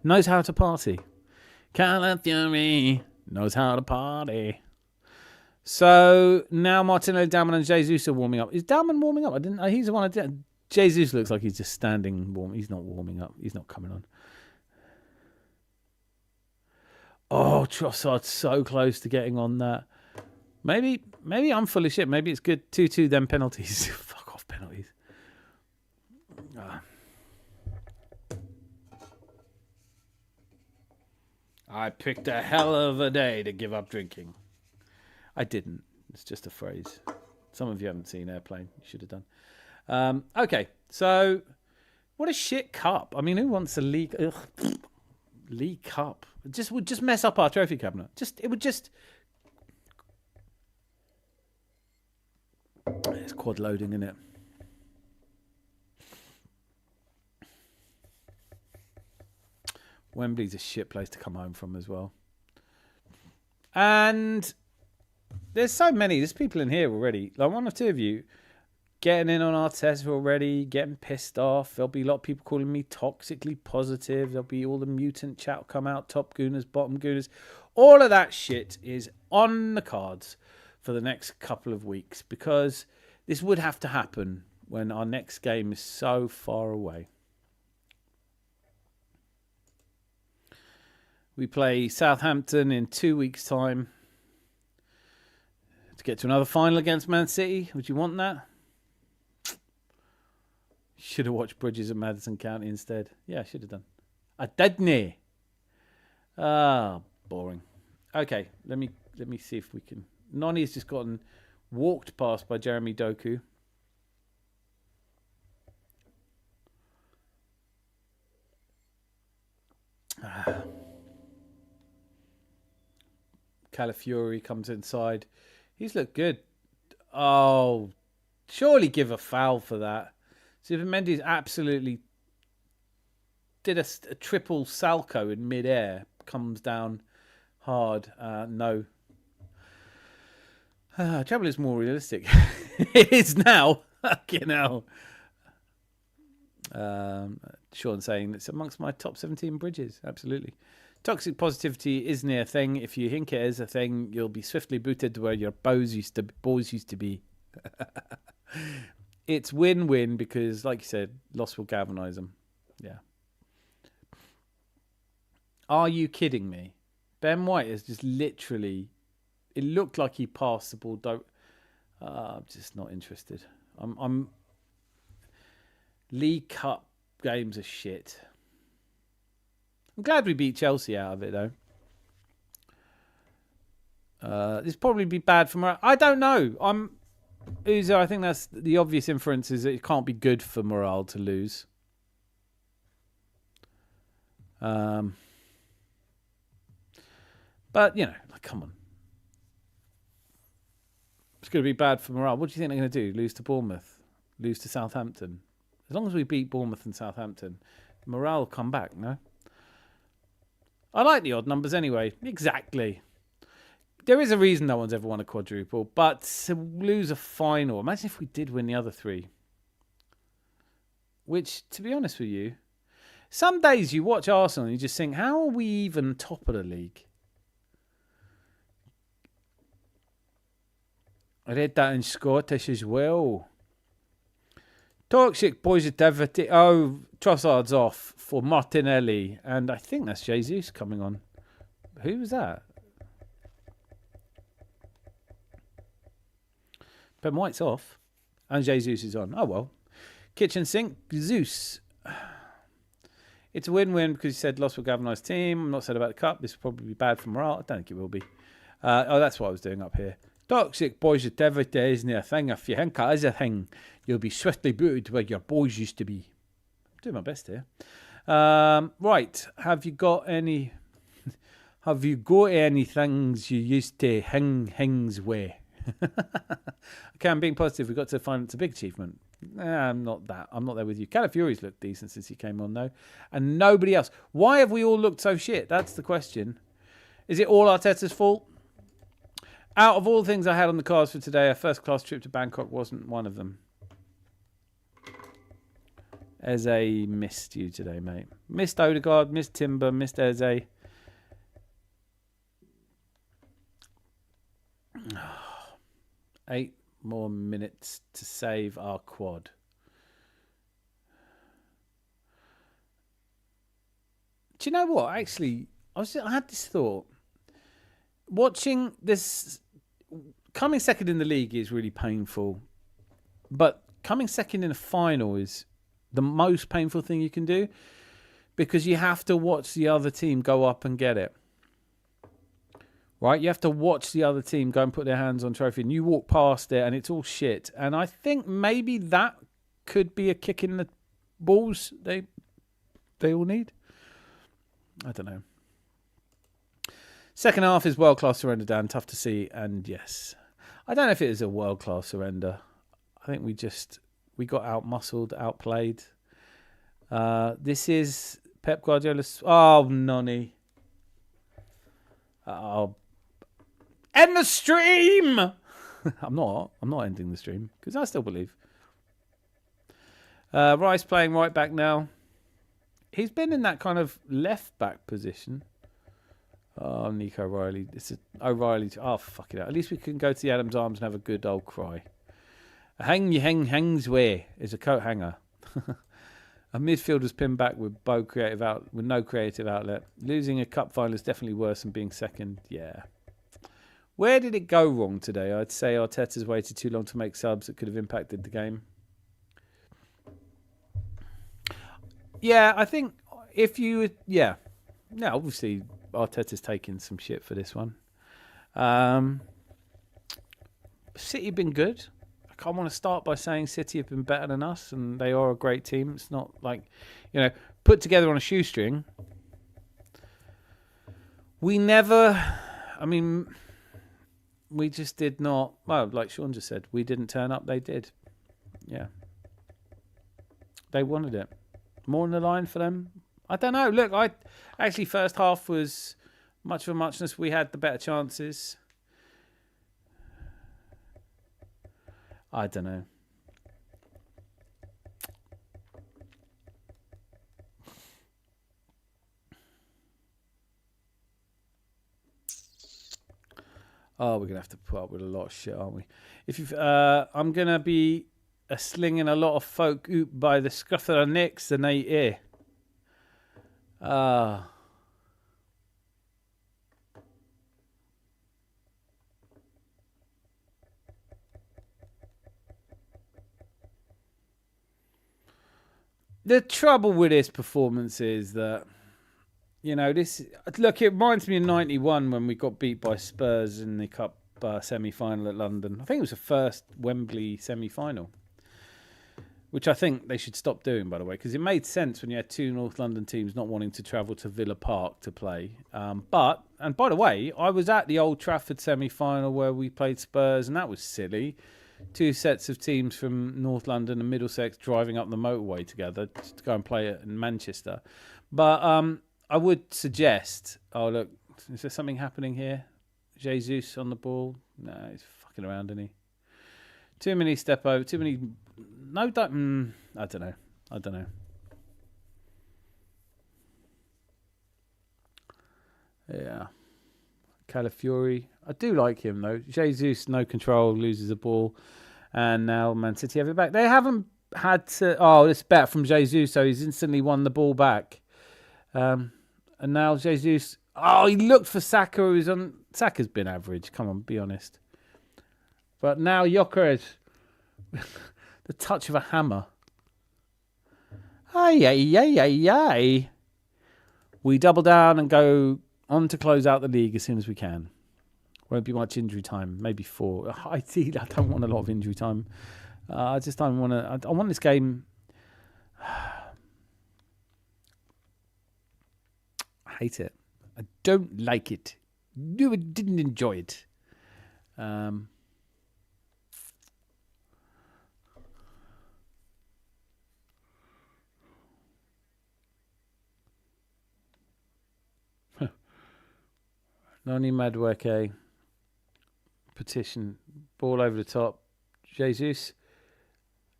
knows how to party. Calafiori knows how to party. So now Martinelli, Dalman and Jesus are warming up. Is Dalman warming up? He's the one I did. Jesus looks like he's just standing warm. He's not warming up. He's not coming on. Oh, Trossard's so close to getting on that. Maybe I'm full of shit. Maybe it's good. 2-2 then penalties. Fuck off penalties. I picked a hell of a day to give up drinking. I didn't. It's just a phrase. Some of you haven't seen Airplane. You should have done. Okay, so what a shit cup. I mean, who wants a league? League cup. It would just mess up our trophy cabinet. It's quad loading, isn't it? Wembley's a shit place to come home from as well. And there's so many. There's people in here already. Like one or two of you getting in on Arteta already, getting pissed off. There'll be a lot of people calling me toxically positive. There'll be all the mutant chat come out, top gooners, bottom gooners. All of that shit is on the cards for the next couple of weeks because this would have to happen when our next game is so far away. We play Southampton in 2 weeks' time to get to another final against Man City. Would you want that? Should have watched Bridges at Madison County instead. Yeah, I should have done. I didn't. Boring. Okay, let me see if we can. Noni's just gotten walked past by Jeremy Doku. Calafiori comes inside. He's looked good. Oh, surely give a foul for that. Zubimendi's absolutely did a triple Salco in midair. Comes down hard. No. Trouble is more realistic. It is now. Fucking hell. Sean saying it's amongst my top 17 bridges. Absolutely. Toxic positivity isn't a thing. If you think it is a thing, you'll be swiftly booted where your balls used to be. It's win-win because, like you said, loss will galvanise them. Yeah. Are you kidding me? Ben White is just literally... It looked like he passed the ball. I'm just not interested. I'm League Cup games are shit. I'm glad we beat Chelsea out of it, though. This probably be bad for morale. I don't know. Uzo, I think that's the obvious inference is that it can't be good for morale to lose. But, you know, like, come on. It's going to be bad for morale. What do you think they're going to do? Lose to Bournemouth? Lose to Southampton? As long as we beat Bournemouth and Southampton, morale will come back, no? I like the odd numbers anyway. Exactly. There is a reason no one's ever won a quadruple, but to lose a final, imagine if we did win the other three. Which, to be honest with you, some days you watch Arsenal and you just think, how are we even top of the league? I read that in Scottish as well. Toxic positivity. Oh, Trossard's off for Martinelli. And I think that's Jesus coming on. Who was that? Ben White's off. And Jesus is on. Oh, well. Kitchen sink. Zeus. It's a win-win because you said lost with galvanised team. I'm not said about the cup. This will probably be bad for morale. I don't think it will be. That's what I was doing up here. Toxic positivity isn't a thing. If you think it is a thing, you'll be swiftly booted where your boys used to be. I'm doing my best here. Right. Have you got any things you used to hings with? Okay, I'm being positive. We've got to find it's a big achievement. I'm not there with you. Calafiori's looked decent since he came on, though. And nobody else. Why have we all looked so shit? That's the question. Is it all Arteta's fault? Out of all the things I had on the cards for today, a first-class trip to Bangkok wasn't one of them. Eze missed you today, mate. Missed Odegaard, missed Timber, missed Eze. 8 more minutes to save our quad. Do you know what? Actually, I had this thought. Watching this, coming second in the league is really painful, but coming second in a final is the most painful thing you can do because you have to watch the other team go up and get it. Right? You have to watch the other team go and put their hands on trophy and you walk past it and it's all shit. And I think maybe that could be a kick in the balls they all need. I don't know. Second half is world-class surrender, Dan. Tough to see. And yes, I don't know if it is a world-class surrender. I think we got out-muscled, outplayed. This is Pep Guardiola's... Oh, nonny. Oh. End the stream! I'm not ending the stream because I still believe. Rice playing right back now. He's been in that kind of left-back position. Oh, Nico O'Reilly. O'Reilly. Oh, fuck it out. At least we can go to the Adams Arms and have a good old cry. A hangs way is a coat hanger. A midfielder's pinned back with no creative outlet. Losing a cup final is definitely worse than being second. Yeah. Where did it go wrong today? I'd say Arteta's waited too long to make subs that could have impacted the game. Yeah, I think if you... Yeah. No, obviously... Arteta's taking some shit for this one. City have been good. I want to start by saying City have been better than us and they are a great team. It's not like, put together on a shoestring. We just did not, well, like Sean just said, we didn't turn up, they did. Yeah. They wanted it. More on the line for them. I don't know. Look, actually first half was much of a muchness. We had the better chances. I don't know. Oh, we're gonna have to put up with a lot of shit, aren't we? I'm gonna be slinging a lot of folk out by the scuffer of necks the night here. The trouble with this performance is that You know, this look. It reminds me of '91 when we got beat by Spurs in the Cup semi-final at London. I think it was the first Wembley semi-final, which I think they should stop doing, by the way, because it made sense when you had two North London teams not wanting to travel to Villa Park to play. And by the way, I was at the Old Trafford semi-final where we played Spurs, and that was silly. Two sets of teams from North London and Middlesex driving up the motorway together to go and play it in Manchester. But I would suggest, oh, look, is there something happening here? Jesus on the ball? No, he's fucking around, isn't he? Too many step over, too many... No, I don't know. Yeah. Calafiori. I do like him, though. Jesus, no control, loses the ball. And now Man City have it back. They haven't had to... Oh, this bet from Jesus, so he's instantly won the ball back. And now Jesus... Oh, he looked for Saka, who's on... Saka's been average, come on, be honest. But now Gyökeres... the touch of a hammer. Ay. We double down and go on to close out the league as soon as we can. Won't be much injury time, maybe 4. I don't want a lot of injury time. I just don't want to... I want this game... I hate it. I don't like it. No, I didn't enjoy it. Noni Madueke. Petition. Ball over the top. Jesus.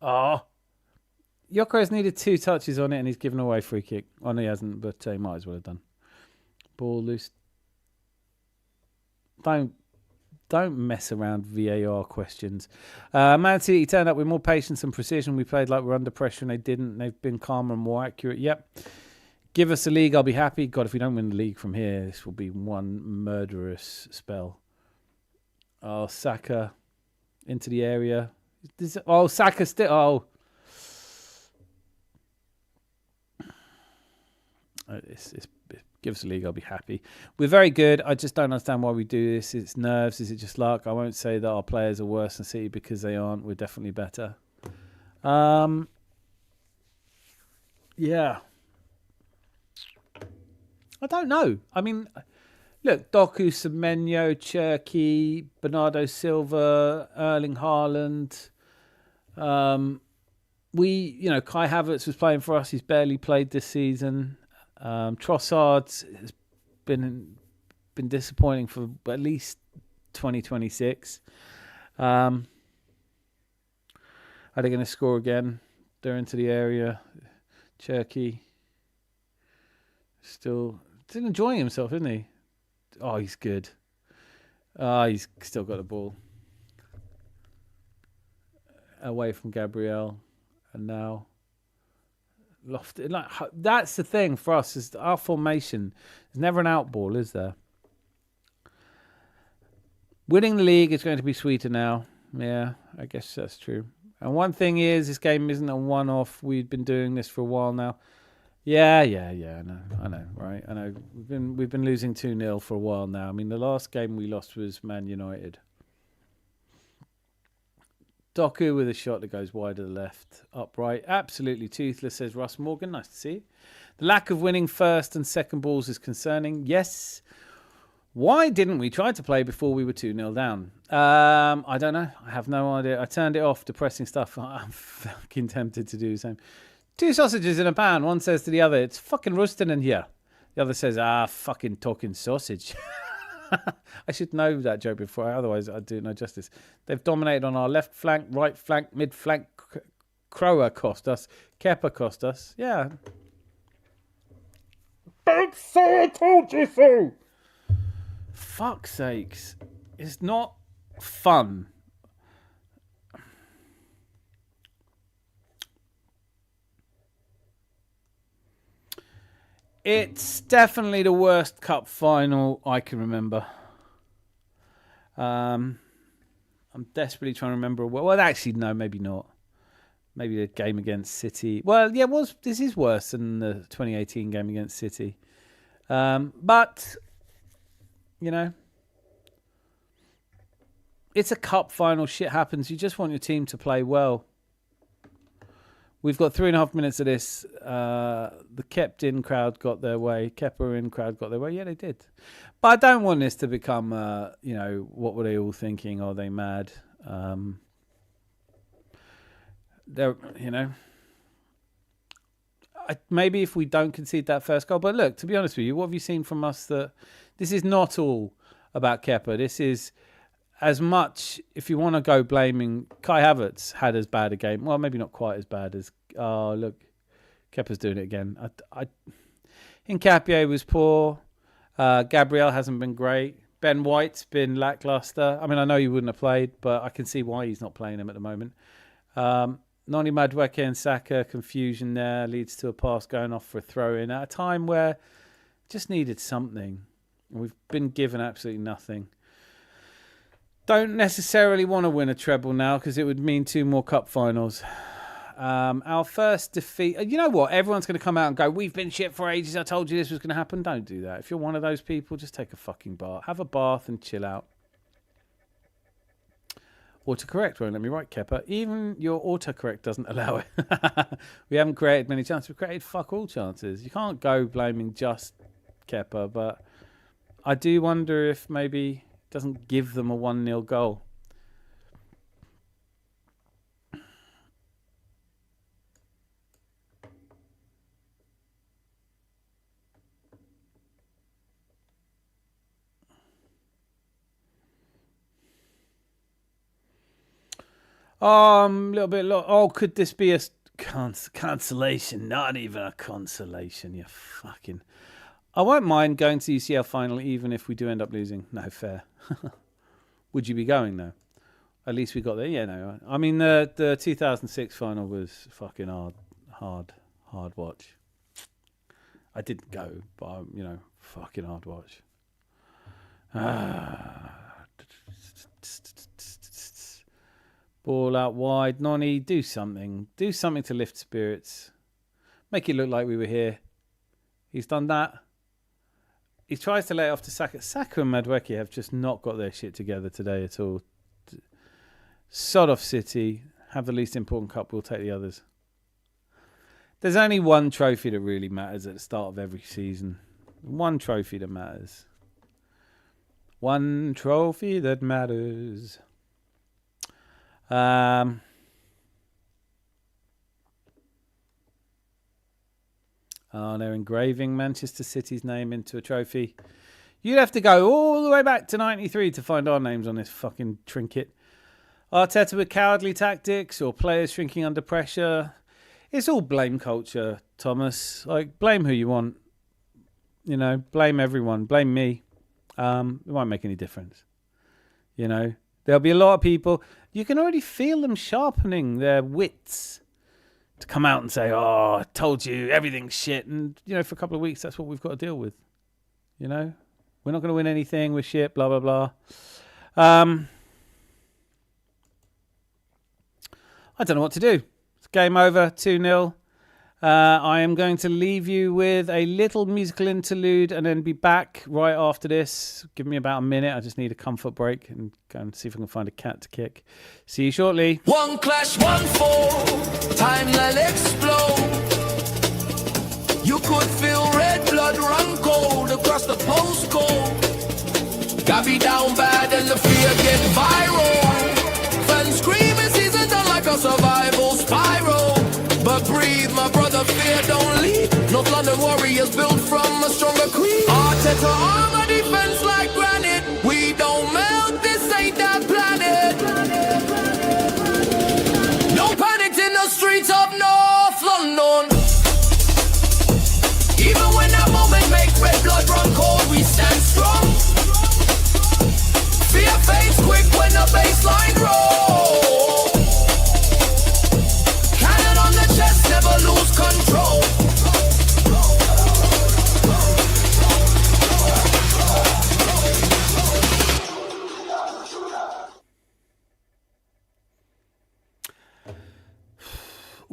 Oh. Gyökeres needed 2 touches on it and he's given away free kick. Oh, no, he hasn't, but he might as well have done. Ball loose. Don't mess around VAR questions. Man City turned up with more patience and precision. We played like we're under pressure and they didn't. They've been calmer and more accurate. Yep. Give us a league, I'll be happy. God, if we don't win the league from here, this will be one murderous spell. Oh, Saka into the area. Saka still... Oh. Give us a league, I'll be happy. We're very good. I just don't understand why we do this. It's nerves. Is it just luck? I won't say that our players are worse than City because they aren't. We're definitely better. Yeah. I don't know. I mean, look, Doku, Semenyo, Cherky, Bernardo Silva, Erling Haaland. Kai Havertz was playing for us. He's barely played this season. Trossard has been disappointing for at least 2026. Are they going to score again? They're into the area. Cherky still enjoying himself, isn't he? Oh, he's good. He's still got the ball away from Gabriel, and now Lofted. Like, that's the thing for us, is our formation. There's never an out ball, is there? Winning the league is going to be sweeter now. Yeah, I guess that's true. And one thing is, this game isn't a one-off. We've been doing this for a while now. Yeah. I know, right? I know. We've been losing 2-0 for a while now. I mean, the last game we lost was Man United. Doku with a shot that goes wide to the left, upright. Absolutely toothless, says Russ Morgan. Nice to see. The lack of winning first and second balls is concerning. Yes. Why didn't we try to play before we were 2-0 down? I don't know. I have no idea. I turned it off, depressing stuff. I'm fucking tempted to do the same. 2 sausages in a pan. One says to the other, it's fucking roasting in here. The other says, fucking talking sausage. I should know that joke before, otherwise I do no justice. They've dominated on our left flank, right flank, mid flank. Kroa cost us. Kepa cost us. Yeah. Don't say I told you so! Fuck's sakes. It's not fun. It's definitely the worst cup final I can remember. I'm desperately trying to remember. Well, actually, no, maybe not. Maybe the game against City. Well, yeah, this is worse than the 2018 game against City. But, you know, it's a cup final. Shit happens. You just want your team to play well. We've got 3.5 minutes of this. The kept-in crowd got their way. Kepa-in crowd got their way. Yeah, they did. But I don't want this to become, what were they all thinking? Are they mad? They're, maybe if we don't concede that first goal. But look, to be honest with you, what have you seen from us? That this is not all about Kepa. This is as much, if you want to go blaming, Kai Havertz had as bad a game. Well, maybe not quite as bad as, look, Kepa's doing it again. Hincapié was poor. Gabriel hasn't been great. Ben White's been lackluster. I mean, I know he wouldn't have played, but I can see why he's not playing him at the moment. Noni Madueke and Saka, confusion there, leads to a pass going off for a throw-in at a time where just needed something. We've been given absolutely nothing. Don't necessarily want to win a treble now because it would mean 2 more cup finals. Our first defeat... You know what? Everyone's going to come out and go, we've been shit for ages. I told you this was going to happen. Don't do that. If you're one of those people, just take a fucking bath. Have a bath and chill out. Autocorrect won't let me write Kepa. Even your autocorrect doesn't allow it. We haven't created many chances. We've created fuck all chances. You can't go blaming just Kepa, but I do wonder if maybe it doesn't give them a 1-0 goal. A little bit. Could this be a cancellation? Not even a consolation. You fucking. I won't mind going to the UCL final, even if we do end up losing. No, fair. Would you be going though? At least we got there. Yeah, no. I mean, the 2006 final was fucking hard watch. I didn't go, but fucking hard watch. Ball out wide. Noni, do something. Do something to lift spirits. Make it look like we were here. He's done that. He tries to lay it off to Saka. Saka and Madueke have just not got their shit together today at all. Sod off City. Have the least important cup. We'll take the others. There's only one trophy that really matters at the start of every season. One trophy that matters. One trophy that matters. They're engraving Manchester City's name into a trophy. You'd have to go all the way back to 93 to find our names on this fucking trinket. Arteta with cowardly tactics or players shrinking under pressure. It's all blame culture, Thomas. Like, blame who you want. Blame everyone. Blame me. It won't make any difference. There'll be a lot of people. You can already feel them sharpening their wits to come out and say, I told you, everything's shit. And, for a couple of weeks, that's what we've got to deal with. We're not going to win anything. We're shit, blah, blah, blah. I don't know what to do. It's game over, 2-0. I am going to leave you with a little musical interlude and then be back right after this. Give me about a minute. I just need a comfort break and go and see if I can find a cat to kick. See you shortly. One clash, one fall. Time will explode. You could feel red blood run cold across the postcode. Got me down bad and the fear get viral. Fans screaming, season done like a survival spiral. But breathe, my brother, fear don't leave. North London Warriors built from a stronger creed. Arteta armor defense like granite. We don't melt, this ain't that planet. No panic in the streets of North London. Even when that moment makes red blood run cold, we stand strong. Fear fades quick when the baseline rolls. Never lose control.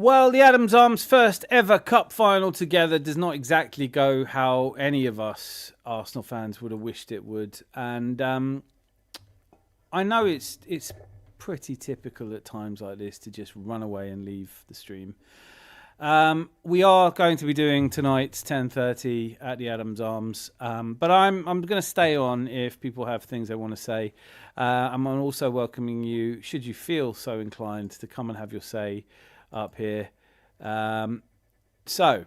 Well, the Adams Arms first ever cup final together does not exactly go how any of us Arsenal fans would have wished it would. And I know it's pretty typical at times like this to just run away and leave the stream. We are going to be doing tonight's 10:30 at the Adams Arms, but I'm going to stay on if people have things they want to say. I'm also welcoming you, should you feel so inclined, to come and have your say up here. So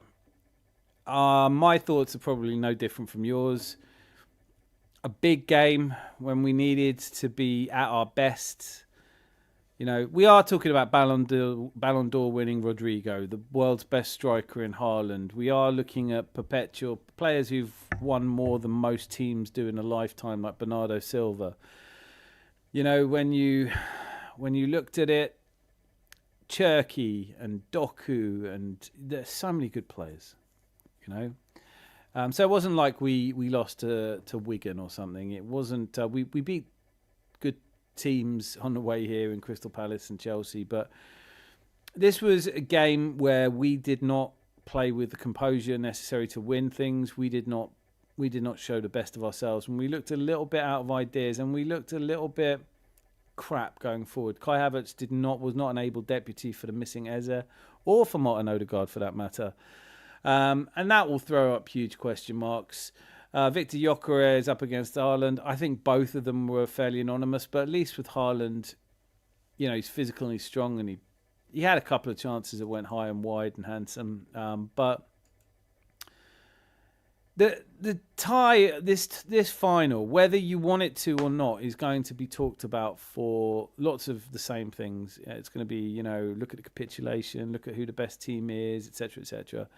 my thoughts are probably no different from yours. A big game when we needed to be at our best. You know, we are talking about Ballon d'Or winning Rodrigo, the world's best striker in Haaland. We are looking at perpetual players who've won more than most teams do in a lifetime, like Bernardo Silva. You know, when you looked at it, Cherky and Doku, and there's so many good players, you know. So it wasn't like we lost to Wigan or something. It wasn't. We beat good teams on the way here in Crystal Palace and Chelsea, but this was a game where we did not play with the composure necessary to win things. We did not show the best of ourselves, and we looked a little bit out of ideas, and we looked a little bit crap going forward. Kai Havertz was not an able deputy for the missing Eze, or for Martin Odegaard for that matter. And that will throw up huge question marks. Victor Gyökeres up against Haaland. I think both of them were fairly anonymous, but at least with Haaland, you know, he's physical and he's strong, and he had a couple of chances that went high and wide and handsome. But the tie, this final, whether you want it to or not, is going to be talked about for lots of the same things. It's going to be, you know, look at the capitulation, look at who the best team is, etc., etc.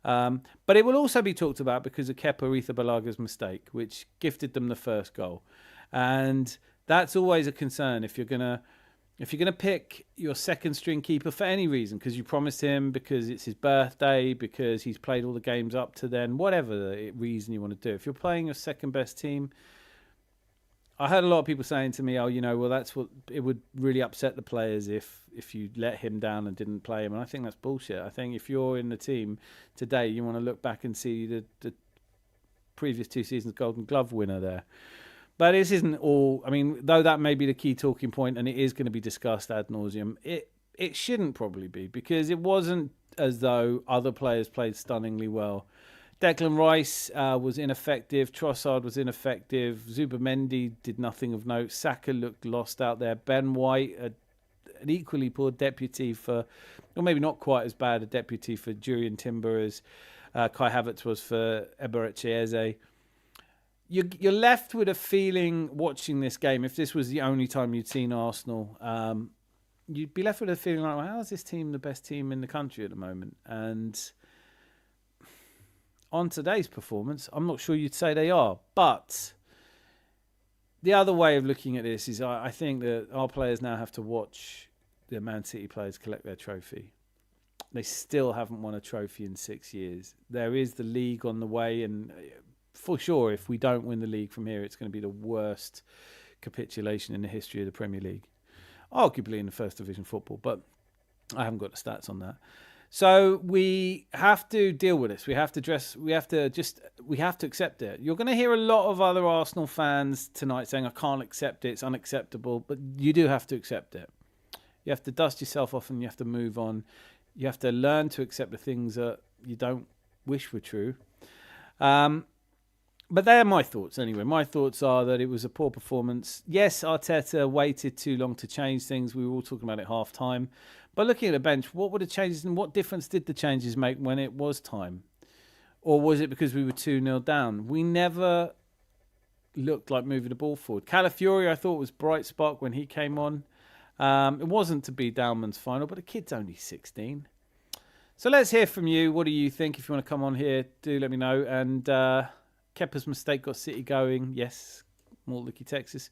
But it will also be talked about because of Kepa Arrizabalaga's mistake, which gifted them the first goal, and that's always a concern if you're gonna pick your second string keeper for any reason, because you promised him, because it's his birthday, because he's played all the games up to then, whatever the reason you want to do. If you're playing your second best team, I heard a lot of people saying to me, "Oh, you know, well, that's what it would really upset the players if you let him down and didn't play him." And I think that's bullshit. I think if you're in the team today, you want to look back and see the previous 2 seasons Golden Glove winner there. But this isn't all. I mean, though that may be the key talking point, and it is going to be discussed ad nauseum, it shouldn't probably be, because it wasn't as though other players played stunningly well. Declan Rice was ineffective. Trossard was ineffective. Zubimendi did nothing of note. Saka looked lost out there. Ben White, an equally poor deputy for, or maybe not quite as bad a deputy for Jurriën Timber as Kai Havertz was for Eberechi Eze. You're left with a feeling watching this game, if this was the only time you'd seen Arsenal, you'd be left with a feeling like, well, how is this team the best team in the country at the moment? And on today's performance, I'm not sure you'd say they are. But the other way of looking at this is I think that our players now have to watch the Man City players collect their trophy. They still haven't won a trophy in 6 years. There is the league on the way, and for sure, if we don't win the league from here, it's going to be the worst capitulation in the history of the Premier League. Arguably in the First Division football, but I haven't got the stats on that. So we have to deal with this. We have to accept it. You're going to hear a lot of other Arsenal fans tonight saying, I can't accept it, it's unacceptable. But you do have to accept it. You have to dust yourself off and you have to move on. You have to learn to accept the things that you don't wish were true. But they're my thoughts anyway. My thoughts are that it was a poor performance. Yes, Arteta waited too long to change things. We were all talking about it half time. But looking at the bench, what were the changes and what difference did the changes make when it was time? Or was it because we were 2-0 down? We never looked like moving the ball forward. Calafiori, I thought, was bright spark when he came on. It wasn't to be Dalman's final, but the kid's only 16. So let's hear from you. What do you think? If you want to come on here, do let me know. And Kepa's mistake got City going. Yes, Mortlicky, Texas.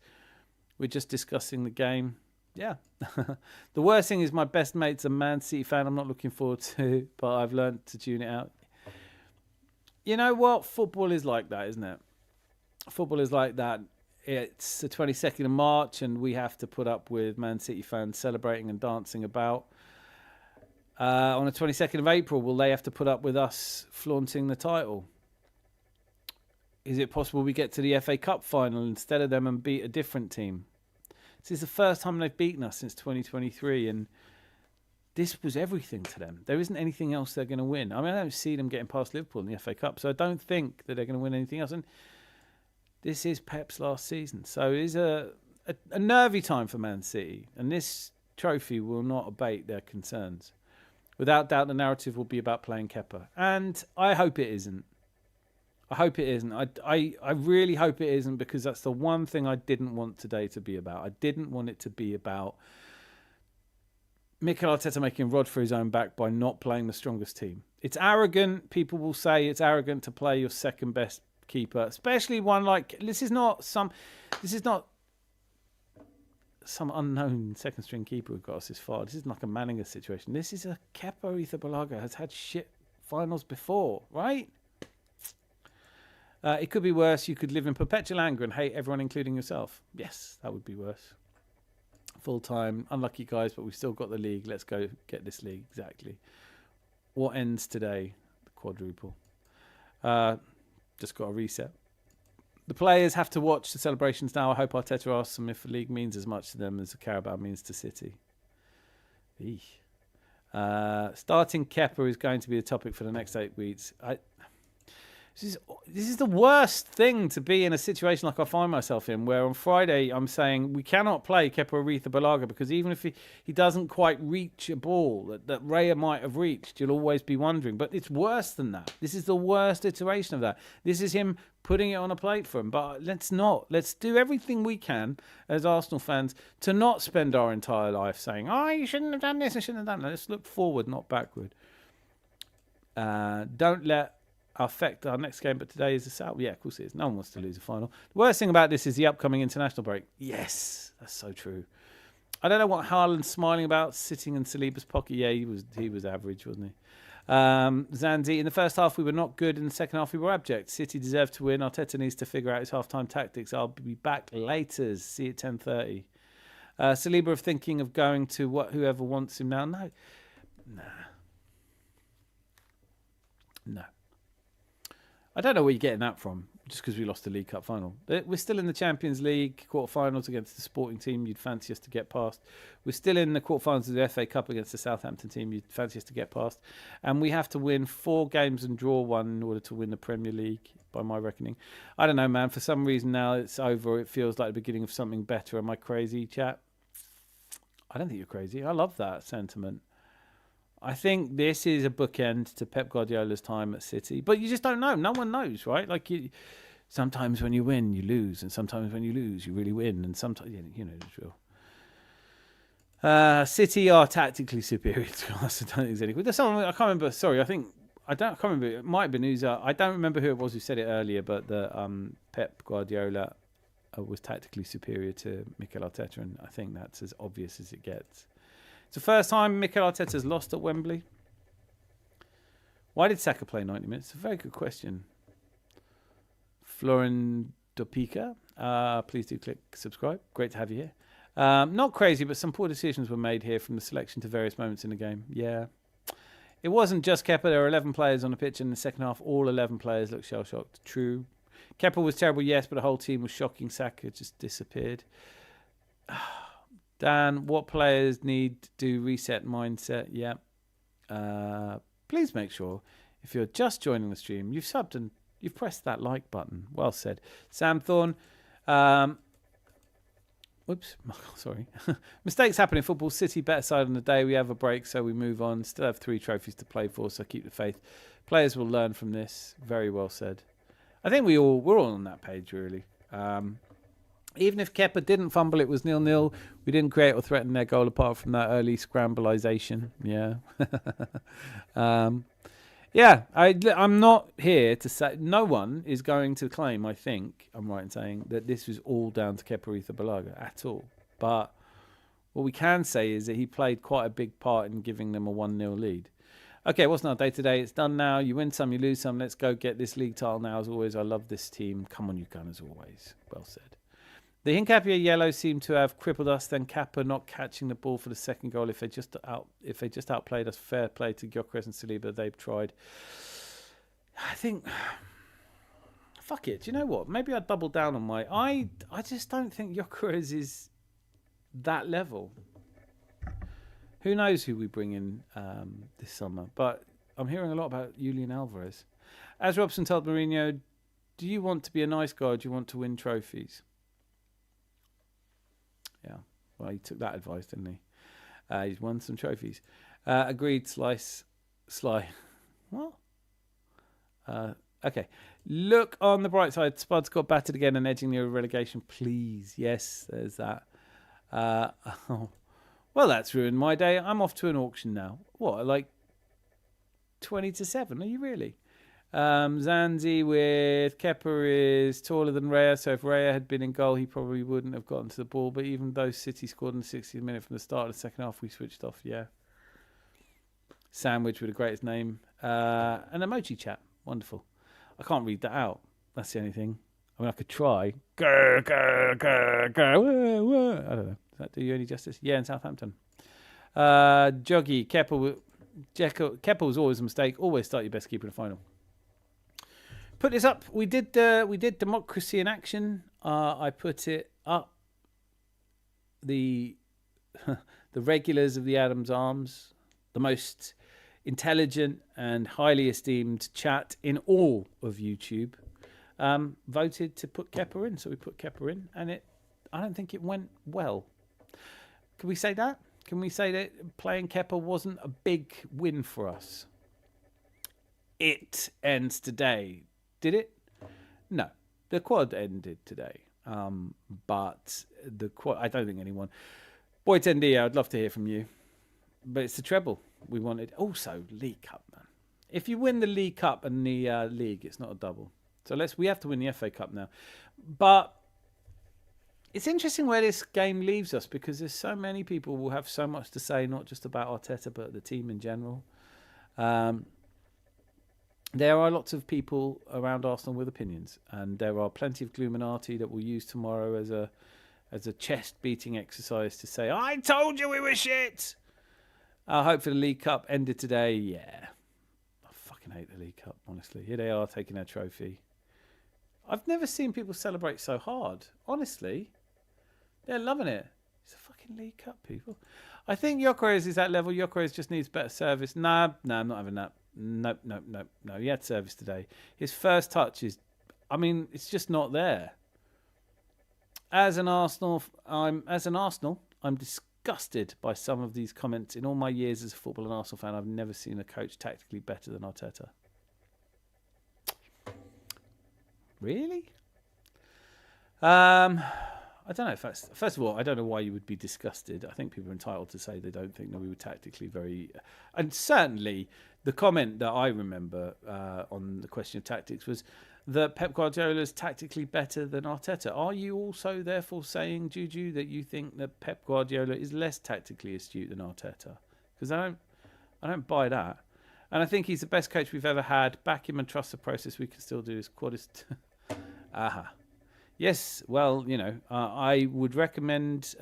We're just discussing the game. Yeah. The worst thing is my best mate's a Man City fan. I'm not looking forward to, but I've learned to tune it out. You know what? Football is like that, isn't it? Football is like that. It's the 22nd of March and we have to put up with Man City fans celebrating and dancing about. On the 22nd of April, will they have to put up with us flaunting the title? Is it possible we get to the FA Cup final instead of them and beat a different team? This is the first time they've beaten us since 2023, and this was everything to them. There isn't anything else they're going to win. I mean, I don't see them getting past Liverpool in the FA Cup, so I don't think that they're going to win anything else. And this is Pep's last season, so it is a nervy time for Man City, and this trophy will not abate their concerns. Without doubt, the narrative will be about playing Kepa, and I hope it isn't. I hope it isn't. I really hope it isn't, because that's the one thing I didn't want today to be about. I didn't want it to be about Mikel Arteta making Rod for his own back by not playing the strongest team. It's arrogant. People will say it's arrogant to play your second best keeper, especially one like this is not some unknown second string keeper who got us this far. This isn't like a Manninger situation. This is a Kepa Arrizabalaga has had shit finals before, right? It could be worse. You could live in perpetual anger and hate everyone, including yourself. Yes, that would be worse. Full-time, unlucky guys, but we've still got the league. Let's go get this league. Exactly. What ends today? The quadruple. Just got a reset. The players have to watch the celebrations now. I hope Arteta asks them if the league means as much to them as the Carabao means to City. Starting Kepa is going to be a topic for the next 8 weeks. This is the worst thing to be in a situation like I find myself in, where on Friday I'm saying we cannot play Kepa Arrizabalaga because even if he doesn't quite reach a ball that Raya might have reached, you'll always be wondering. But it's worse than that. This is the worst iteration of that. This is him putting it on a plate for him. But let's not. Let's do everything we can as Arsenal fans to not spend our entire life saying, oh, you shouldn't have done this, and shouldn't have done that. Let's look forward, not backward. Don't let affect our next game, but today is the South. Yeah, of course it is. No one wants to lose a final. The worst thing about this is the upcoming international break. Yes, that's so true. I don't know what Haaland's smiling about, sitting in Saliba's pocket. Yeah, he was average, wasn't he? Zanzi, in the first half we were not good. In the second half we were abject. City deserved to win. Arteta needs to figure out his half-time tactics. I'll be back later. See you at 10:30. Saliba of thinking of going to whoever wants him now. No. I don't know where you're getting that from, just because we lost the League Cup final. We're still in the Champions League quarterfinals against the Sporting team you'd fancy us to get past. We're still in the quarterfinals of the FA Cup against the Southampton team you'd fancy us to get past. And we have to win 4 games and draw 1 in order to win the Premier League, by my reckoning. I don't know, man. For some reason now it's over. It feels like the beginning of something better. Am I crazy, chat? I don't think you're crazy. I love that sentiment. I think this is a bookend to Pep Guardiola's time at City, but you just don't know. No one knows, right? Like sometimes when you win, you lose, and sometimes when you lose, you really win, and sometimes you know the drill. City are tactically superior to us. I don't think there's any. There's someone I can't remember. Sorry, I can't remember. It might have been Uza. I don't remember who it was who said it earlier, but the Pep Guardiola was tactically superior to Mikel Arteta, and I think that's as obvious as it gets. It's the first time Mikel Arteta's lost at Wembley. Why did Saka play 90 minutes? It's a very good question. Florin Dopica, please do click subscribe. Great to have you here. Not crazy, but some poor decisions were made here from the selection to various moments in the game. Yeah. It wasn't just Kepa. There were 11 players on the pitch in the second half. All 11 players looked shell-shocked. True. Kepa was terrible, yes, but the whole team was shocking. Saka just disappeared. Dan, what players need to do reset mindset? Yeah. Please make sure, if you're just joining the stream, you've subbed and you've pressed that like button. Well said. Sam Thorne. Whoops. Sorry. Mistakes happen in football. City better side on the day. We have a break, so we move on. Still have 3 trophies to play for, so keep the faith. Players will learn from this. Very well said. I think we're all on that page, really. Even if Kepa didn't fumble, it was 0-0. We didn't create or threaten their goal apart from that early scrambleization. Yeah. I'm not here to say... No one is going to claim, I think, I'm right in saying, that this was all down to Kepa Arrizabalaga at all. But what we can say is that he played quite a big part in giving them a 1-0 lead. Okay, what's not day today? It's done now. You win some, you lose some. Let's go get this league title now. As always, I love this team. Come on, you Gunners, always. Well said. The Hincapie yellow seemed to have crippled us. Then Kappa not catching the ball for the second goal. If they just outplayed us, fair play to Gyökeres and Saliba. They've tried. I think. Fuck it. Do you know what? Maybe I'd double down on my. I just don't think Gyökeres is that level. Who knows who we bring in this summer? But I'm hearing a lot about Julian Alvarez. As Robson told Mourinho, do you want to be a nice guy or do you want to win trophies? Yeah, well, he took that advice, didn't he? He's won some trophies. Agreed, Sly. What? Okay. Look on the bright side. Spuds got battered again and edging near relegation. Please. Yes, there's that. Well, that's ruined my day. I'm off to an auction now. What, like 20-7? Are you really? Zanzi with Kepa is taller than Raya, so if Raya had been in goal, he probably wouldn't have gotten to the ball. But even though City scored in the 60th minute from the start of the second half, we switched off. Yeah. Sandwich with the greatest name. An emoji chat. Wonderful. I can't read that out. That's the only thing. I mean, I could try. Grr, grr, grr, grr. I don't know. Does that do you any justice? Yeah, in Southampton. Joggy, Kepa was always a mistake. Always start your best keeper in the final. Put this up. We did democracy in action. I put it up. The regulars of the Adams Arms, the most intelligent and highly esteemed chat in all of YouTube, voted to put Kepa in. So we put Kepa in, and I don't think it went well. Can we say that? Can we say that playing Kepa wasn't a big win for us? It ends today. Did it? No. The quad ended today. But the quad, I don't think anyone... Boy Tendia, I'd love to hear from you. But it's the treble we wanted. Also, League Cup, man. If you win the League Cup and the league, it's not a double. So we have to win the FA Cup now. But it's interesting where this game leaves us because there's so many people who have so much to say, not just about Arteta, but the team in general. There are lots of people around Arsenal with opinions, and there are plenty of Gluminati that will use tomorrow as a chest-beating exercise to say, I told you we were shit! I hope for the League Cup ended today. Yeah. I fucking hate the League Cup, honestly. Here they are taking their trophy. I've never seen people celebrate so hard. Honestly. They're loving it. It's a fucking League Cup, people. I think Gyökeres is that level. Gyökeres just needs better service. Nah, I'm not having that. No. He had service today. His first touch is, it's just not there. As an Arsenal, I'm disgusted by some of these comments. In all my years as a football and Arsenal fan, I've never seen a coach tactically better than Arteta. Really? I don't know. First of all, I don't know why you would be disgusted. I think people are entitled to say they don't think that we were tactically very... And certainly, the comment that I remember on the question of tactics was that Pep Guardiola is tactically better than Arteta. Are you also therefore saying, Juju, that you think that Pep Guardiola is less tactically astute than Arteta? Because I don't buy that. And I think he's the best coach we've ever had. Back him and trust the process. We can still do this. Quadist. Aha. Yes, well, I would recommend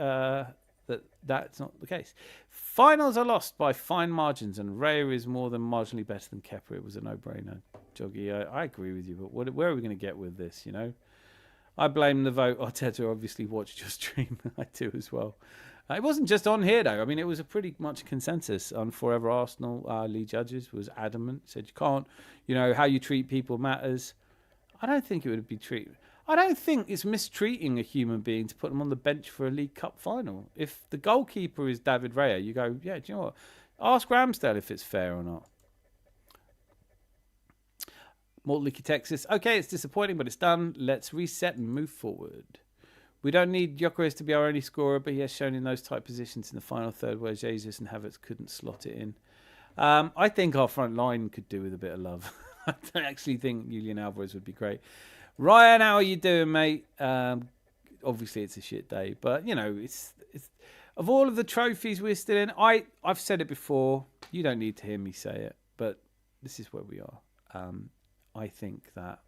that's not the case. Finals are lost by fine margins, and Raya is more than marginally better than Kepa. It was a no-brainer. Joggy, I agree with you, but where are we going to get with this, I blame the vote. Arteta obviously watched your stream. I do as well. It wasn't just on here, though. It was a pretty much consensus on Forever Arsenal. Lee Judges was adamant, said you can't, how you treat people matters. I don't think it would be treated... I don't think it's mistreating a human being to put them on the bench for a League Cup final. If the goalkeeper is David Raya, you go, yeah, do you know what? Ask Ramsdale if it's fair or not. Malt Licky Texas. Okay, it's disappointing, but it's done. Let's reset and move forward. We don't need Gyökeres to be our only scorer, but he has shown in those tight positions in the final third where Jesus and Havertz couldn't slot it in. I think our front line could do with a bit of love. I actually think Julian Alvarez would be great. Ryan, how are you doing, mate? Obviously, it's a shit day, but it's of all of the trophies we're still in. I've said it before. You don't need to hear me say it, but this is where we are. I think that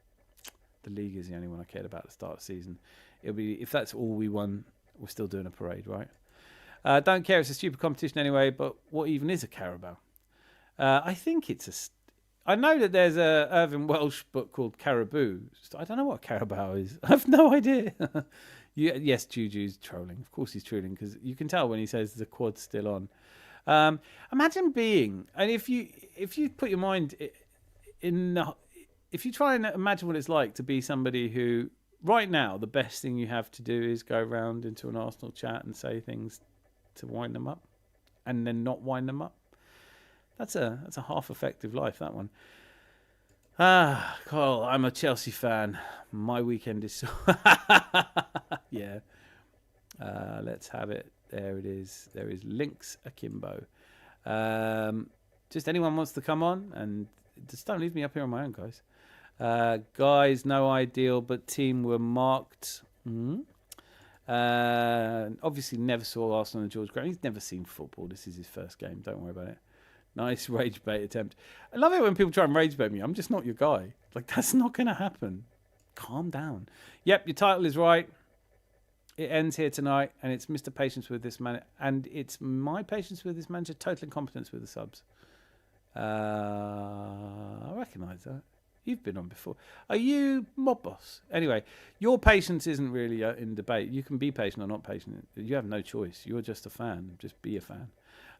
the league is the only one I cared about at the start of the season. It'll be if that's all we won, we're still doing a parade, right? Don't care. It's a stupid competition anyway. But what even is a Carabao? I think it's I know that there's a Irving Welsh book called Caribou. I don't know what Carabao is. I have no idea. Yes, Juju's trolling. Of course he's trolling because you can tell when he says the quad's still on. Imagine being, and if you put your mind if you try and imagine what it's like to be somebody who right now the best thing you have to do is go around into an Arsenal chat and say things to wind them up, and then not wind them up. That's a half effective life, that one. Carl, I'm a Chelsea fan. My weekend is so yeah. Let's have it. There it is. There is Links Akimbo. Just anyone wants to come on, and just don't leave me up here on my own, guys. Guys, no ideal, but team were marked. Obviously never saw Arsenal and George Graham. He's never seen football. This is his first game. Don't worry about it. Nice rage bait attempt. I love it when people try and rage bait me. I'm just not your guy. Like, that's not going to happen. Calm down. Yep, your title is right. It ends here tonight, and it's Mr. Patience with this man, and it's my patience with this manager, total incompetence with the subs. I recognise that. You've been on before. Are you mob boss? Anyway, your patience isn't really in debate. You can be patient or not patient. You have no choice. You're just a fan. Just be a fan.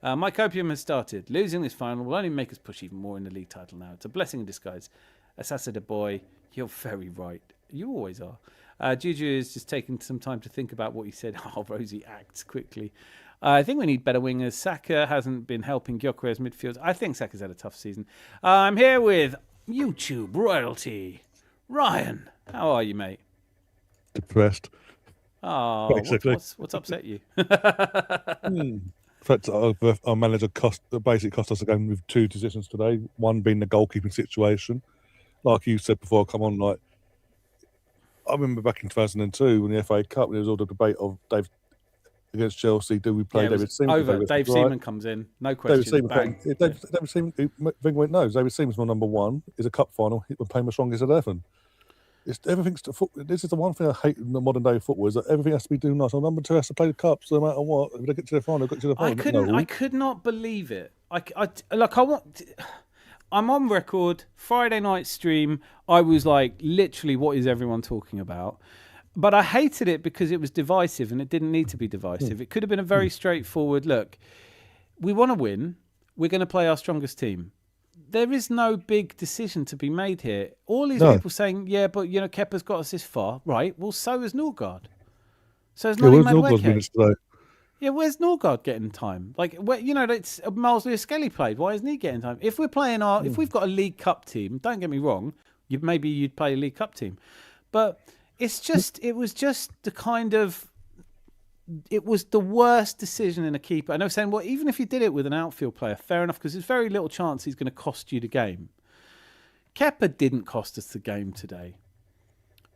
My copium has started. Losing this final will only make us push even more in the league title now. It's a blessing in disguise. Assassin boy, you're very right. You always are. Juju is just taking some time to think about what he said. Oh, Rosie acts quickly. I think we need better wingers. Saka hasn't been helping Gyökeres midfield. I think Saka's had a tough season. I'm here with YouTube royalty. Ryan, how are you, mate? Depressed. Oh, what's upset you? In fact, our manager basically cost us a game with two decisions today. One being the goalkeeping situation. Like you said before, come on, like I remember back in 2002 when the FA Cup, there was all the debate of Dave against Chelsea. Do we play David Seaman? Over. Dave Seaman comes in, no question. David Seaman, Wenger went, no, David Seaman's my number one. It's a cup final. We're playing the strongest 11. This is the one thing I hate in the modern day football is that everything has to be doing nice. Our number two has to play the cups no matter what. If they get to the final, get to the final. I could not believe it. I'm on record. Friday night stream. I was like, literally, what is everyone talking about? But I hated it because it was divisive, and it didn't need to be divisive. It could have been a very straightforward look. We want to win. We're going to play our strongest team. There is no big decision to be made here. All these people saying, yeah, but, Kepa's got us this far. Right, well, so has Norgard. So has Madueke. Yeah, where's Norgard getting time? Like, it's Miles Lewis-Skelly played. Why isn't he getting time? If we're playing if we've got a League Cup team, don't get me wrong, maybe you'd play a League Cup team. But it was just the kind of... It was the worst decision in a keeper. And I was saying, well, even if you did it with an outfield player, fair enough, because there's very little chance he's going to cost you the game. Kepa didn't cost us the game today.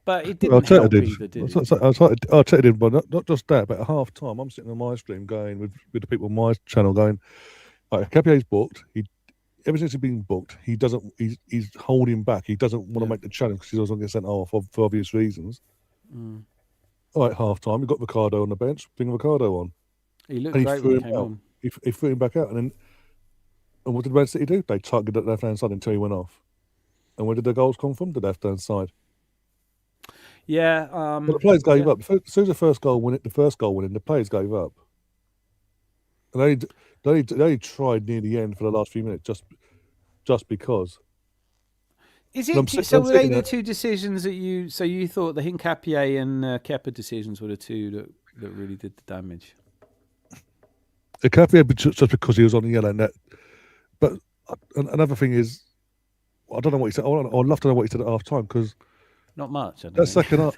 But it didn't help either, did it? I'll tell you, but not just that, but at half time, I'm sitting on my stream going with the people on my channel going, right, Capier's booked. Ever since he's been booked, he's holding back. He doesn't want to make the challenge because he doesn't get sent off for obvious reasons. All right, half time, we got Ricardo on the bench. Bring Ricardo on. He looked great when he came on. He threw him back out, and what did Man City do? They targeted the left-hand side until he went off. And where did the goals come from? The left-hand side. Yeah. But the players gave up. As soon as the first goal went in, the players gave up. And they tried near the end for the last few minutes just because. Is it so? Were they the two decisions that you? So you thought the Hincapié and Kepa decisions were the two that really did the damage? The Hincapié just because he was on the yellow net. But another thing is, I don't know what he said. I'd love to know what he said at half time because not much. That's second half.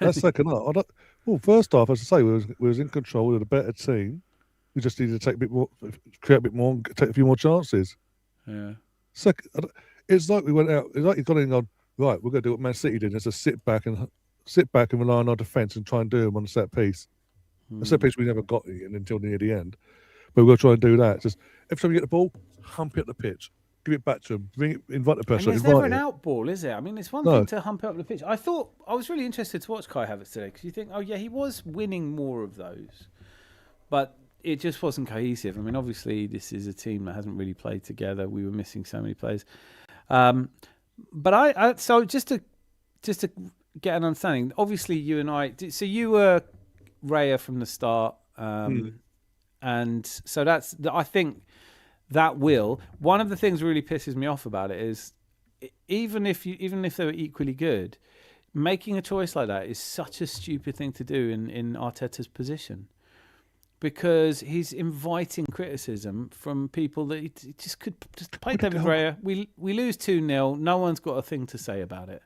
Well, first half, as I say, we was in control. We were a better team. We just needed to take a bit more, create a bit more, and take a few more chances. Yeah. It's like we went out. It's like he's gone in and gone, right, we're going to do what Man City did. It's to sit back and rely on our defence and try and do them on a set piece. A set piece we never got until near the end. But we're going to try and do that. Just every time you get the ball, hump it up the pitch. give it back to him, invite the And pressure. there's never an out ball, is it? I mean, it's one No. thing to hump it up the pitch. I was really interested to watch Kai Havertz today because you think, oh yeah, he was winning more of those, but it just wasn't cohesive. I mean, obviously this is a team that hasn't really played together. We were missing so many players, but so just to get an understanding. Obviously, you and I. So you were Raya from the start, and so I think that one of the things that really pisses me off about it is even if they were equally good, making a choice like that is such a stupid thing to do in Arteta's position, because he's inviting criticism from people that he just could just play David Raya. We lose 2-0. No one's got a thing to say about it,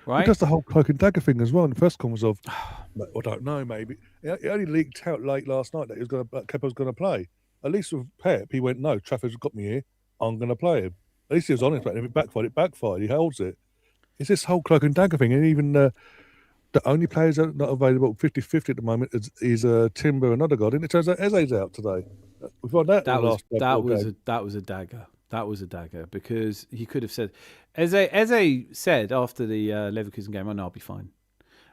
right? Because the whole cloak and dagger thing as well. In the first conference of, I don't know, maybe it only leaked out late last night that Kepa was going to play. At least with Pep, he went, no, Trafford's got me here. I'm going to play him. At least he was honest about it. If it backfired. He holds it. It's this whole cloak and dagger thing, and even the only players that are not available 50-50 at the moment is Timber and Odegaard. And it turns out Eze's out today. We found out that was a dagger. That was a dagger, because he could have said, Eze said after the Leverkusen game, "Oh no, I'll be fine,"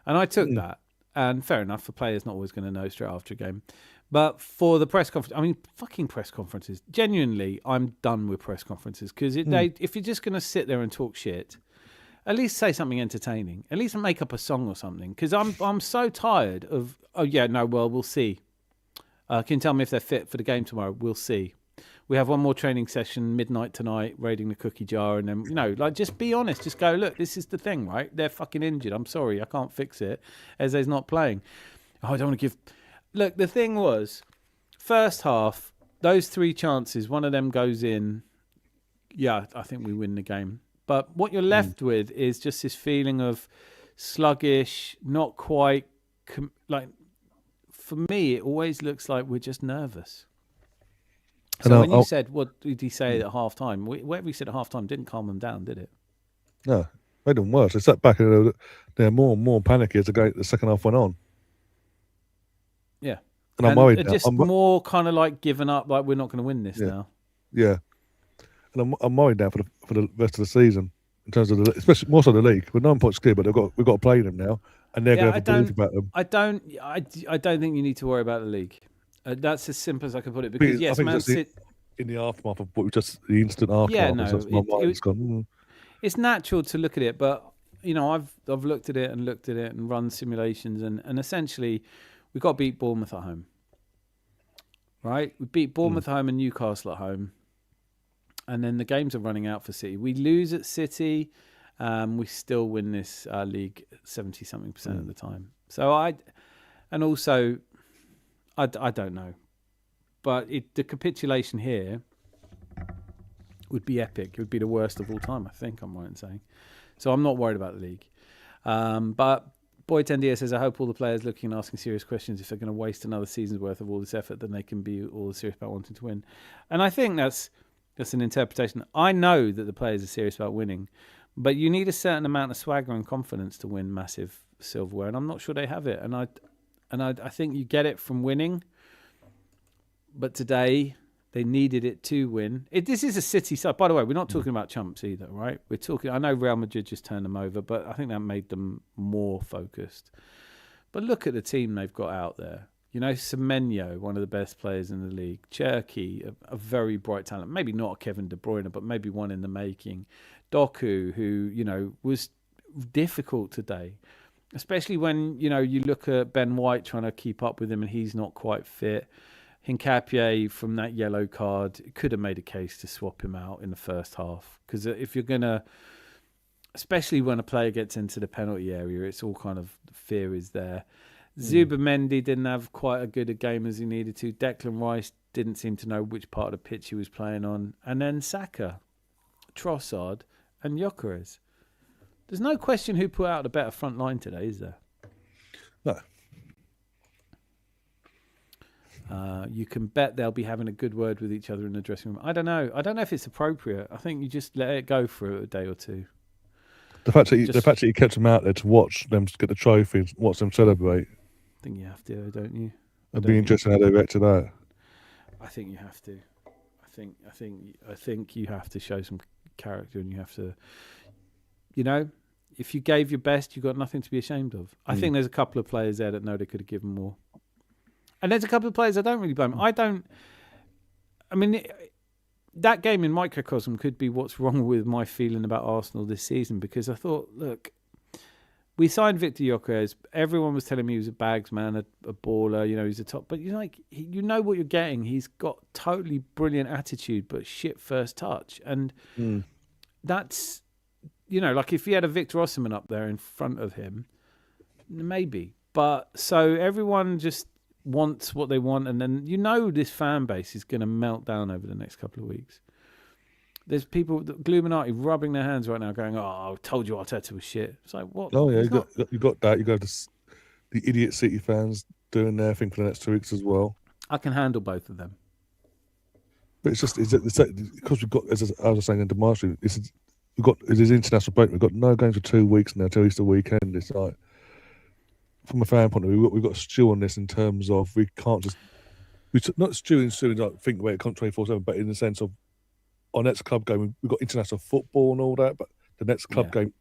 and I took that. And fair enough, a player's not always going to know straight after a game. But for the press conference, I mean, fucking press conferences. Genuinely, I'm done with press conferences, because if you're just going to sit there and talk shit, at least say something entertaining. At least make up a song or something. Because I'm so tired of, oh yeah, no, well, we'll see. Can you tell me if they're fit for the game tomorrow? We'll see. We have one more training session midnight tonight, raiding the cookie jar, and then, just be honest. Just go, look, this is the thing, right? They're fucking injured. I'm sorry, I can't fix it. Eze's not playing. Oh, I don't want to give... Look, the thing was, first half, those 3 chances, one of them goes in. Yeah, I think we win the game. But what you're left with is just this feeling of sluggish, not quite... for me, it always looks like we're just nervous. So when you said, what did he say at half-time? Whatever he said at half-time didn't calm them down, did it? No, made them worse. They sat back and they're more and more panicky as the second half went on. Yeah. And I'm worried now. Just more kind of like giving up, like we're not going to win this now. Yeah. And I'm worried now for the rest of the season, in terms of especially more so the league. We're 9 points clear, but we've got to play them now, and they're going to have to believe about them. I don't think you need to worry about the league. That's as simple as I can put it. Because yes, Man City in the aftermath of just the instant aftermath. Yeah, no, it's gone. It's natural to look at it, but I've looked at it and run simulations, and essentially we got to beat Bournemouth at home. Right, we beat Bournemouth at home and Newcastle at home, and then the games are running out for City. We lose at City, we still win this league 70-something% of the time. So I don't know, but the capitulation here would be epic. It would be the worst of all time, I think I'm right in saying. So I'm not worried about the league. But Boyd Tendia says, I hope all the players looking and asking serious questions, if they're going to waste another season's worth of all this effort, then they can be all serious about wanting to win. And I think that's an interpretation. I know that the players are serious about winning, but you need a certain amount of swagger and confidence to win massive silverware, and I'm not sure they have it. And I think you get it from winning, but today they needed it to win. This is a City side. By the way, we're not talking about chumps either, right? We're talking. I know Real Madrid just turned them over, but I think that made them more focused. But look at the team they've got out there. Semenyo, one of the best players in the league. Cherky, a very bright talent. Maybe not a Kevin De Bruyne, but maybe one in the making. Doku, who was difficult today. Especially when, you look at Ben White trying to keep up with him and he's not quite fit. Hincapié, from that yellow card, could have made a case to swap him out in the first half. Because if you're going to, especially when a player gets into the penalty area, it's all kind of, fear is there. Zubimendi didn't have quite as good a game as he needed to. Declan Rice didn't seem to know which part of the pitch he was playing on. And then Saka, Trossard and Gyökeres. There's no question who put out a better front line today, is there? No. You can bet they'll be having a good word with each other in the dressing room. I don't know if it's appropriate. I think you just let it go for a day or two. The fact that you kept them out there to watch them get the trophies, watch them celebrate. I think you have to, don't you? It'd be interesting how they react to that. I think you have to. I think you have to show some character, and you have to, you know, if you gave your best, you've got nothing to be ashamed of. I think there's a couple of players there that know they could have given more, and there's a couple of players I don't really blame. I mean, that game in microcosm could be what's wrong with my feeling about Arsenal this season, because I thought, look, we signed Victor Gyökeres. Everyone was telling me he was a bags man, a baller. You know, he's a top. But you know what you're getting. He's got totally brilliant attitude, but shit first touch. And that's, you know, like if he had a Victor Osimhen up there in front of him, maybe. But so everyone just wants what they want, and then you know this fan base is going to melt down over the next couple of weeks. There's people, Gluminati, rubbing their hands right now, going, "Oh, I told you Arteta was shit." It's like, what? Oh yeah, you got that. You got the idiot City fans doing their thing for the next 2 weeks as well. I can handle both of them. But it's because we've got, as I was saying in Demonstration, it is international break. We've got no games for 2 weeks now till Easter weekend. It's like, from a fan point of view, we've got to stew on this in terms of we can't just not stewing like think about it 24/7, but in the sense of our next club game, we've got international football and all that, but the next club game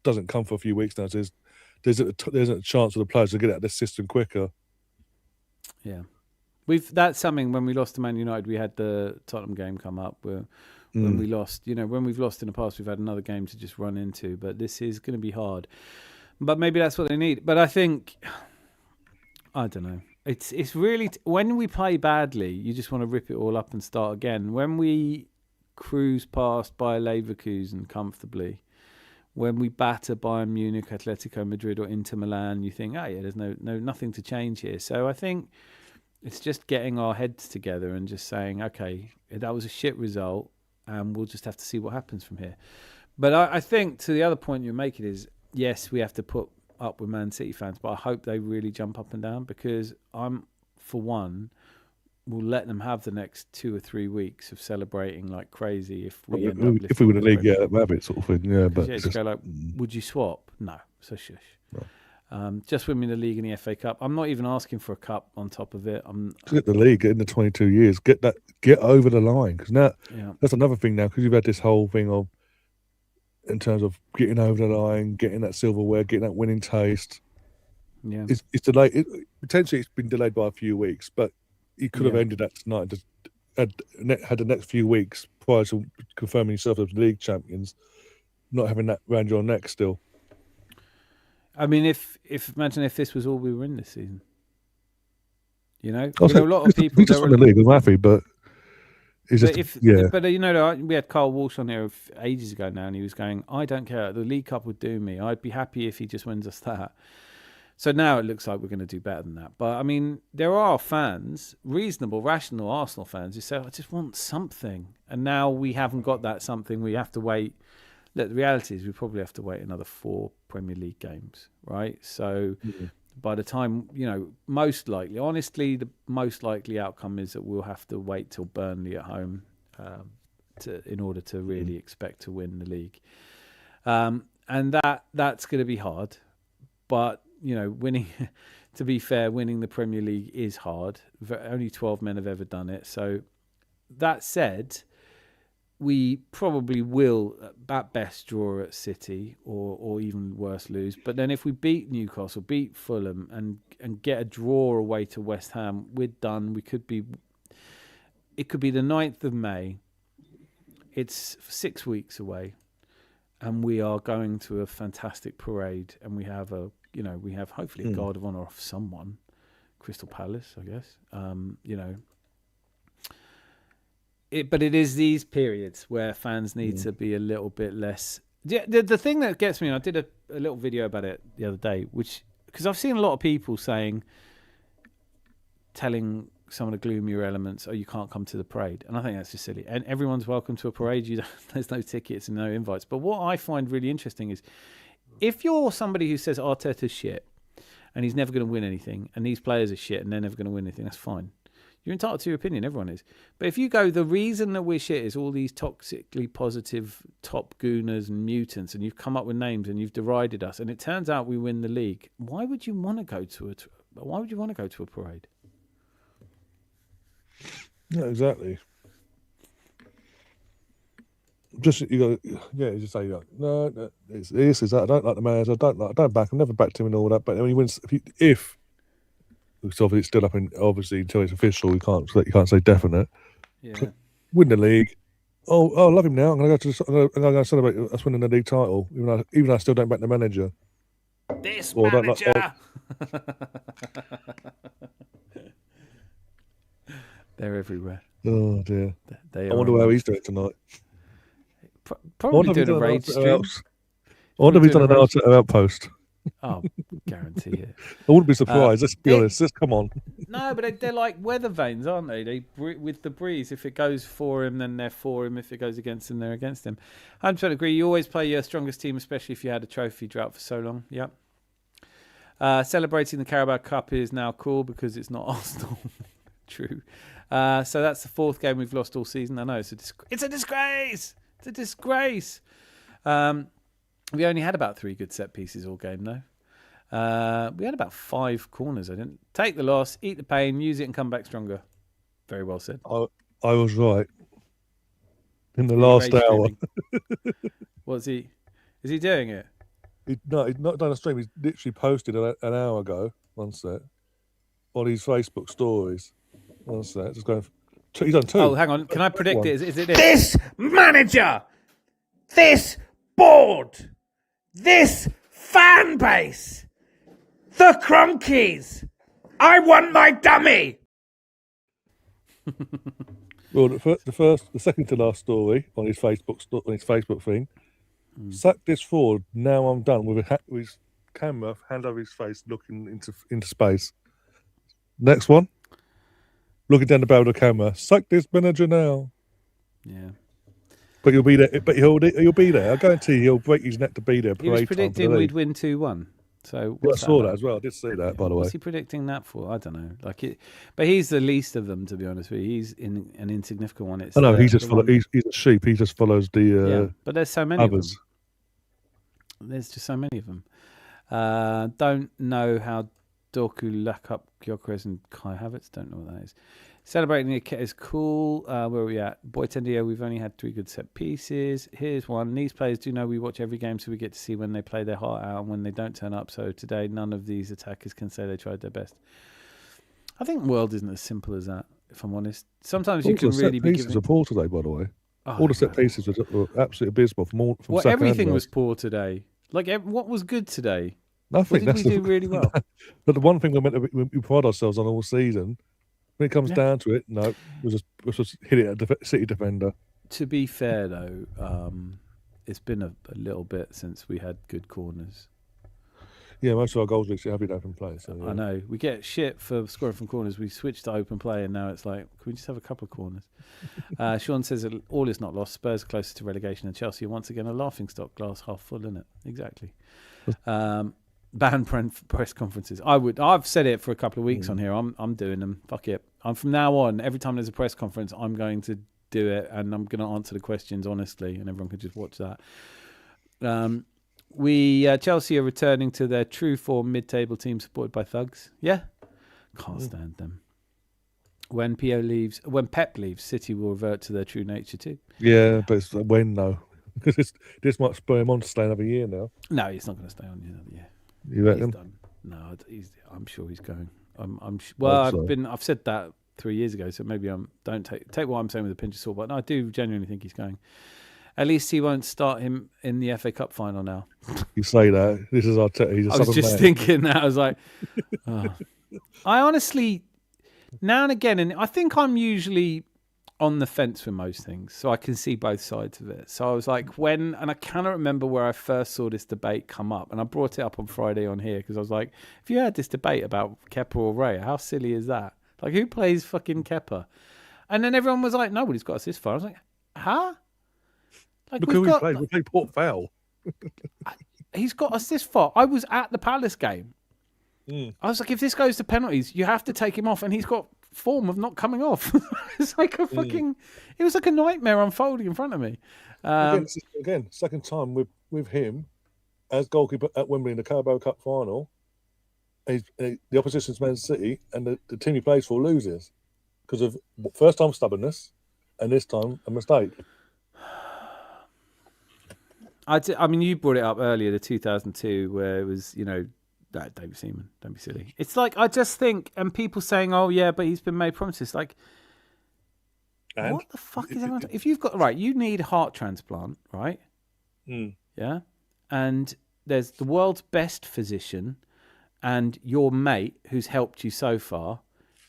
doesn't come for a few weeks now. So there's a chance for the players to get out of this system quicker. Yeah, that's something. When we lost to Man United, we had the Tottenham game come up where when we lost. You know, when we've lost in the past, we've had another game to just run into. But this is going to be hard. But maybe that's what they need. But I think, I don't know. It's really when we play badly, you just want to rip it all up and start again. When we cruise past Bayer Leverkusen comfortably, when we batter Bayern Munich, Atletico Madrid, or Inter Milan, you think, oh yeah, there's nothing to change here. So I think it's just getting our heads together and just saying, okay, that was a shit result, and we'll just have to see what happens from here. But I think to the other point you're making is, yes, we have to put up with Man City fans, but I hope they really jump up and down, because I'm, for one, will let them have the next 2 or 3 weeks of celebrating like crazy if we end up if we win the league, have it sort of thing. Yeah, but just go like, would you swap? No, so shush. No. Just win me the league and the FA Cup. I'm not even asking for a cup on top of it. Get the league, get in the 22 years, get over the line, because now that's another thing now, because you've had this whole thing of, in terms of getting over the line, getting that silverware, getting that winning taste. Yeah, it's delayed. Potentially, it's been delayed by a few weeks, but you could have ended that tonight. Just had the next few weeks prior to confirming yourself as league champions, not having that round your neck still. I mean, if imagine if this was all we were in this season. You know, a lot of people. We just won the league. I'm happy, but. But you know, we had Carl Walsh on here ages ago now, and he was going, I don't care, the League Cup would do me. I'd be happy if he just wins us that. So now it looks like we're going to do better than that. But I mean, there are fans, reasonable, rational Arsenal fans, who say, I just want something. And now we haven't got that something. We have to wait. Look, the reality is we probably have to wait another 4 Premier League games, right? So by the time, you know, most likely, honestly, the most likely outcome is that we'll have to wait till Burnley at home in order to really expect to win the league. And that's going to be hard. But, you know, winning, to be fair, winning the Premier League is hard. Only 12 men have ever done it. So that said, we probably will, at best, draw at City or even worse, lose. But then if we beat Newcastle, beat Fulham and get a draw away to West Ham, we're done. It could be the 9th of May. It's 6 weeks away. And we are going to a fantastic parade. And we have hopefully a guard of honour off someone. Crystal Palace, I guess. You know. But it is these periods where fans need to be a little bit less. The thing that gets me, and I did a little video about it the other day, because I've seen a lot of people telling some of the gloomier elements, oh, you can't come to the parade. And I think that's just silly. And everyone's welcome to a parade. There's no tickets and no invites. But what I find really interesting is if you're somebody who says Arteta's shit and he's never going to win anything and these players are shit and they're never going to win anything, that's fine. You're entitled to your opinion, everyone is. But if you go, the reason that we're shit is all these toxically positive top gooners and mutants, and you've come up with names and you've derided us, and it turns out we win the league, why would you want to go to a parade? Yeah, exactly. just you go, yeah, you just say, no, it's this, is that. I don't like the manager. I don't back him. Never backed him and all that. But when he wins, if it's obviously still up in, obviously until it's official, you can't say definite. Yeah. Win the league. Oh, I love him now. I'm gonna go celebrate us winning the league title, even though I still don't back the manager. This Or don't manager. They're everywhere. Oh dear. They I are wonder how he's doing tonight. probably doing a rage stream. I wonder if he's done an Arteta outpost. Oh, guarantee it. I wouldn't be surprised. Let's be honest. Just come on. No, but they're like weather vanes, aren't they? With the breeze. If it goes for him, then they're for him. If it goes against him, they're against him. 100% agree. You always play your strongest team, especially if you had a trophy drought for so long. Yep. Celebrating the Carabao Cup is now cool because it's not Arsenal. True. So that's the fourth game we've lost all season. I know it's a disgrace. It's a disgrace. We only had about 3 good set pieces all game, though. We had about 5 corners. I didn't take the loss, eat the pain, use it, and come back stronger. Very well said. I was right. In the last hour. What's he? Is he doing it? He's not done a stream. He's literally posted an hour ago. One sec. On his Facebook stories. One sec. Just going. He's done 2. Oh, hang on. Can I predict it? Is it this? This manager, this board, this fan base, the Cronkies. I want my dummy. Well, the second to last story on his Facebook thing. Sack this forward. Now I'm done with his camera, hand over his face, looking into space. Next one, looking down the barrel of the camera. Sack this manager now. Yeah. But you'll be there. But he'll be there. I guarantee he'll break his neck to be there. He was predicting we'd win 2-1. So I saw that as well. I did see that, by the way. What's he predicting that for? I don't know. But he's the least of them, to be honest with you. He's an insignificant one. I know he's a sheep. He just follows the. But there's so many others. of them. There's just so many of them. Don't know how Dorku, Lackup, Gyökeres and Kai Havertz. Don't know what that is. Celebrating the kit is cool. Where are we at? Boy Tendio, we've only had 3 good set pieces. Here's one. These players do know we watch every game, so we get to see when they play their heart out and when they don't turn up. So today, none of these attackers can say they tried their best. I think world isn't as simple as that, if I'm honest. Sometimes you can really be pieces are poor today, by the way. Oh, all the set pieces were absolutely abysmal. From everything was poor today. What was good today? Nothing. What did we do really well? But the one thing we pride ourselves on all season, when it comes down to it, no, we just hit it at the City defender. To be fair, though, it's been a little bit since we had good corners. Yeah, most of our goals recently have been open play. So, yeah. I know. We get shit for scoring from corners. We switched to open play, and now it's like, can we just have a couple of corners? Sean says all is not lost. Spurs are closer to relegation, and Chelsea are once again a laughingstock. Glass half full, isn't it? Exactly. Ban press conferences. I've said it for a couple of weeks on here. I'm doing them. Fuck it. I'm from now on. Every time there's a press conference, I'm going to do it, and I'm going to answer the questions honestly, and everyone can just watch that. Chelsea are returning to their true form mid-table team supported by thugs. Yeah, can't stand them. When Pep leaves, City will revert to their true nature too. Yeah, but it's when though, because this might spur him on to stay another year now. No, he's not going to stay on another year. You reckon? He's done. No, I'm sure he's going. I've said that 3 years ago, so maybe don't take what I'm saying with a pinch of salt. But no, I do genuinely think he's going. At least he won't start him in the FA Cup final now. You say that. This is Arteta. I was just thinking that. I was like, oh. I honestly, now and again, and I think I'm usually on the fence with most things, so I can see both sides of it. So I was like, and I cannot remember where I first saw this debate come up, and I brought it up on Friday on here because I was like, if you had this debate about Kepa or Raya, how silly is that? Like, who plays fucking Kepa? And then everyone was like, nobody's got us this far. I was like, huh? Like, look who we played. We played Port Vale. He's got us this far. I was at the Palace game. I was like, if this goes to penalties, you have to take him off, and he's got form of not coming off. It's like a fucking. It was like a nightmare unfolding in front of me. Again, second time with him as goalkeeper at Wembley in the Carabao Cup final. The opposition's Man City, and the team he plays for loses because of first time stubbornness, and this time a mistake. I mean, you brought it up earlier, the 2002, where it was, David Seaman. Don't be silly. It's like, I just think, and people saying, oh, yeah, but he's been made promises. Like, And what the fuck is everyone? If you've got, right, you need a heart transplant, right? Yeah. And there's the world's best physician and your mate who's helped you so far.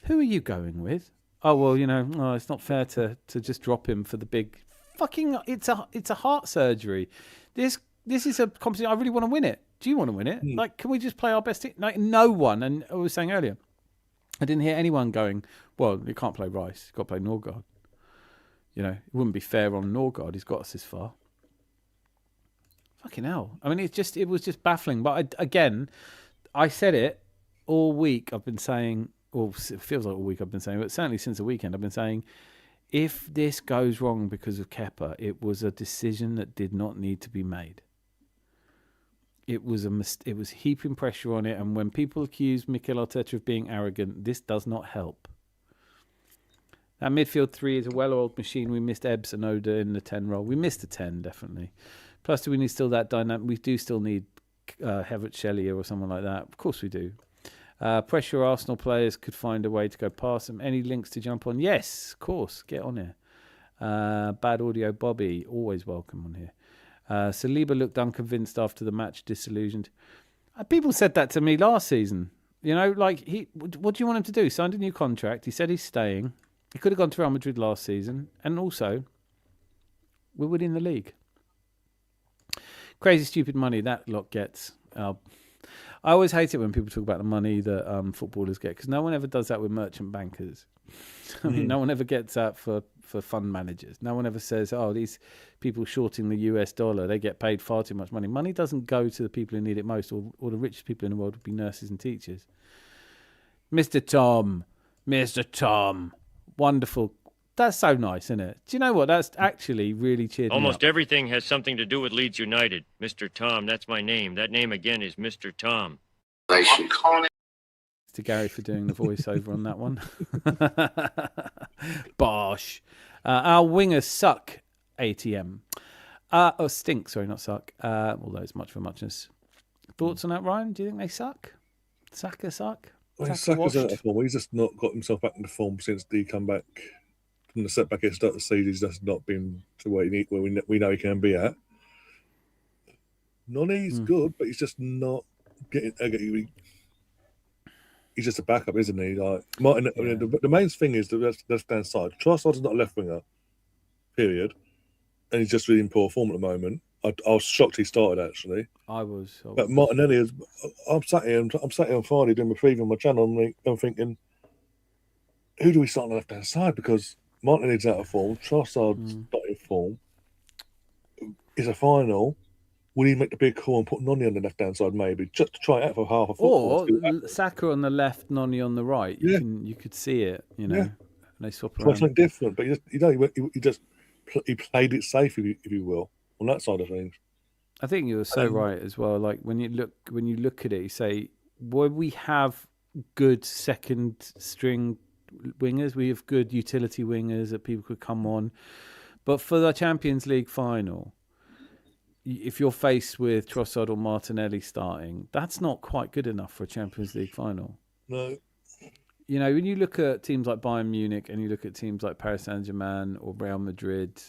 Who are you going with? Oh, well, it's not fair to just drop him for the big fucking, it's a heart surgery. This is a competition. I really want to win it. Do you want to win it? Like, can we just play our best team? Like, no one. And I was saying earlier, I didn't hear anyone going, well, you can't play Rice. You've got to play Norgard. It wouldn't be fair on Norgard. He's got us this far. Fucking hell. I mean, it was just baffling. But again, I said it all week. I've been saying, or it feels like all week I've been saying, but certainly since the weekend, I've been saying, if this goes wrong because of Kepa, it was a decision that did not need to be made. It was it was heaping pressure on it, and when people accuse Mikel Arteta of being arrogant, this does not help. That midfield three is a well-oiled machine. We missed Ebbs and Oda in the 10 role. We missed a 10, definitely. Plus, do we need still that dynamic? We do still need Havertz, Shelley or someone like that. Of course we do. Pressure Arsenal players could find a way to go past them. Any links to jump on? Yes, of course. Get on here. Bad audio Bobby, always welcome on here. Saliba looked unconvinced after the match, disillusioned. People said that to me last season. What do you want him to do? Signed a new contract. He said he's staying. He could have gone to Real Madrid last season. And also, we're winning the league. Crazy, stupid money that lot gets. I always hate it when people talk about the money that footballers get, because no one ever does that with merchant bankers. I mean, no one ever gets that for fund managers. No one ever says, oh, these people shorting the US dollar, they get paid far too much money. Money doesn't go to the people who need it most, or the richest people in the world would be nurses and teachers. Mr. Tom, wonderful. That's so nice, isn't it? Do you know what? That's actually really cheered me Almost up. everything has something to do with Leeds United. Mr. Tom, that's my name. That name again is Mr. Tom. To Gary for doing the voiceover on that one. Bosh. Our wingers suck, ATM. Stink, sorry, not suck. Although it's much for muchness. Thoughts on that, Ryan? Do you think they suck? Saka suck? Well, Saka's out of form. He's just not got himself back into form since he come back from the setback at the start of the season. He's just not been to where we know he can be at. Noni's good, but he's just not getting. He's just a backup, isn't he? Like Martin, the main thing is the left-hand side. Trossard's not a left winger, period, and he's just really in poor form at the moment. I was shocked he started actually. I was. But Martinelli is. I'm sat here on Friday doing my preview on my channel, and I'm thinking, who do we start on the left-hand side? Because Martinelli's out of form. Trossard's not in form. It's a final. Will he make the big call and put Noni on the left-hand side, maybe, just to try it out for half a football? Or Saka on the left, Noni on the right. You could see it, And they swap around. Something different, but he played it safe, if you will, on that side of things. I think you were so right as well. Like when you look at it, you say, well, we have good second string wingers. We have good utility wingers that people could come on. But for the Champions League final, if you're faced with Trossard or Martinelli starting, that's not quite good enough for a Champions League final. No. When you look at teams like Bayern Munich and you look at teams like Paris Saint-Germain or Real Madrid,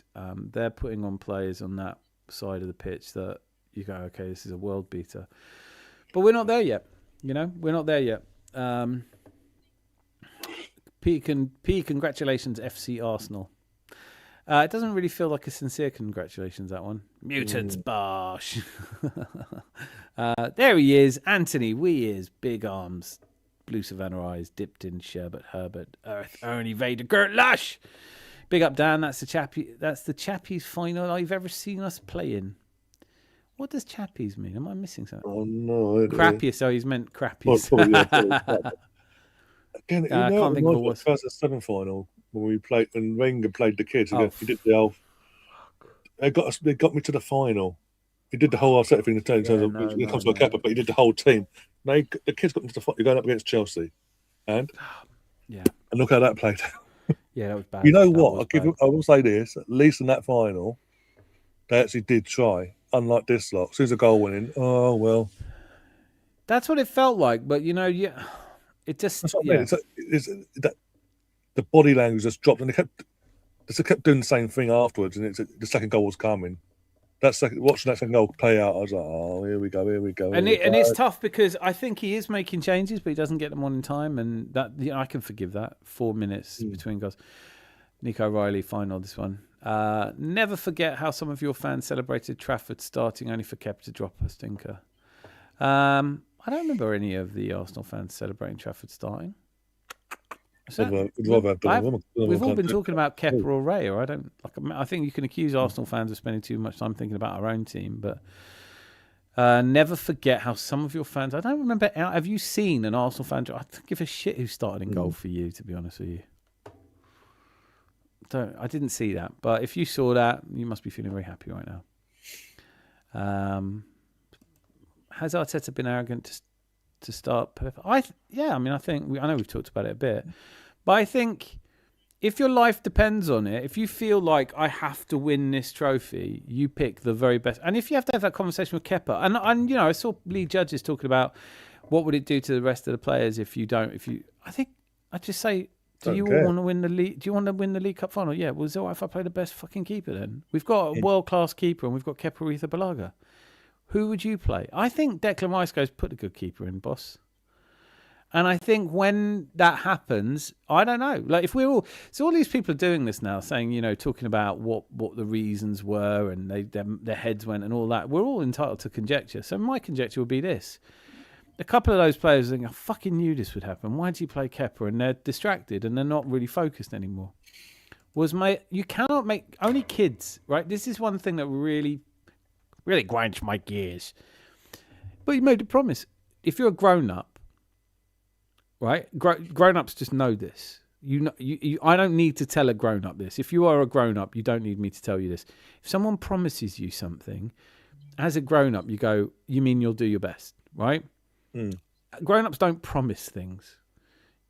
they're putting on players on that side of the pitch that you go, okay, this is a world beater. But we're not there yet. We're not there yet. Congratulations, FC Arsenal. It doesn't really feel like a sincere congratulations, that one. Mutants, Bosh. There he is, Anthony Weers, big arms, blue Savannah eyes, dipped in sherbet, Herbert, Earth, Ernie Vader, Gert Lush. Big up, Dan. That's the Chappies final I've ever seen us play in. What does Chappies mean? Am I missing something? Oh, no. Crappiest. Oh, he's meant crappiest. Again, I can't think of what 2007 final when Wenger played the kids. He did the elf. They got me to the final. He did the whole set thing in terms of when it comes to a Kepa, but he did the whole team. The kids got me to the final. You're going up against Chelsea, and look how that played out. Yeah, that was bad. You know what? I will say this: at least in that final, they actually did try. unlike this lot. As soon as a goal went in, oh well. That's what it felt like, but it just That's what I mean. It's that the body language just dropped, and they kept doing the same thing afterwards, and the second goal was coming. Watching that second goal play out, I was like, oh, here we go. And it's tough because I think he is making changes, but he doesn't get them on in time, and that I can forgive that. 4 minutes between goals. Nico Riley, final this one. Never forget how some of your fans celebrated Trafford starting only for Kepa to drop a stinker. I don't remember any of the Arsenal fans celebrating Trafford starting. We've all been talking about Kepa or Raya. I think you can accuse Arsenal fans of spending too much time thinking about our own team, but never forget how some of your fans. I don't remember. Have you seen an Arsenal fan? I don't give a shit who started in goal for you. To be honest with you, I didn't see that. But if you saw that, you must be feeling very happy right now. Has Arteta been arrogant to start? I know we've talked about it a bit, but I think if your life depends on it, if you feel like I have to win this trophy, you pick the very best. And if you have to have that conversation with Kepa, and I saw Lee Judges talking about what would it do to the rest of the players if you don't. I think I'd just say, do you all want to win the league? Do you want to win the League Cup final? Yeah. Well, is it all right if I play the best fucking keeper then? We've got a world class keeper and we've got Kepa Arrizabalaga. Who would you play? I think Declan Rice goes, put a good keeper in, boss. And I think when that happens, I don't know. Like if we're all, so all these people are doing this now, saying, talking about what the reasons were and their heads went and all that. We're all entitled to conjecture. So my conjecture would be this. A couple of those players think, I fucking knew this would happen. Why did you play Kepa? And they're distracted and they're not really focused anymore. You cannot make, only kids, right? This is one thing that really grinds my gears. But you made a promise. If you're a grown-up, right? Grown-ups just know this. I don't need to tell a grown-up this. If you are a grown-up, you don't need me to tell you this. If someone promises you something, as a grown-up, you go, you mean you'll do your best, right? Grown-ups don't promise things.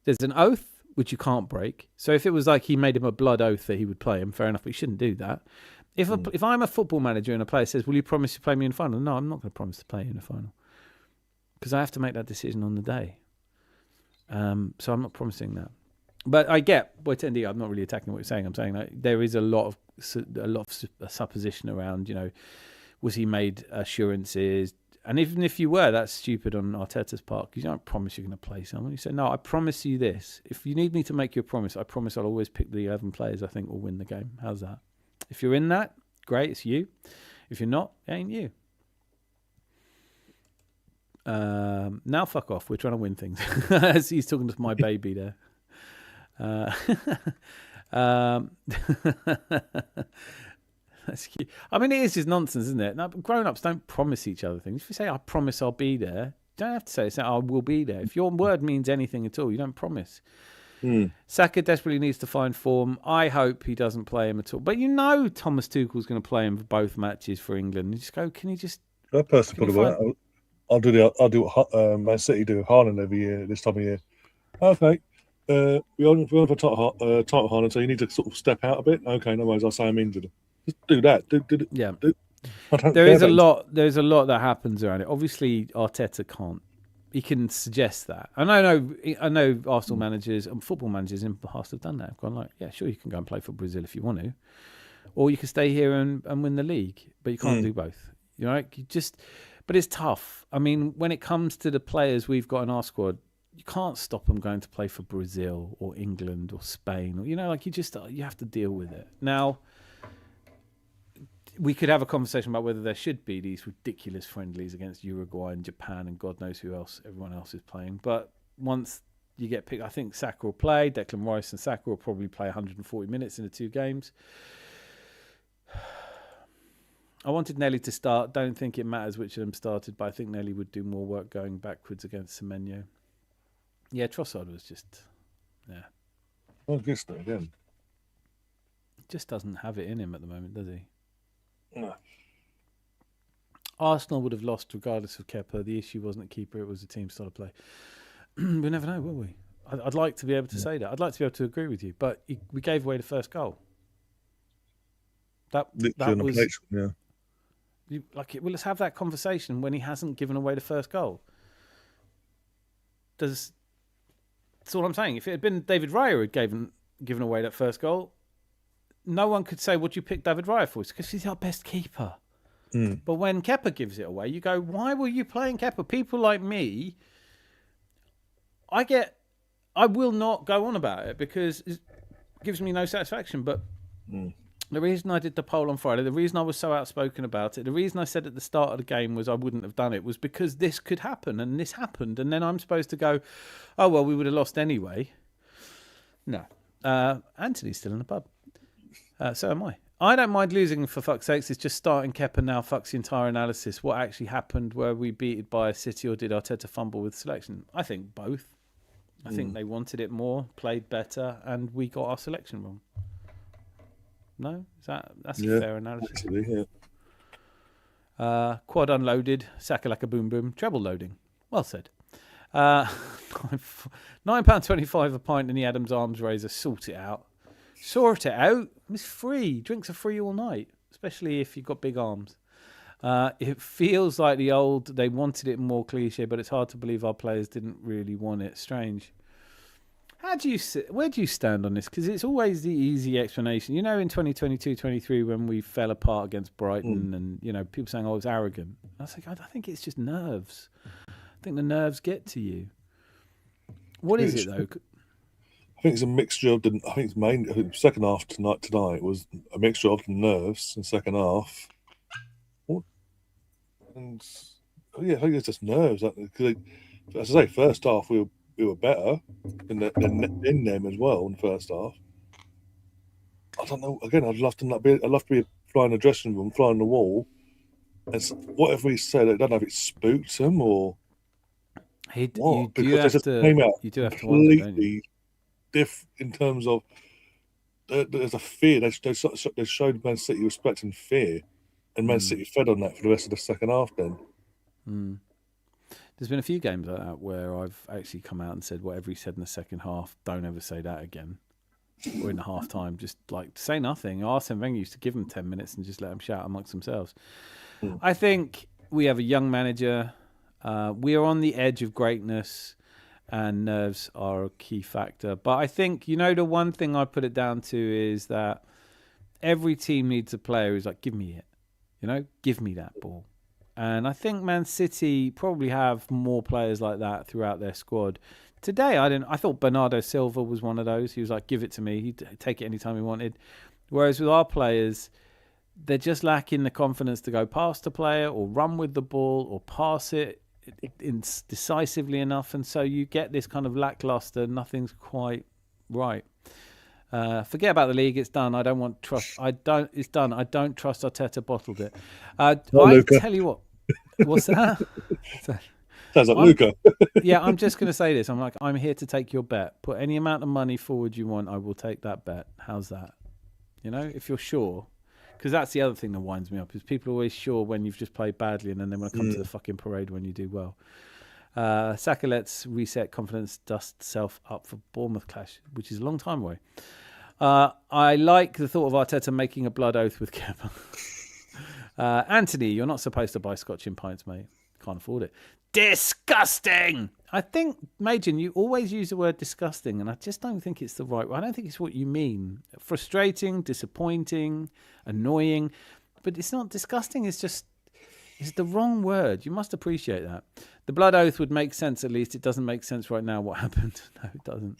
There's an oath, which you can't break. So if it was like he made him a blood oath that he would play him, fair enough, but he shouldn't do that. If I'm a football manager and a player says, will you promise to play me in the final? No, I'm not going to promise to play you in the final. Because I have to make that decision on the day. So I'm not promising that. But I get, Boytendi, I'm not really attacking what you're saying. I'm saying that there is a lot of supposition around, was he made assurances? And even if you were, that's stupid on Arteta's part, because you don't promise you're going to play someone. You say, no, I promise you this. If you need me to make you a promise, I promise I'll always pick the 11 players I think will win the game. How's that? If you're in that, great, it's you. If you're not, it ain't you. Now fuck off. We're trying to win things. As he's talking to my baby there. That's cute. I mean, it is just nonsense, isn't it? No, grown-ups don't promise each other things. If you say, I promise I'll be there, you don't have to say, I will be there. If your word means anything at all, you don't promise. Saka desperately needs to find form. I hope he doesn't play him at all. But Thomas Tuchel's going to play him for both matches for England. You just go, can he just... I personally probably I'll do what Man City do with Haaland every year, this time of year. Okay, we on for title Haaland, so you need to sort of step out a bit. Okay, no worries, I'll say I'm injured. Just do that. There's a lot that happens around it. Obviously, Arteta can't. He can suggest that. And I know Arsenal managers and football managers in the past have done that. I've gone like, yeah, sure, you can go and play for Brazil if you want to. Or you can stay here and win the league. But you can't do both. But it's tough. I mean, when it comes to the players we've got in our squad, you can't stop them going to play for Brazil or England or Spain. Or, you have to deal with it. Now, we could have a conversation about whether there should be these ridiculous friendlies against Uruguay and Japan and God knows who else, everyone else is playing. But once you get picked, I think Saka will play. Declan Rice and Saka will probably play 140 minutes in the two games. I wanted Nelly to start. Don't think it matters which of them started, but I think Nelly would do more work going backwards against Semenyo. Yeah, Trossard was just, yeah. Well, guess that again. Just doesn't have it in him at the moment, does he? No. Arsenal would have lost regardless of Kepa. The issue wasn't a keeper, it was a team style of play. We never know, will we? I'd like to be able to say that. I'd like to be able to agree with you, but we gave away the first goal. That was... Let's have that conversation when he hasn't given away the first goal. That's all I'm saying. If it had been David Raya who had given away that first goal, no one could say, "What you pick David Raya for?" It's because he's our best keeper. But when Kepa gives it away, you go, "Why were you playing Kepa?" People like me, I will not go on about it because it gives me no satisfaction. But the reason I did the poll on Friday, the reason I was so outspoken about it, the reason I said at the start of the game was I wouldn't have done it was because this could happen and this happened. And then I'm supposed to go, "Oh, well, we would have lost anyway." No. Anthony's still in the pub. So am I. I don't mind losing for fuck's sakes. It's just starting Kepa now fucks the entire analysis. What actually happened? Were we beaten by a City or did Arteta fumble with selection? I think both. I think they wanted it more, played better, and we got our selection wrong. No? That's a fair analysis. Actually, Quad unloaded, Sakalaka boom boom, treble loading. Well said. £9.25 a pint in the Adams Arms Razor. Sort it out. It's free. Drinks are free all night, especially if you've got big arms. It feels like the old, they wanted it more cliche, but it's hard to believe our players didn't really want it. Strange. Where do you stand on this? Because it's always the easy explanation. In 2022-23 when we fell apart against Brighton and, people saying, "Oh, it was arrogant." I was like, I think it's just nerves. I think the nerves get to you. What is it, though? I think it's a mixture of the. I think the second half tonight was a mixture of the nerves in the second half. And I think it's just nerves. Because, as I say, first half we were better than them as well in the first half. I don't know. Again, I'd love to be flying the dressing room, flying the wall. And whatever we said, I don't know if it spooked them or what. You do have to wonder, don't you? Different in terms of there's a fear. They showed Man City respect and fear, and Man City fed on that for the rest of the second half. Then there's been a few games like that where I've actually come out and said whatever he said in the second half, don't ever say that again. Or in the half time, just say nothing. Arsene Wenger used to give them 10 minutes and just let them shout amongst themselves. I think we have a young manager. We are on the edge of greatness. And nerves are a key factor. But I think, the one thing I put it down to is that every team needs a player who's like, give me it. Give me that ball. And I think Man City probably have more players like that throughout their squad. Today, I thought Bernardo Silva was one of those. He was like, give it to me. He'd take it anytime he wanted. Whereas with our players, they're just lacking the confidence to go past the player or run with the ball or pass it decisively enough, and so you get this kind of lackluster. Nothing's quite right. Forget about the league. It's done. I don't want trust. It's done. I don't trust Arteta. Bottled it. Tell you what. What's that? Sounds like Luca. Yeah, I'm just going to say this. I'm here to take your bet. Put any amount of money forward you want. I will take that bet. How's that? If you're sure. Because that's the other thing that winds me up, is people are always sure when you've just played badly and then they want to come to the fucking parade when you do well. Saka lets reset confidence, dust self up for Bournemouth clash, which is a long time away. I like the thought of Arteta making a blood oath with Kepa. Anthony, you're not supposed to buy Scotch in pints, mate. Can't afford it. Disgusting! I think, Majin, you always use the word disgusting, and I just don't think it's the right word. I don't think it's what you mean. Frustrating, disappointing, annoying. But it's not disgusting, it's the wrong word. You must appreciate that. The blood oath would make sense, at least. It doesn't make sense right now what happened. No, it doesn't.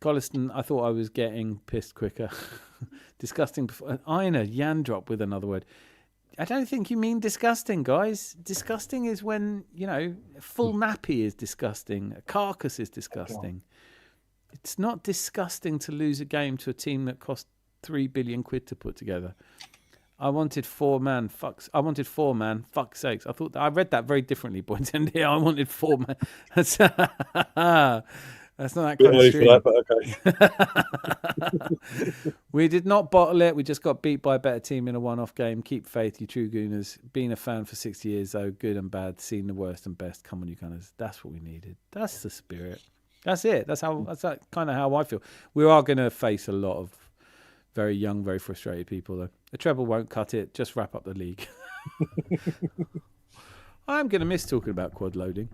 Colliston, I thought I was getting pissed quicker. Disgusting. Ina, Yan drop with another word. I don't think you mean disgusting, guys. Disgusting is when, full nappy is disgusting. A carcass is disgusting. It's not disgusting to lose a game to a team that cost £3 billion to put together. I wanted four man. Fuck sakes. I thought I read that very differently, boys. And I wanted four man. That's not that kind of stream. Okay. We did not bottle it. We just got beat by a better team in a one-off game. Keep faith, you true Gooners. Being a fan for 6 years, though, good and bad, seen the worst and best. Come on, you Gunners. That's what we needed. That's the spirit. That's it. That's kind of how I feel. We are going to face a lot of Very young, very frustrated people, though. A treble won't cut it. Just wrap up the league. I'm going to miss talking about quad loading.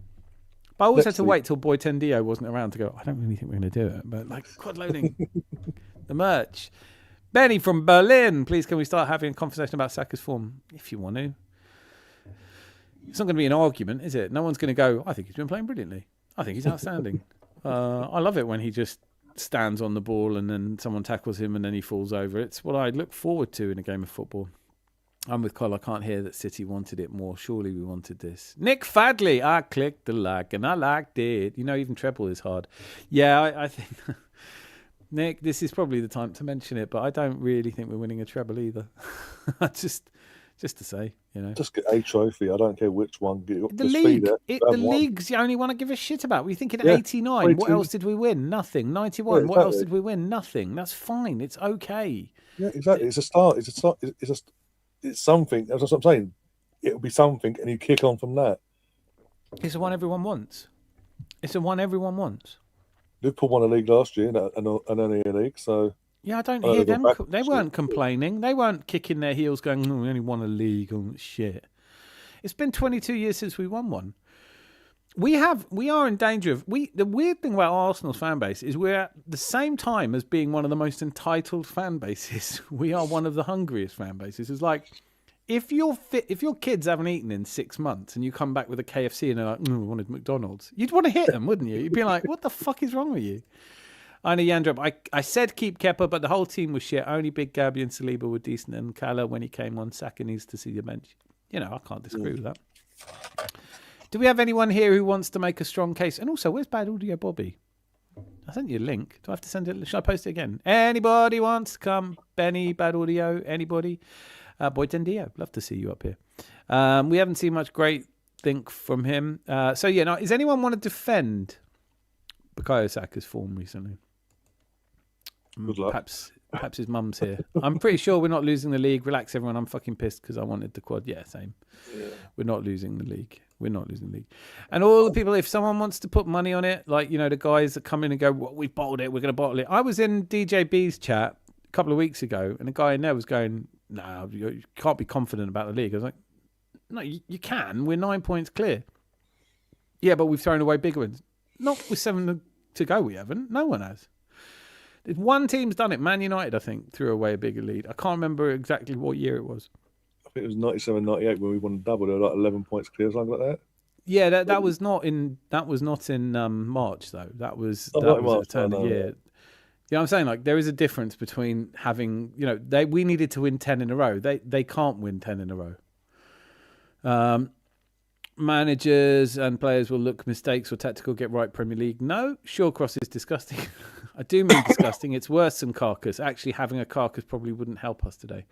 But I always had to wait till Boy Tendio wasn't around to go, I don't really think we're going to do it. But like quad loading, the merch. Benny from Berlin, please can we start having a conversation about Saka's form? If you want to. It's not going to be an argument, is it? No one's going to go, I think he's been playing brilliantly. I think he's outstanding. I love it when he just stands on the ball and then someone tackles him and then he falls over. It's what I look forward to in a game of football. I'm with Cole. I can't hear that City wanted it more. Surely we wanted this. Nick Fadley. I clicked the like and I liked it. You know, even treble is hard. Yeah, I think... Nick, this is probably the time to mention it, but I don't really think we're winning a treble either. just to say, you know. Just get a trophy. I don't care which one. The league's the only one I give a shit about. We're thinking 89. What else did we win? Nothing. 91. Yeah, exactly. What else did we win? Nothing. That's fine. It's okay. Yeah, exactly. It's a start. It's something. That's what I'm saying. It'll be something, and you kick on from that. It's the one everyone wants. Liverpool won a league last year, and only a league. So yeah, I don't hear them. They weren't complaining. They weren't kicking their heels, going, "Oh, we only won a league." Oh, shit! It's been 22 years since we won one. We are in danger of. The weird thing about Arsenal's fan base is we're at the same time as being one of the most entitled fan bases. We are one of the hungriest fan bases. It's like if your kids haven't eaten in 6 months and you come back with a KFC and they're like, "I wanted McDonald's," you'd want to hit them, wouldn't you? You'd be like, "What the fuck is wrong with you?" I know Yandrup. I said keep Kepa, but the whole team was shit. Only Big Gabby and Saliba were decent, and Kala when he came on, Saka needs to see the bench. You know, I can't disagree with that. Do we have anyone here who wants to make a strong case? And also, where's Bad Audio Bobby? I sent you a link. Do I have to send it? Should I post it again? Anybody wants to come? Benny, Bad Audio, anybody? Boy Tendio, love to see you up here. We haven't seen much great think from him. Now, does anyone want to defend Bukayo Saka's form recently? Good luck. Perhaps his mum's here. I'm pretty sure we're not losing the league. Relax, everyone. I'm fucking pissed because I wanted the quad. Yeah, same. Yeah. We're not losing the league. And all the people, if someone wants to put money on it, like, you know, the guys that come in and go, well, we've bottled it, we're going to bottle it. I was in DJ B's chat a couple of weeks ago, and a guy in there was going, no, you can't be confident about the league. I was like, no, you can. We're 9 points clear. Yeah, but we've thrown away bigger ones. Not with 7 to go, we haven't. No one has. One team's done it. Man United, I think, threw away a bigger lead. I can't remember exactly what year it was. I think it was 97, 98 when we won double. They were like 11 points clear, something like that. Yeah, that was not in March though. That was at the turn of the year. You know what I'm saying? Like there is a difference between having, you know, we needed to win 10 in a row. They can't win 10 in a row. Managers and players will look mistakes or tactical get right Premier League. No, Shawcross is disgusting. I do mean disgusting. It's worse than Carcass. Actually, having a Carcass probably wouldn't help us today.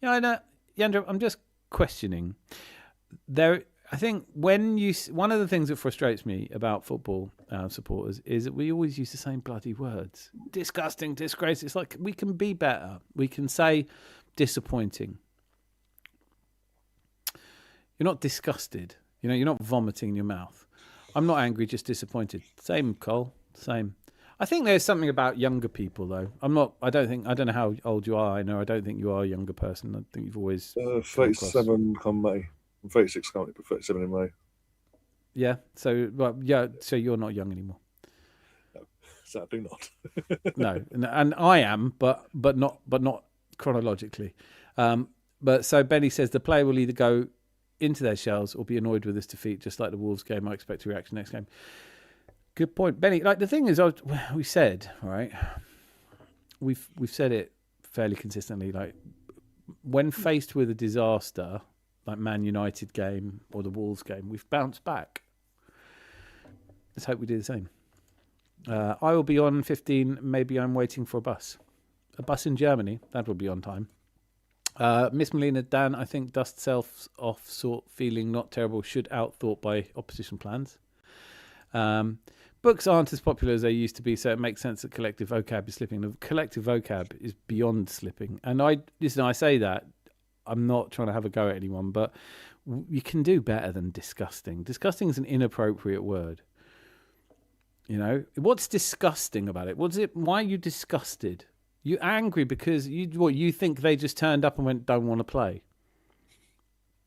Yeah, I know. Yandra, I'm just questioning. I think one of the things that frustrates me about football supporters is that we always use the same bloody words. Disgusting, disgrace. It's like we can be better. We can say disappointing. You're not disgusted. You know, you're not vomiting in your mouth. I'm not angry, just disappointed. Same, Cole. Same. I think there's something about younger people, though. I don't know how old you are. I don't think you are a younger person. I think you've always... 37 come May. I'm 36 currently, but 37 in May. Yeah. So, well, yeah. So you're not young anymore. No, sadly not. No, and I am, but not chronologically. But so Benny says the player will either go into their shells or be annoyed with this defeat, just like the Wolves game. I expect a reaction next game. Good point, Benny. Like the thing is, we said, right? We've said it fairly consistently. Like when faced with a disaster, like Man United game or the Wolves game, we've bounced back. Let's hope we do the same. I will be on 15. Maybe I'm waiting for a bus. A bus in Germany. That will be on time. Miss Melina, Dan, I think dust self off sort feeling not terrible should outthought by opposition plans. Books aren't as popular as they used to be, so it makes sense that collective vocab is slipping. The collective vocab is beyond slipping. And I say that, I'm not trying to have a go at anyone, but you can do better than disgusting. Disgusting is an inappropriate word. You know, what's disgusting about it? Why are you disgusted? You're angry because you think they just turned up and went, don't want to play.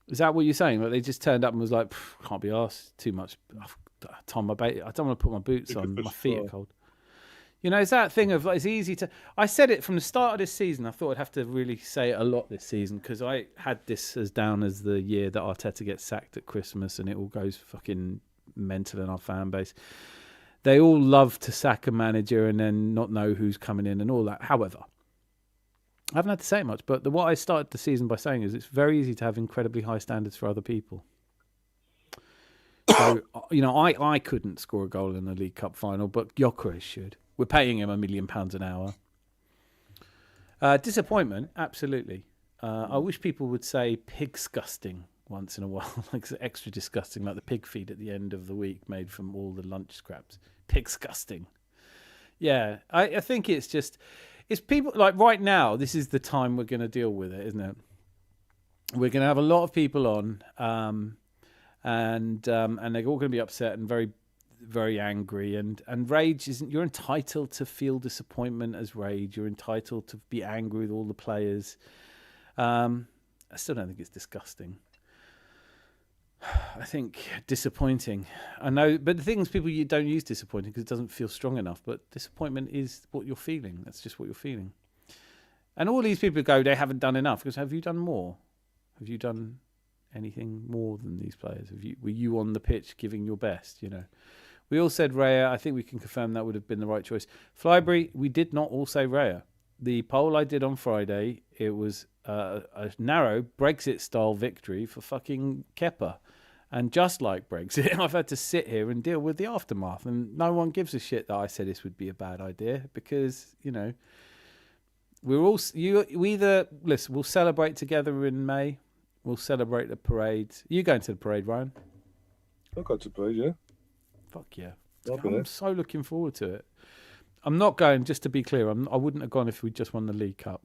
Is that what you're saying? Like they just turned up and was like, can't be asked too much. I don't want to put my boots on. My feet are cold. You know, it's that thing of like, it's easy to. I said it from the start of this season. I thought I'd have to really say it a lot this season because I had this as down as the year that Arteta gets sacked at Christmas and it all goes fucking mental in our fan base. They all love to sack a manager and then not know who's coming in and all that. However, I haven't had to say much, but what I started the season by saying is it's very easy to have incredibly high standards for other people. So, you know, I couldn't score a goal in the League Cup final, but Gyökeres should. We're paying him £1 million an hour. Disappointment, absolutely. I wish people would say pig-sgusting once in a while, like extra disgusting, like the pig feed at the end of the week made from all the lunch scraps. Pig-sgusting. Yeah, I think it's people, like right now, this is the time we're going to deal with it, isn't it? We're going to have a lot of people on, and they're all going to be upset and very, very angry. And rage isn't. You're entitled to feel disappointment as rage. You're entitled to be angry with all the players. I still don't think it's disgusting. I think disappointing. I know, but the thing is, people you don't use disappointing because it doesn't feel strong enough. But disappointment is what you're feeling. That's just what you're feeling. And all these people go, they haven't done enough. Because have you done more? Have you done anything more than these players? Were you on the pitch giving your best? You know, we all said Raya. I think we can confirm that would have been the right choice. Flybury, we did not all say Raya. The poll I did on Friday, it was a narrow Brexit-style victory for fucking Kepa. And just like Brexit, I've had to sit here and deal with the aftermath. And no one gives a shit that I said this would be a bad idea because, you know, we'll celebrate together in May. We'll celebrate the parade. You going to the parade, Ryan? I'll go to the parade, yeah. Fuck yeah. I'm so looking forward to it. I'm not going, just to be clear, I wouldn't have gone if we just won the League Cup.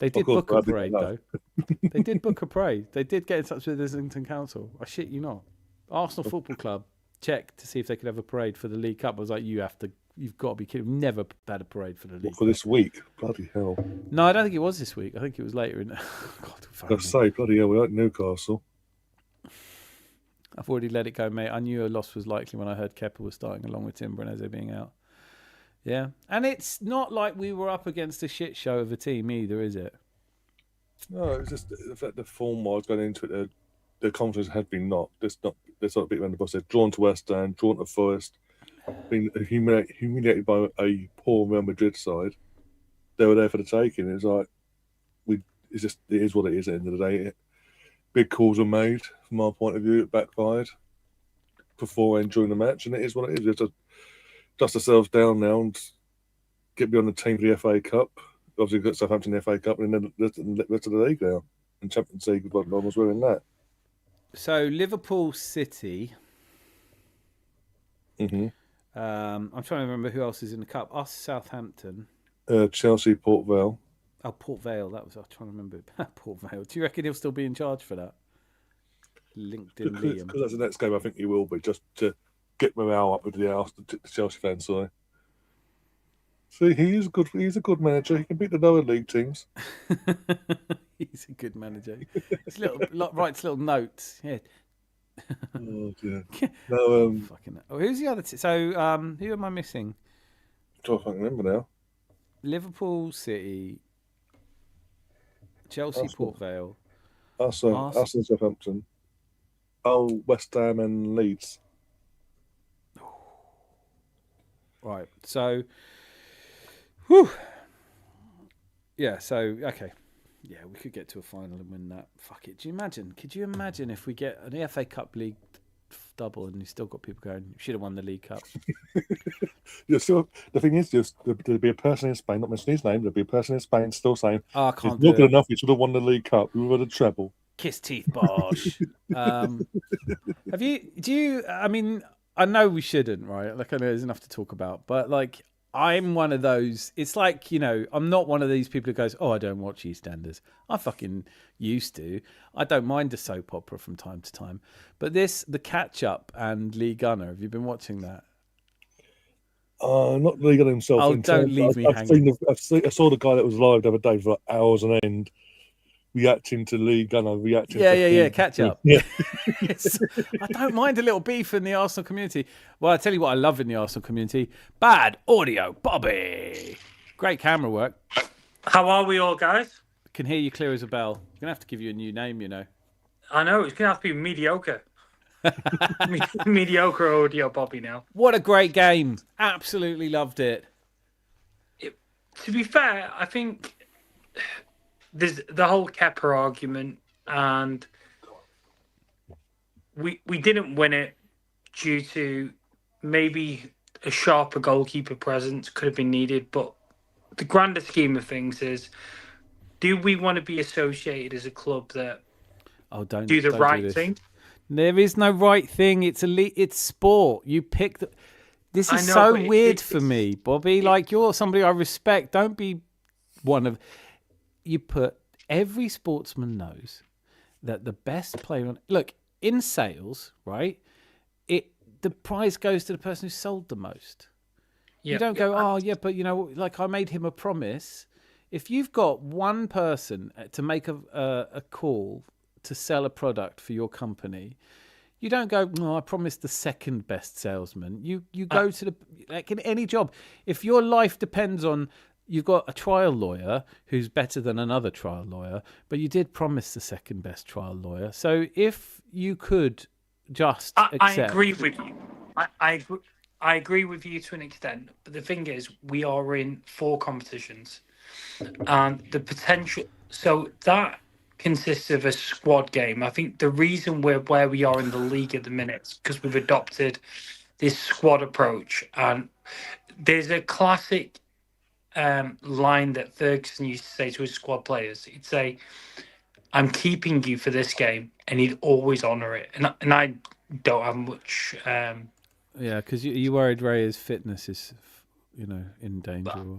They did book a parade, though. They did book a parade. They did get in touch with Islington Council. I shit you not. Arsenal Football Club checked to see if they could have a parade for the League Cup. I was like, you've got to be kidding. We've never had a parade for the League Cup. For this week? Bloody hell. No, I don't think it was this week. I think it was later in... I'd say, bloody hell, we're at Newcastle. I've already let it go, mate. I knew a loss was likely when I heard Kepa was starting along with Timber and Eze being out. Yeah. And it's not like we were up against a shit show of a team either, is it? No, it was just the fact the form I was going into it, the confidence had been knocked. They're sort of beat around the bus. They're drawn to West Ham, drawn to Forest, been humiliated by a poor Real Madrid side. They were there for the taking. It was like, it is what it is at the end of the day. Big calls were made, from our point of view, it backfired before and during the match, and it is what it is. We have to dust ourselves down now and get beyond the team for the FA Cup. Obviously, we've got Southampton in the FA Cup, and then the rest of the league now. And Champions League, we've got almost winning that. So, Liverpool City. Mm-hmm. I'm trying to remember who else is in the cup. Us, Southampton. Chelsea, Port Vale. Oh, Port Vale. I was trying to remember. Port Vale. Do you reckon he'll still be in charge for that? LinkedIn Liam. Because that's the next game, I think he will be, just to get morale up with the Chelsea fans. Sorry. See, he's a good manager. He can beat the lower league teams. He's a good manager. He writes little notes. Yeah. Oh dear. No, Fucking. Oh, who's the other? So, who am I missing? I can't remember now. Liverpool City, Chelsea, Arsenal. Port Vale, Arsenal, Southampton. Oh, West Ham and Leeds. Right. So, whew. Yeah. So, okay. Yeah, we could get to a final and win that. Fuck it. Could you imagine if we get an FA Cup League double and you still got people going, you should have won the League Cup? The thing is, there'll be a person in Spain, not mentioning his name, there'll be a person in Spain still saying, I can't do not good enough, he should have won the League Cup. We were the treble. Kiss teeth, Bosh. I mean, I know we shouldn't, right? Like, I know there's enough to talk about, but like, I'm one of those. It's like, you know, I'm not one of these people who goes, oh, I don't watch EastEnders. I fucking used to. I don't mind a soap opera from time to time. But the Catch Up and Lee Gunner, have you been watching that? Not Liga himself. Oh, in don't terms- leave me I've hanging. I saw the guy that was live the other day for like hours on end, reacting to Lee Gunner, reacting to Yeah. him. Catch up. Yeah. I don't mind a little beef in the Arsenal community. Well, I tell you what I love in the Arsenal community. Bad audio, Bobby. Great camera work. How are we all, guys? Can hear you clear as a bell. I'm gonna have to give you a new name, you know. I know, it's going to have to be mediocre. Mediocre audio Bobby now. What a great game. Absolutely loved it. To be fair, I think there's the whole Kepa argument, and we didn't win it due to maybe a sharper goalkeeper presence could have been needed, but the grander scheme of things is, do we want to be associated as a club that Don't do the don't right do this. thing? There is no right thing. It's elite. It's sport. You pick the. This I is know, so but weird for it's- me, Bobby. Like, you're somebody I respect. Don't be one of. You put every sportsman knows that the best player on. Look, in sales, right? The prize goes to the person who sold the most. You don't go, oh yeah, but like I made him a promise. If you've got one person to make a call to sell a product for your company, you don't go, no, I promised the second best salesman. You go to the, like in any job, if your life depends on, you've got a trial lawyer who's better than another trial lawyer, but you did promise the second best trial lawyer. So if you could just accept. I agree with you. I agree with you to an extent, but the thing is, we are in 4 competitions, and the potential. So that consists of a squad game. I think the reason we're where we are in the league at the minute is because we've adopted this squad approach, and there's a classic line that Ferguson used to say to his squad players. He'd say, "I'm keeping you for this game," and he'd always honour it. And I don't have much. Yeah, because you worried Raya's fitness is, in danger.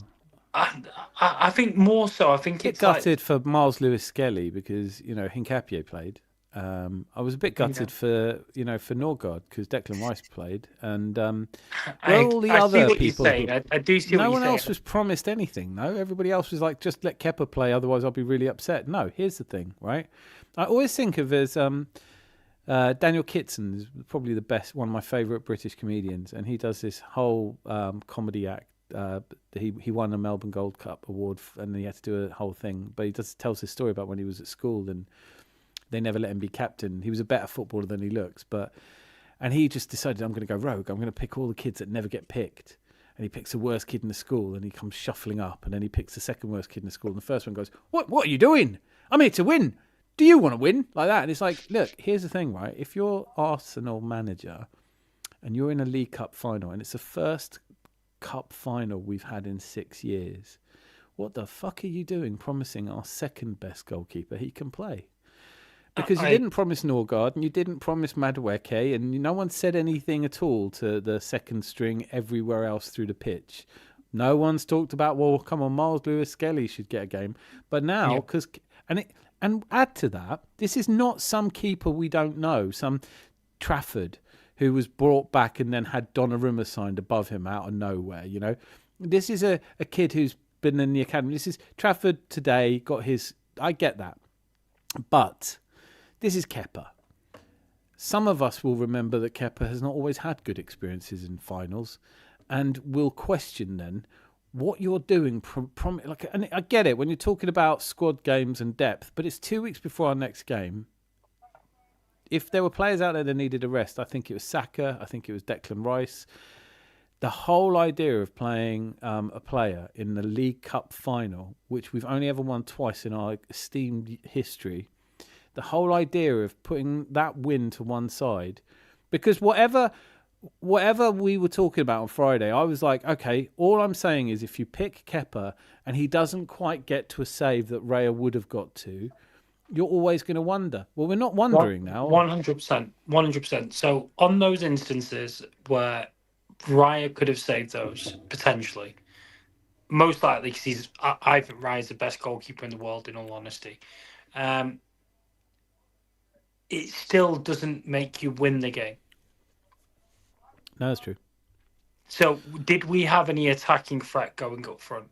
I think more so. I think Bit it's like, gutted for Miles Lewis Skelly because Hincapié played. I was a bit gutted for Norgard because Declan Rice played, and all the I see other what people. you're saying. I do see what No you're one saying. else was promised anything. No, everybody else was like, just let Kepa play, otherwise I'll be really upset. No, here's the thing, right? I always think of as Daniel Kitson is probably the best, one of my favourite British comedians, and he does this whole comedy act. He won a Melbourne Gold Cup award, and he had to do a whole thing. But he tells his story about when he was at school, and they never let him be captain. He was a better footballer than he looks, and he just decided, I'm going to go rogue. I'm going to pick all the kids that never get picked. And he picks the worst kid in the school, and he comes shuffling up, and then he picks the second worst kid in the school, and the first one goes, What are you doing? I'm here to win. Do you want to win? Like that. And it's like, look, here's the thing, right? If you're Arsenal manager and you're in a League Cup final, and it's the first cup final we've had in 6 years, what the fuck are you doing promising our second best goalkeeper he can play? Because you didn't promise Norgard, and you didn't promise Madueke, and no one said anything at all to the second string everywhere else through the pitch. No one's talked about, well, come on, Miles Lewis Skelly should get a game. But now, because and add to that, this is not some keeper we don't know, some Trafford who was brought back and then had Donnarumma signed above him out of nowhere. This is a kid who's been in the academy. This is Trafford today, got his. I get that, but this is Kepa. Some of us will remember that Kepa has not always had good experiences in finals, and will question then what you're doing. And I get it when you're talking about squad games and depth, but it's 2 weeks before our next game. If there were players out there that needed a rest, I think it was Saka, I think it was Declan Rice. The whole idea of playing a player in the League Cup final, which we've only ever won twice in our esteemed history, the whole idea of putting that win to one side, because whatever we were talking about on Friday, I was like, okay, all I'm saying is if you pick Kepa and he doesn't quite get to a save that Raya would have got to, you're always going to wonder. Well, we're not wondering now. 100%. 100%. So on those instances where Raya could have saved those, potentially, most likely, because I think Raya's the best goalkeeper in the world, in all honesty. It still doesn't make you win the game. No, that's true. So, did we have any attacking threat going up front?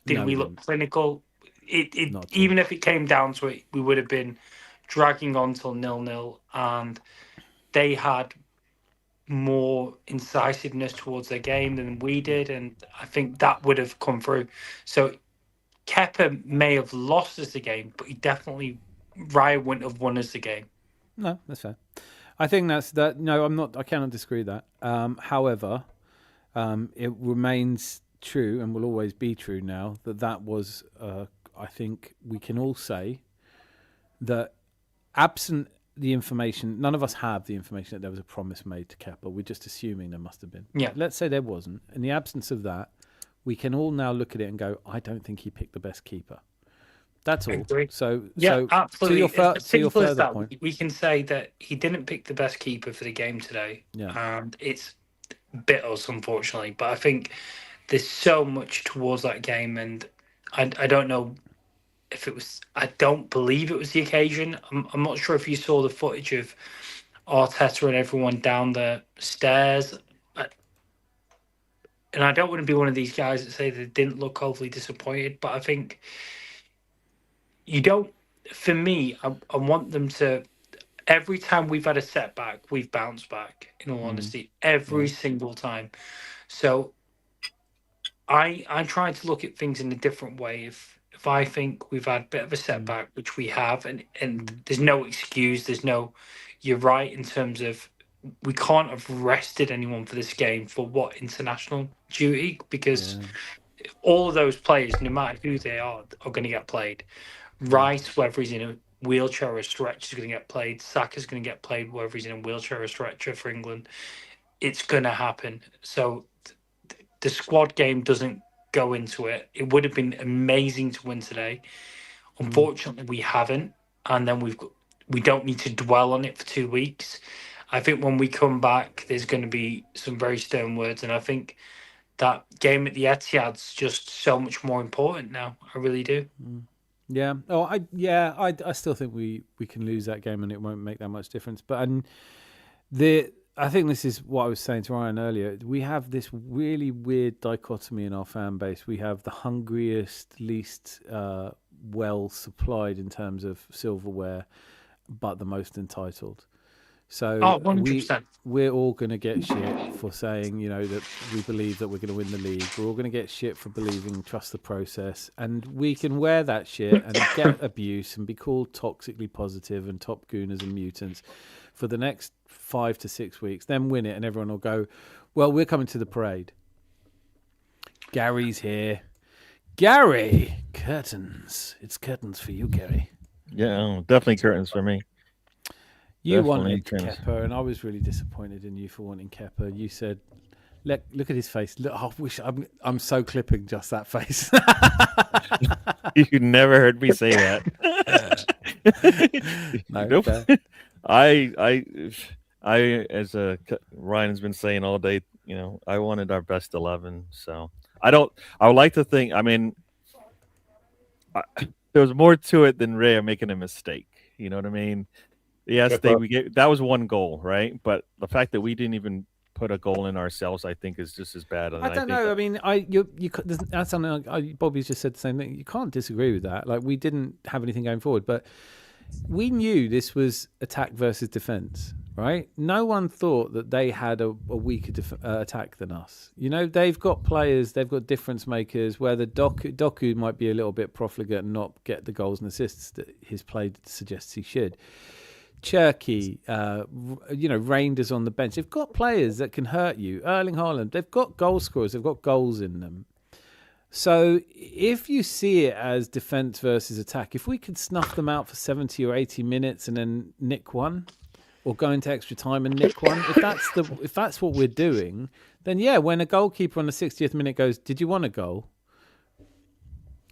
Did No, we we look didn't. clinical? Not at all. Even if it came down to it, we would have been dragging on till 0-0, and they had more incisiveness towards their game than we did, and I think that would have come through. So Kepa may have lost us the game, but Raya wouldn't have won us the game. No, that's fair. I think that's that. No, I'm not. I cannot disagree with that. However, it remains true and will always be true now that was. I think we can all say that absent the information, none of us have the information that there was a promise made to Kepa. We're just assuming there must have been. Yeah. Let's say there wasn't. In the absence of that, we can all now look at it and go, I don't think he picked the best keeper. That's all. So absolutely. To your further point, we can say that he didn't pick the best keeper for the game today. Yeah. And it's bit us, unfortunately. But I think there's so much towards that game, and I don't know if it was. I don't believe it was the occasion. I'm not sure if you saw the footage of Arteta and everyone down the stairs. And I don't want to be one of these guys that say they didn't look overly disappointed, but I think you don't. For me, I want them to. Every time we've had a setback, we've bounced back. In all honesty, every single time. So I try to look at things in a different way. If I think we've had a bit of a setback, which we have, and there's no excuse. There's no. You're right in terms of we can't have rested anyone for this game for what international duty, because all of those players, no matter who they are going to get played. Rice, whether he's in a wheelchair or a stretcher, is going to get played. Saka's going to get played, whether he's in a wheelchair or a stretcher for England. It's going to happen. So the squad game doesn't go into it. It would have been amazing to win today. Unfortunately, we haven't, and then we don't need to dwell on it for 2 weeks. I think when we come back, there's going to be some very stern words, and I think that game at the Etihad's just so much more important now. I really do. Yeah. Oh, I still think we can lose that game and it won't make that much difference. But I think this is what I was saying to Ryan earlier. We have this really weird dichotomy in our fan base. We have the hungriest, least well supplied in terms of silverware, but the most entitled. So 100%. we're all going to get shit for saying, that we believe that we're going to win the league. We're all going to get shit for believing, trust the process. And we can wear that shit and get abuse and be called toxically positive and top gooners and mutants for the next 5 to 6 weeks. Then win it and everyone will go, well, we're coming to the parade. Gary's here. Gary! Curtains. It's curtains for you, Gary. Yeah, definitely curtains for me. You Definitely wanted Kepa, and I was really disappointed in you for wanting Kepa. You said, "Look at his face. Look, I wish I'm so clipping just that face." You never heard me say that. No, nope. fair. I as Ryan's been saying all day, I wanted our best 11. So I would like to think. I mean, there was more to it than Ray making a mistake. You know what I mean? Yes, that was one goal, right? But the fact that we didn't even put a goal in ourselves, I think, is just as bad. And I don't know. I mean, that's something Bobby's just said the same thing. You can't disagree with that. Like, we didn't have anything going forward, but we knew this was attack versus defense, right? No one thought that they had a weaker attack than us. They've got players, they've got difference makers. Where the Doku might be a little bit profligate and not get the goals and assists that his play suggests he should. Cherky, Reinders on the bench. They've got players that can hurt you. Erling Haaland, they've got goal scorers. They've got goals in them. So if you see it as defense versus attack, if we could snuff them out for 70 or 80 minutes and then nick one, or go into extra time and nick one, if that's what we're doing, then yeah, when a goalkeeper on the 60th minute goes, "Did you want a goal?"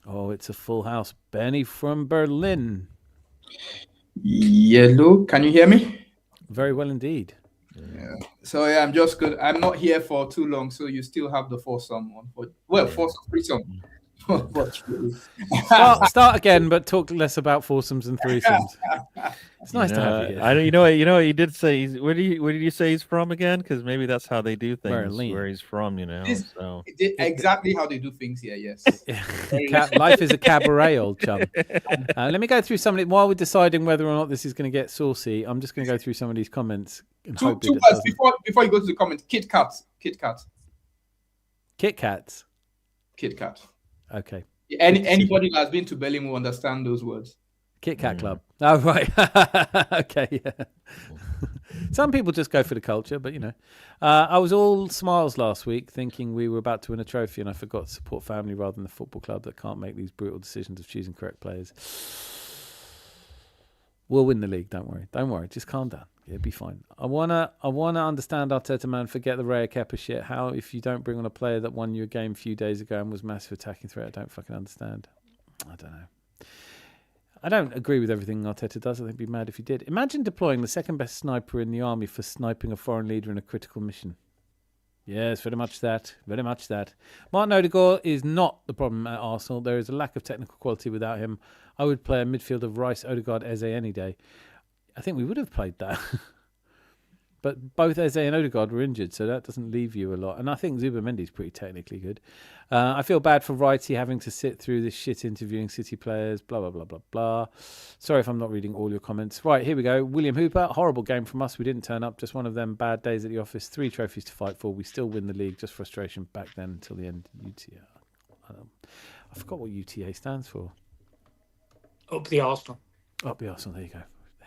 Oh, it's a full house. Benny from Berlin. Yellow, can you hear me? Very well indeed. Yeah. So yeah, I'm just good. I'm not here for too long, so you still have the foursome one. Foursome threesome. Unfortunately. Start again, but talk less about foursomes and threesomes. It's nice to have you here. You know what he did say. Where did you say he's from again? Because maybe that's how they do things where he's from. So Exactly how they do things here. Yes. Life is a cabaret, old chum. Let me go through some of it while we're deciding whether or not this is going to get saucy. I'm just going to go through some of these comments. And Two words before you go to the comments. Kit Kat. Kit Kats. Kit Kat. Okay. Anybody that's been to Berlin will understand those words. Kit Kat Club. Oh, right. Okay, yeah. Some people just go for the culture, but I was all smiles last week thinking we were about to win a trophy, and I forgot to support family rather than the football club that can't make these brutal decisions of choosing correct players. We'll win the league, don't worry. Just calm down. It'll be fine. I wanna understand Arteta, man. Forget the Raya Kepa shit. How if you don't bring on a player that won you a game a few days ago and was massive attacking threat? I don't fucking understand. I don't know. I don't agree with everything Arteta does. I think he'd be mad if he did. Imagine deploying the second best sniper in the army for sniping a foreign leader in a critical mission. Yes, very much that. Very much that. Martin Odegaard is not the problem at Arsenal. There is a lack of technical quality without him. I would play a midfield of Rice, Odegaard, Eze any day. I think we would have played that. But both Eze and Odegaard were injured, so that doesn't leave you a lot. And I think Zubamendi's pretty technically good. I feel bad for Wrighty having to sit through this shit interviewing City players, blah, blah, blah, blah, blah. Sorry if I'm not reading all your comments. Right, here we go. William Hooper, horrible game from us. We didn't turn up. Just one of them bad days at the office. 3 trophies to fight for. We still win the league. Just frustration back then until the end. UTA. I forgot what UTA stands for. Up the Arsenal. Up the Arsenal, there you go.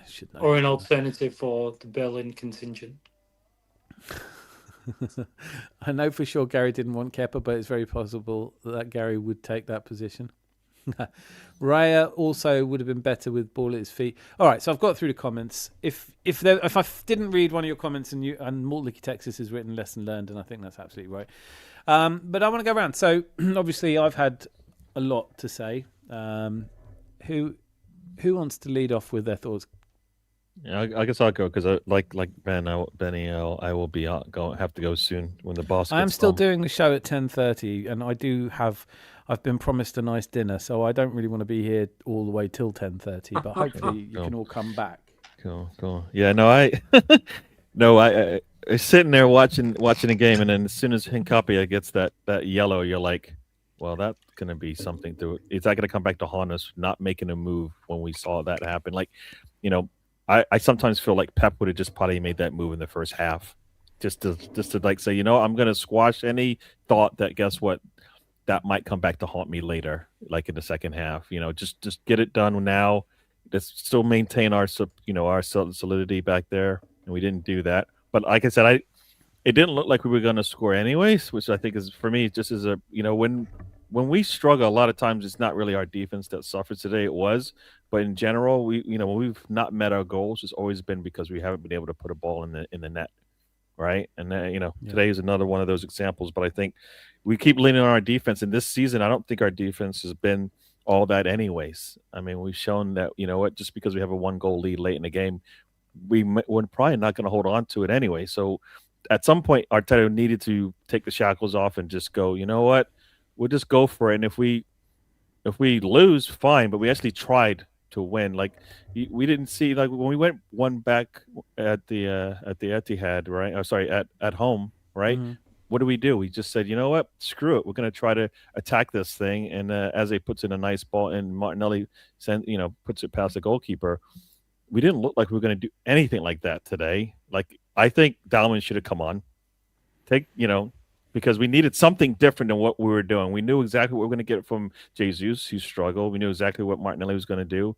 Should know. Or an alternative for the Berlin contingent. I know for sure Gary didn't want Kepa, but it's very possible that Gary would take that position. Raya also would have been better with ball at his feet. All right, so I've got through the comments. If I didn't read one of your comments and Malt Licky Texas has written lesson learned, and I think that's absolutely right. But I want to go around. So obviously I've had a lot to say. Who wants to lead off with their thoughts? Yeah, I guess I'll go because like Benny, I will be have to go soon when the boss. I am still doing the show at 10:30, and I've been promised a nice dinner, so I don't really want to be here all the way till 10:30. But hopefully you can all come back. Cool. Yeah, no, I was sitting there watching a game, and then as soon as Hincapie gets that yellow, you're like, well, that's gonna be something to it. Is that gonna come back to haunt us not making a move when we saw that happen? Like, I sometimes feel like Pep would have just probably made that move in the first half, just to like say, I'm going to squash any thought that guess what, that might come back to haunt me later, like in the second half. Just get it done now. Let's still maintain our solidity back there, and we didn't do that. But like I said, it didn't look like we were going to score anyways, which I think is for me just as a when we struggle, a lot of times it's not really our defense that suffers. Today it was, but in general, when we've not met our goals, it's always been because we haven't been able to put a ball in the net, right? And today is another one of those examples. But I think we keep leaning on our defense, and this season, I don't think our defense has been all that, anyways. I mean, we've shown that just because we have a 1-goal lead late in the game, we're probably not going to hold on to it anyway. So at some point, Arteta needed to take the shackles off and just go, you know what? We'll just go for it, and if we lose, fine. But we actually tried to win. Like we didn't see when we went one back at the Etihad, right? Oh, sorry, at home, right? Mm-hmm. What do? We just said, you know what? Screw it. We're going to try to attack this thing. And Eze puts in a nice ball, and Martinelli puts it past the goalkeeper. We didn't look like we were going to do anything like that today. Like I think Dalman should have come on. Because we needed something different than what we were doing. We knew exactly what we were going to get from Jesus, who struggled. We knew exactly what Martinelli was going to do.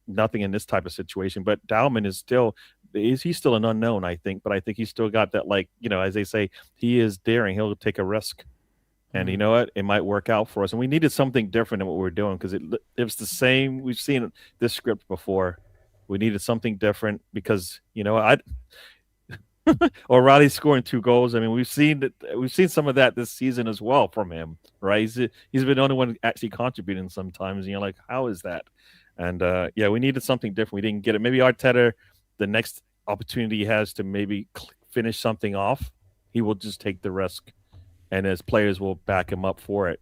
Nothing in this type of situation. But Dalman is he's still an unknown, I think. But I think he's still got that, as they say, he is daring. He'll take a risk. And you know what? It might work out for us. And we needed something different than what we were doing because it was the same. We've seen this script before. We needed something different because, O'Reilly scoring 2 goals. I mean, we've seen some of that this season as well from him, right? He's been the only one actually contributing sometimes, and you're like, how is that? And we needed something different. We didn't get it. Maybe Arteta, the next opportunity he has to maybe finish something off, he will just take the risk, and his players will back him up for it.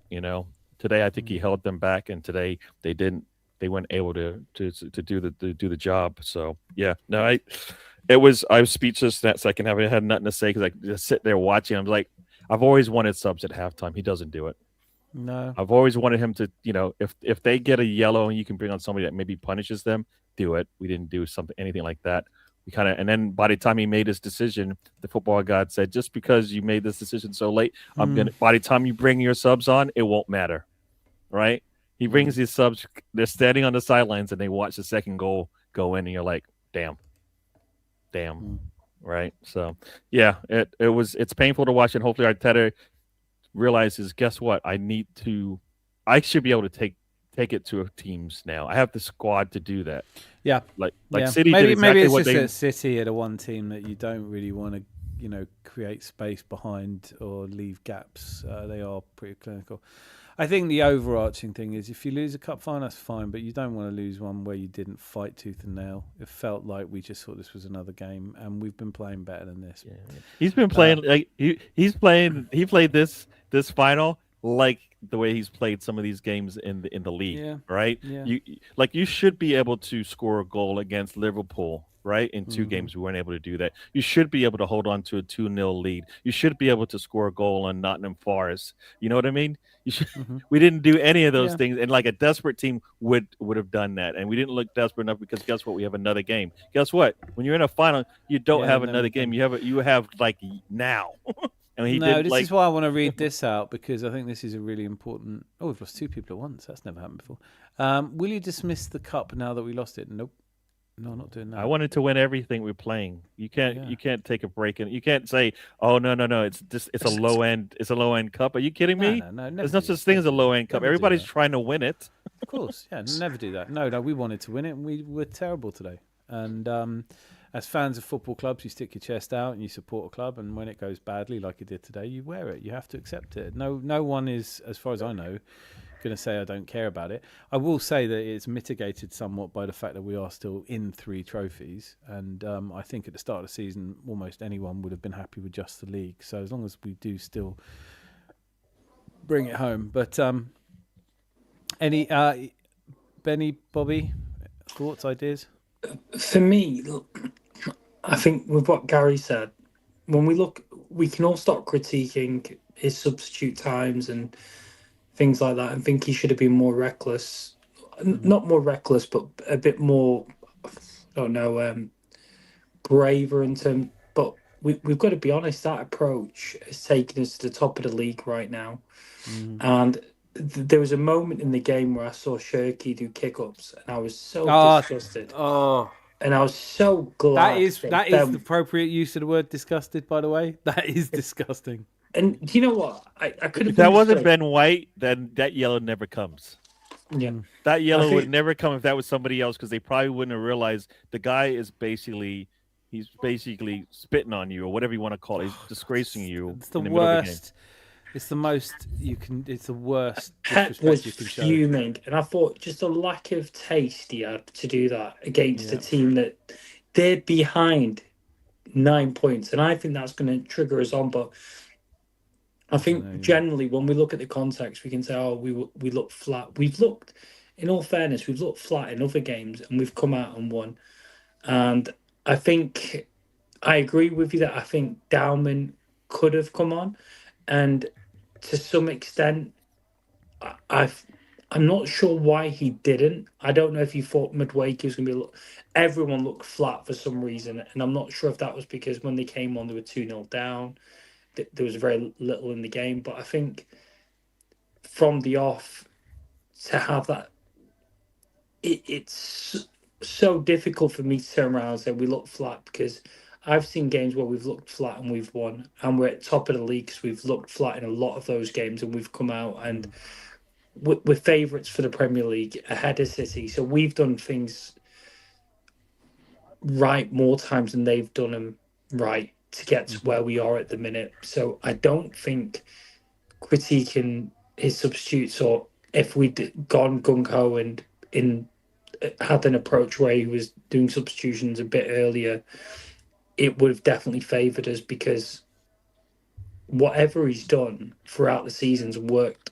Today, I think he held them back, and today they didn't. They weren't able to do the job. So yeah, no, I was speechless that second half. I had nothing to say because I just sit there watching. I'm like, I've always wanted subs at halftime. He doesn't do it. No. I've always wanted him to, if they get a yellow and you can bring on somebody that maybe punishes them, do it. We didn't do anything like that. We and then by the time he made his decision, the football god said, just because you made this decision so late, by the time you bring your subs on, it won't matter. Right? He brings his subs, they're standing on the sidelines and they watch the second goal go in and you're like, damn. Right? So yeah, it's painful to watch, and hopefully Arteta realizes, guess what? I should be able to take it to teams now. I have the squad to do that. Yeah. Like City maybe did exactly it's what just they at City are the one team that you don't really want to, create space behind or leave gaps. They are pretty clinical. I think the overarching thing is if you lose a cup final, that's fine, but you don't want to lose one where you didn't fight tooth and nail. It felt like we just thought this was another game, and we've been playing better than this. Yeah. He's been playing he played this final like the way he's played some of these games in the league, right? Yeah. You should be able to score a goal against Liverpool, right? In two games, we weren't able to do that. You should be able to hold on to a 2-0 lead. You should be able to score a goal on Nottingham Forest. You know what I mean? You should. We didn't do any of those things, and like a desperate team would have done that, and we didn't look desperate enough because guess what? We have another game. Guess what? When you're in a final, you don't have another game. You have like now. And this is why I want to read this out, because I think this is a really important. Oh, we've lost two people at once. That's never happened before. Will you dismiss the cup now that we lost it? Nope. No, I'm not doing that. I wanted to win everything we're playing. You can't take a break, and you can't say, "Oh no, it's a low end cup." Are you kidding me? No. There's no such thing as a low end cup. Everybody's trying to win it. Of course, never do that. No, we wanted to win it, and we were terrible today. And as fans of football clubs, you stick your chest out and you support a club, and when it goes badly, like it did today, you wear it. You have to accept it. No one is, as far as I know, going to say I don't care about it. I will say that it's mitigated somewhat by the fact that we are still in 3 trophies, and I think at the start of the season almost anyone would have been happy with just the league. So as long as we do still bring it home. But any Benny, Bobby, thoughts, ideas? For me, I think with what Gary said, when we look, we can all stop critiquing his substitute times and things like that, and think he should have been more reckless. Not more reckless, but a bit more, I don't know, braver in terms. But we've got to be honest, that approach has taken us to the top of the league right now. And there was a moment in the game where I saw Shirky do kick-ups, and I was so disgusted. And I was so glad. That is the appropriate use of the word disgusted, by the way. That is disgusting. And do you know what? I could have. If that wasn't Ben White, then that yellow never comes. Yeah, that yellow would never come if that was somebody else, because they probably wouldn't have realized the guy is basically spitting on you or whatever you want to call it. He's disgracing you. It's the worst. It's the most you can. It's the worst disrespect you can show. Fuming, and I thought just a lack of taste he had to do that against a team that they're behind 9 points, and I think that's going to trigger us on. But I think generally, when we look at the context, we can say, "Oh, we look flat." We've looked, in all fairness, we've looked flat in other games, and we've come out and won. And I think I agree with you that I think Dowman could have come on, and to some extent, I'm not sure why he didn't. I don't know if he thought Madueke was going to be. Everyone looked flat for some reason, and I'm not sure if that was because when they came on, they were 2-0 down. There was very little in the game, but I think from the off to have that, it's so difficult for me to turn around and say we look flat, because I've seen games where we've looked flat and we've won, and we're at top of the league because we've looked flat in a lot of those games, and we've come out and we're favourites for the Premier League ahead of City. So we've done things right more times than they've done them right to get to where we are at the minute. So I don't think critiquing his substitutes, or if we'd gone gung-ho and had an approach where he was doing substitutions a bit earlier, it would have definitely favoured us, because whatever he's done throughout the season's worked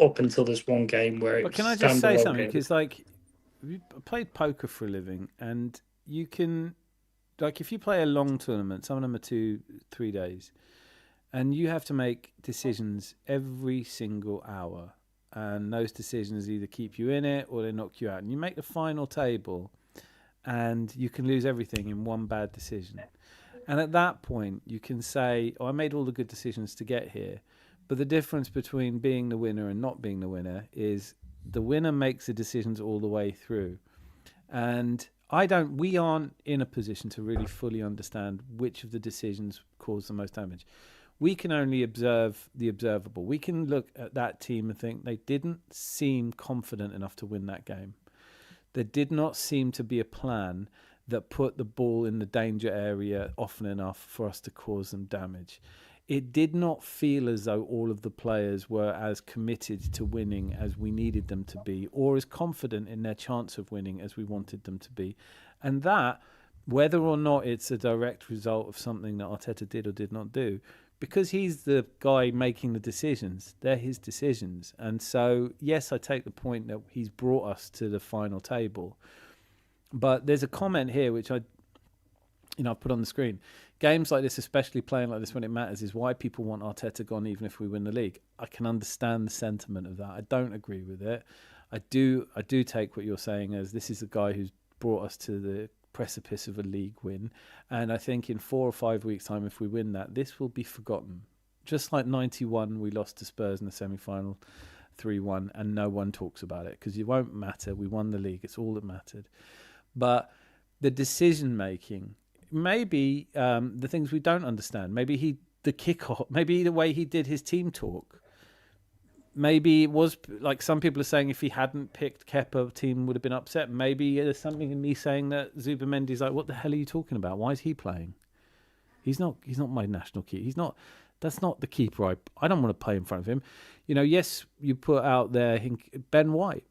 up until this one game where it But was can I just say standalone something? game. Because like, we played poker for a living, and you can, like, if you play a long tournament, some of them are 2-3 days, and you have to make decisions every single hour, and those decisions either keep you in it or they knock you out. And you make the final table, and you can lose everything in one bad decision. And at that point, you can say, "Oh, I made all the good decisions to get here." But the difference between being the winner and not being the winner is the winner makes the decisions all the way through. And we aren't in a position to really fully understand which of the decisions cause the most damage. We can only observe the observable. We can look at that team and think they didn't seem confident enough to win that game. There did not seem to be a plan that put the ball in the danger area often enough for us to cause them damage. It did not feel as though all of the players were as committed to winning as we needed them to be, or as confident in their chance of winning as we wanted them to be. And that, whether or not it's a direct result of something that Arteta did or did not do, because he's the guy making the decisions, they're his decisions. And so, yes, I take the point that he's brought us to the final table. But there's a comment here which I've put on the screen. Games like this, especially playing like this when it matters, is why people want Arteta gone even if we win the league. I can understand the sentiment of that. I don't agree with it. I do take what you're saying as this is a guy who's brought us to the precipice of a league win. And I think in 4 or 5 weeks' time, if we win that, this will be forgotten. Just like 91, we lost to Spurs in the semi-final 3-1, and no one talks about it because it won't matter. We won the league. It's all that mattered. But the decision-making, maybe the things we don't understand, maybe the kickoff, maybe the way he did his team talk, maybe it was like some people are saying if he hadn't picked Kepa, team would have been upset. Maybe there's something in me saying that Zubamendi's like, what the hell are you talking about? Why is he playing? He's not my national keeper. That's not the keeper. I don't want to play in front of him. Yes, you put out there Ben White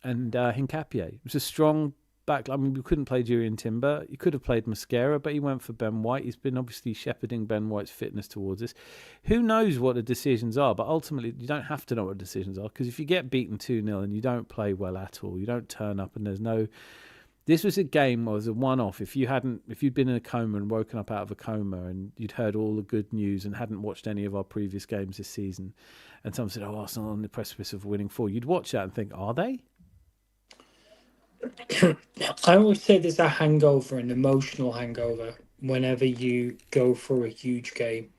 and Hincapié. It was a strong back. I mean, we couldn't play Jurriën Timber. You could have played Mosquera, but he went for Ben White. He's been obviously shepherding Ben White's fitness towards us. Who knows what the decisions are? But ultimately, you don't have to know what the decisions are, because if you get beaten 2-0 and you don't play well at all, you don't turn up, and there's no... This was a game that was a one-off. If you'd been in a coma and woken up out of a coma and you'd heard all the good news and hadn't watched any of our previous games this season, and someone said, "Oh, Arsenal on the precipice of winning 4," you'd watch that and think, "Are they?" I always say there's a hangover, an emotional hangover, whenever you go for a huge game.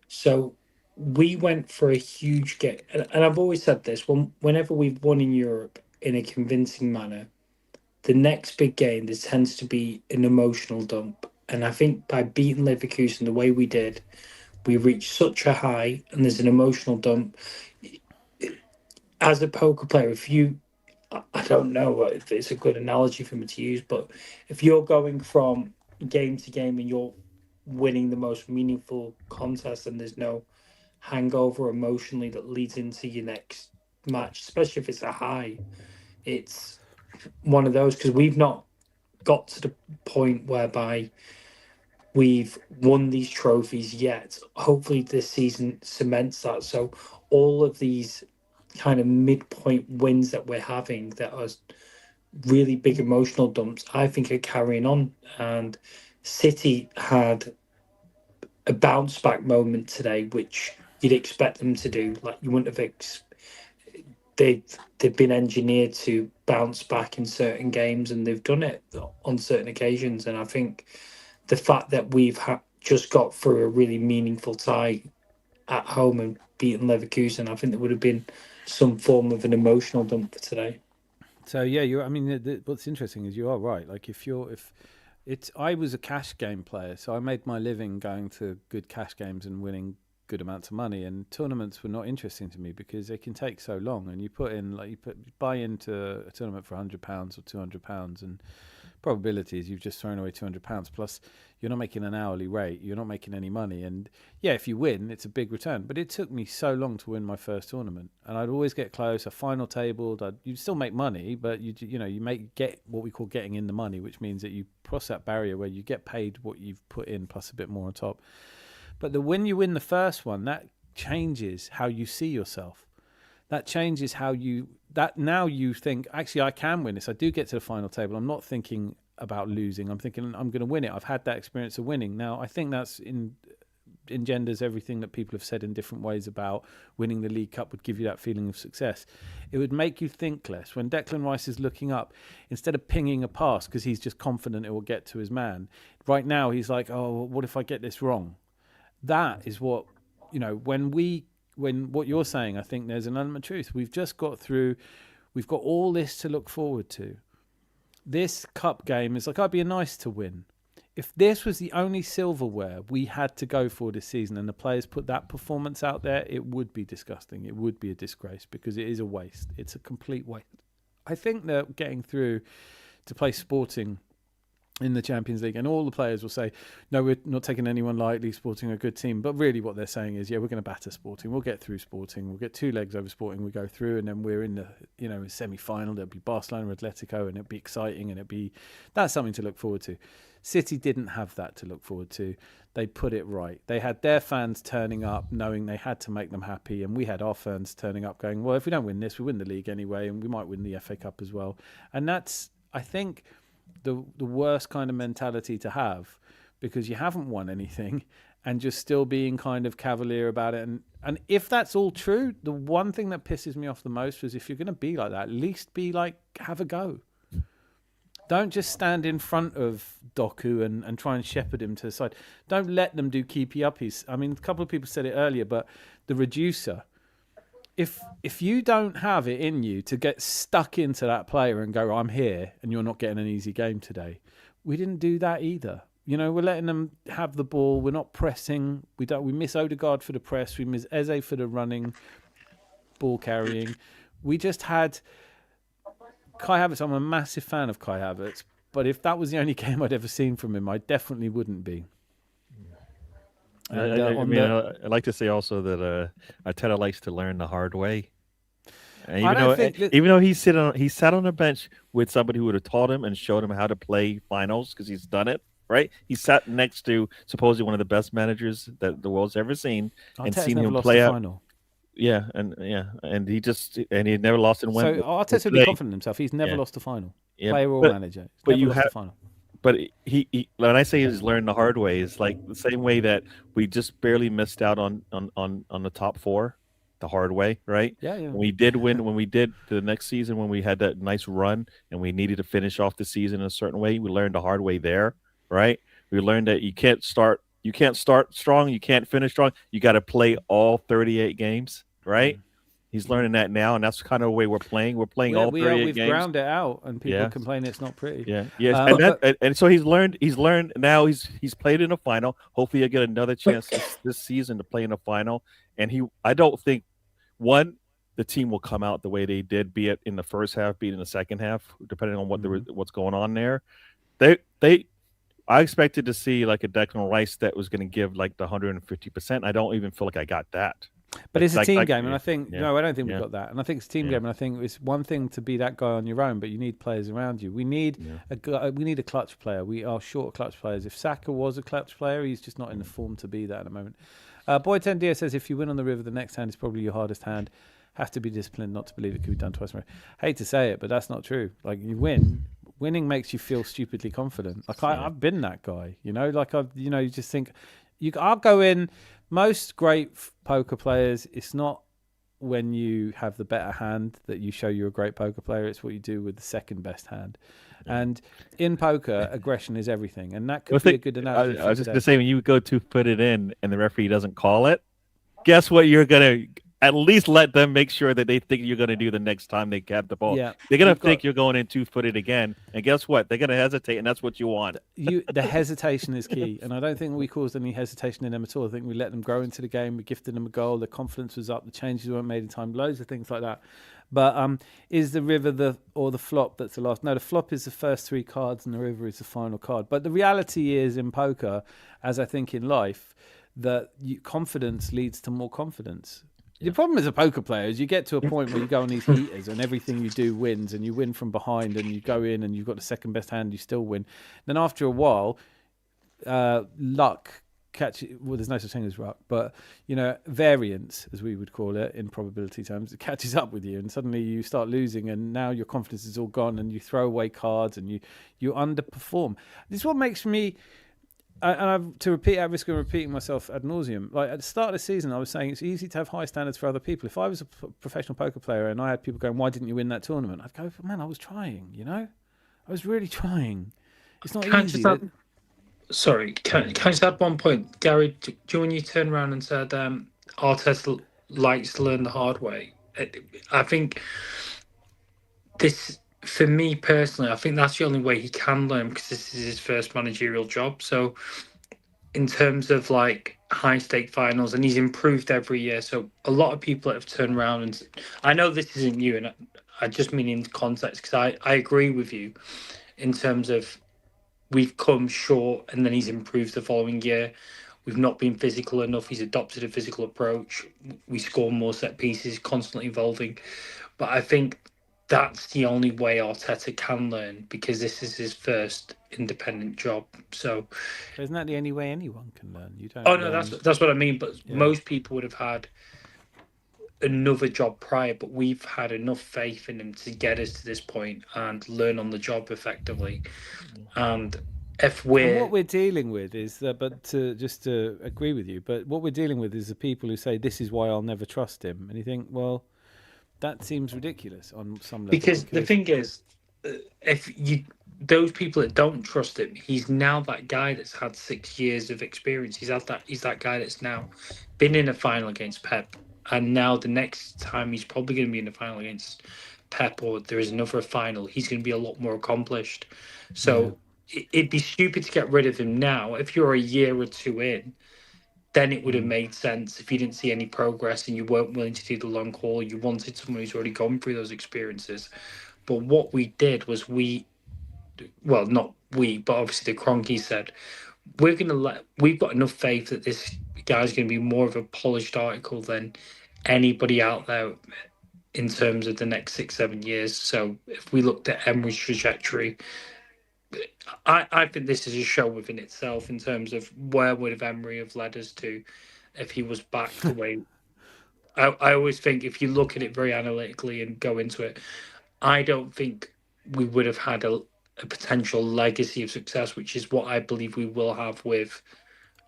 So we went for a huge game, and I've always said this: whenever we've won in Europe in a convincing manner, the next big game there tends to be an emotional dump. And I think by beating Leverkusen the way we did, we reached such a high, and there's an emotional dump. As a poker player, I don't know if it's a good analogy for me to use, but if you're going from game to game and you're winning the most meaningful contest and there's no hangover emotionally that leads into your next match, especially if it's a high, it's one of those, because we've not got to the point whereby we've won these trophies yet. Hopefully this season cements that. So all of these kind of midpoint wins that we're having that are really big emotional dumps, I think are carrying on. And City had a bounce back moment today, which you'd expect them to do. Like, you wouldn't have they've been engineered to bounce back in certain games, and they've done it on certain occasions. And I think the fact that we've just got through a really meaningful tie at home and beaten Leverkusen, I think there would have been some form of an emotional dump for today. So yeah, what's interesting is you are right. Like I was a cash game player, so I made my living going to good cash games and winning good amounts of money. And tournaments were not interesting to me because they can take so long. And you buy into a tournament for £100 or £200, and probability is you've just thrown away £200. Plus, you're not making an hourly rate. You're not making any money. And yeah, if you win, it's a big return. But it took me so long to win my first tournament, and I'd always get close. A final tabled, you still make money, but you get what we call getting in the money, which means that you cross that barrier where you get paid what you've put in plus a bit more on top. But when you win the first one, that changes how you see yourself. that changes how now you think, actually, I can win this. I do get to the final table. I'm not thinking about losing. I'm thinking I'm going to win it. I've had that experience of winning. Now, I think that's engenders everything that people have said in different ways about winning the League Cup would give you that feeling of success. It would make you think less. When Declan Rice is looking up, instead of pinging a pass because he's just confident it will get to his man, right now he's like, oh, what if I get this wrong? That is what, when what you're saying, I think there's an element of truth. We've just got through, we've got all this to look forward to. This cup game is like, I'd be nice to win. If this was the only silverware we had to go for this season and the players put that performance out there, it would be disgusting. It would be a disgrace because it is a waste. It's a complete waste. I think that getting through to play Sporting in the Champions League, and all the players will say, no, we're not taking anyone lightly, Sporting are a good team. But really what they're saying is, yeah, we're going to batter Sporting. We'll get through Sporting. We'll get 2 legs over Sporting. We go through, and then we're in the semi-final. There'll be Barcelona, Atletico, and it'll be exciting, and that's something to look forward to. City didn't have that to look forward to. They put it right. They had their fans turning up knowing they had to make them happy, and we had our fans turning up going, well, if we don't win this, we win the league anyway, and we might win the FA Cup as well. And that's, I think, the worst kind of mentality to have, because you haven't won anything and just still being kind of cavalier about it. And if that's all true, the one thing that pisses me off the most was, if you're going to be like that, at least be like, have a go. Don't just stand in front of Doku and try and shepherd him to the side. Don't let them do keepy uppies. I mean, a couple of people said it earlier, but the reducer, if you don't have it in you to get stuck into that player and go, I'm here and you're not getting an easy game today, we didn't do that either. We're letting them have the ball. We're not pressing. We miss Odegaard for the press. We miss Eze for the running, ball carrying. We just had Kai Havertz. I'm a massive fan of Kai Havertz, but if that was the only game I'd ever seen from him, I definitely wouldn't be. And, I like to say also that Arteta likes to learn the hard way. And even though he sat on a bench with somebody who would have taught him and showed him how to play finals, because he's done it, right? He sat next to supposedly one of the best managers that the world's ever seen, and seen him play out. Final. Yeah, and he never lost in one. So Arteta's really confident in himself. He's never lost a final, player or manager. He's never lost a final. But he when I say he's learned the hard way, is like the same way that we just barely missed out on the top 4, the hard way, right? Yeah. When we did win, when we did the next season, when we had that nice run and we needed to finish off the season in a certain way, we learned the hard way there, right? We learned that you can't start strong, you can't finish strong. You got to play all 38 games, right? Mm-hmm. He's learning that now, and that's kind of the way we're playing. We're playing all 38 we've games. Ground it out, and people complain it's not pretty. Yeah, yes, and so he's learned. Now he's played in a final. Hopefully, he'll get another chance this season to play in a final. And I don't think the team will come out the way they did, be it in the first half, be it in the second half, depending on what's going on there. I expected to see like a Declan Rice that was going to give like the 150%. I don't even feel like I got that. But it's a team game, and I think I don't think we got that. And I think it's a team game, and I think it's one thing to be that guy on your own, but you need players around you. We need a clutch player. We are short of clutch players. If Saka was a clutch player, he's just not in the form to be that at the moment. Boy 10 Dia says, if you win on the river, the next hand is probably your hardest hand. Have to be disciplined not to believe it could be done twice more. Hate to say it, but that's not true. Like, you win. Winning makes you feel stupidly confident. Like I've been that guy, like you just think I'll go in. Most great poker players, it's not when you have the better hand that you show you're a great poker player. It's what you do with the second best hand. And in poker, aggression is everything. And that could be a good analogy. I was just going to say, when you go to put it in and the referee doesn't call it, guess what you're going to at least let them make sure that they think you're going to do the next time they cap the ball. Yeah. They're going to think you're going in 2-footed again. And guess what? They're going to hesitate, and that's what you want. The hesitation is key. And I don't think we caused any hesitation in them at all. I think we let them grow into the game. We gifted them a goal. The confidence was up. The changes weren't made in time. Loads of things like that. But is the river the flop that's the last? No, the flop is the first 3 cards, and the river is the final card. But the reality is in poker, as I think in life, that confidence leads to more confidence. The problem as a poker player is you get to a point where you go on these heaters and everything you do wins, and you win from behind, and you go in and you've got the second best hand, you still win. Then after a while, luck there's no such thing as luck, but variance, as we would call it in probability terms, it catches up with you, and suddenly you start losing, and now your confidence is all gone, and you throw away cards, and you underperform. This is what makes me. To repeat, at risk of repeating myself ad nauseum, like at the start of the season, I was saying it's easy to have high standards for other people. If I was a professional poker player and I had people going, "Why didn't you win that tournament?" I'd go, "Man, I was trying. I was really trying. It's not easy." Sorry, can I just add one point, Gary? Do you when you turned around and said Arteta likes to learn the hard way? I think this. For me personally, I think that's the only way he can learn, because this is his first managerial job. So in terms of like high stake finals, and he's improved every year. So a lot of people that have turned around, and I know this isn't you, and I just mean in context, because I agree with you in terms of we've come short and then he's improved the following year. We've not been physical enough. He's adopted a physical approach. We score more set pieces, constantly evolving. But I think that's the only way Arteta can learn, because this is his first independent job. So isn't that the only way anyone can learn? You don't. Oh no, that's what I mean. But most people would have had another job prior, but we've had enough faith in him to get us to this point and learn on the job effectively. And what we're dealing with is that, just to agree with you, but what we're dealing with is the people who say this is why I'll never trust him, and you think, well, that seems ridiculous on some level. Because the thing is, those people that don't trust him, he's now that guy that's had 6 years of experience. He's that guy that's now been in a final against Pep, and now the next time he's probably going to be in a final against Pep, or there is another final, he's going to be a lot more accomplished. So it'd be stupid to get rid of him now. If you're a year or two in, then it would have made sense. If you didn't see any progress and you weren't willing to do the long haul, you wanted someone who's already gone through those experiences. But what we did was not we, but obviously the Kroenke said, we've got enough faith that this guy's going to be more of a polished article than anybody out there in terms of the next 6-7 years. So if we looked at Emery's trajectory, I think this is a show within itself in terms of where would have Emery have led us to if he was back the way. I always think if you look at it very analytically and go into it, I don't think we would have had a potential legacy of success, which is what I believe we will have with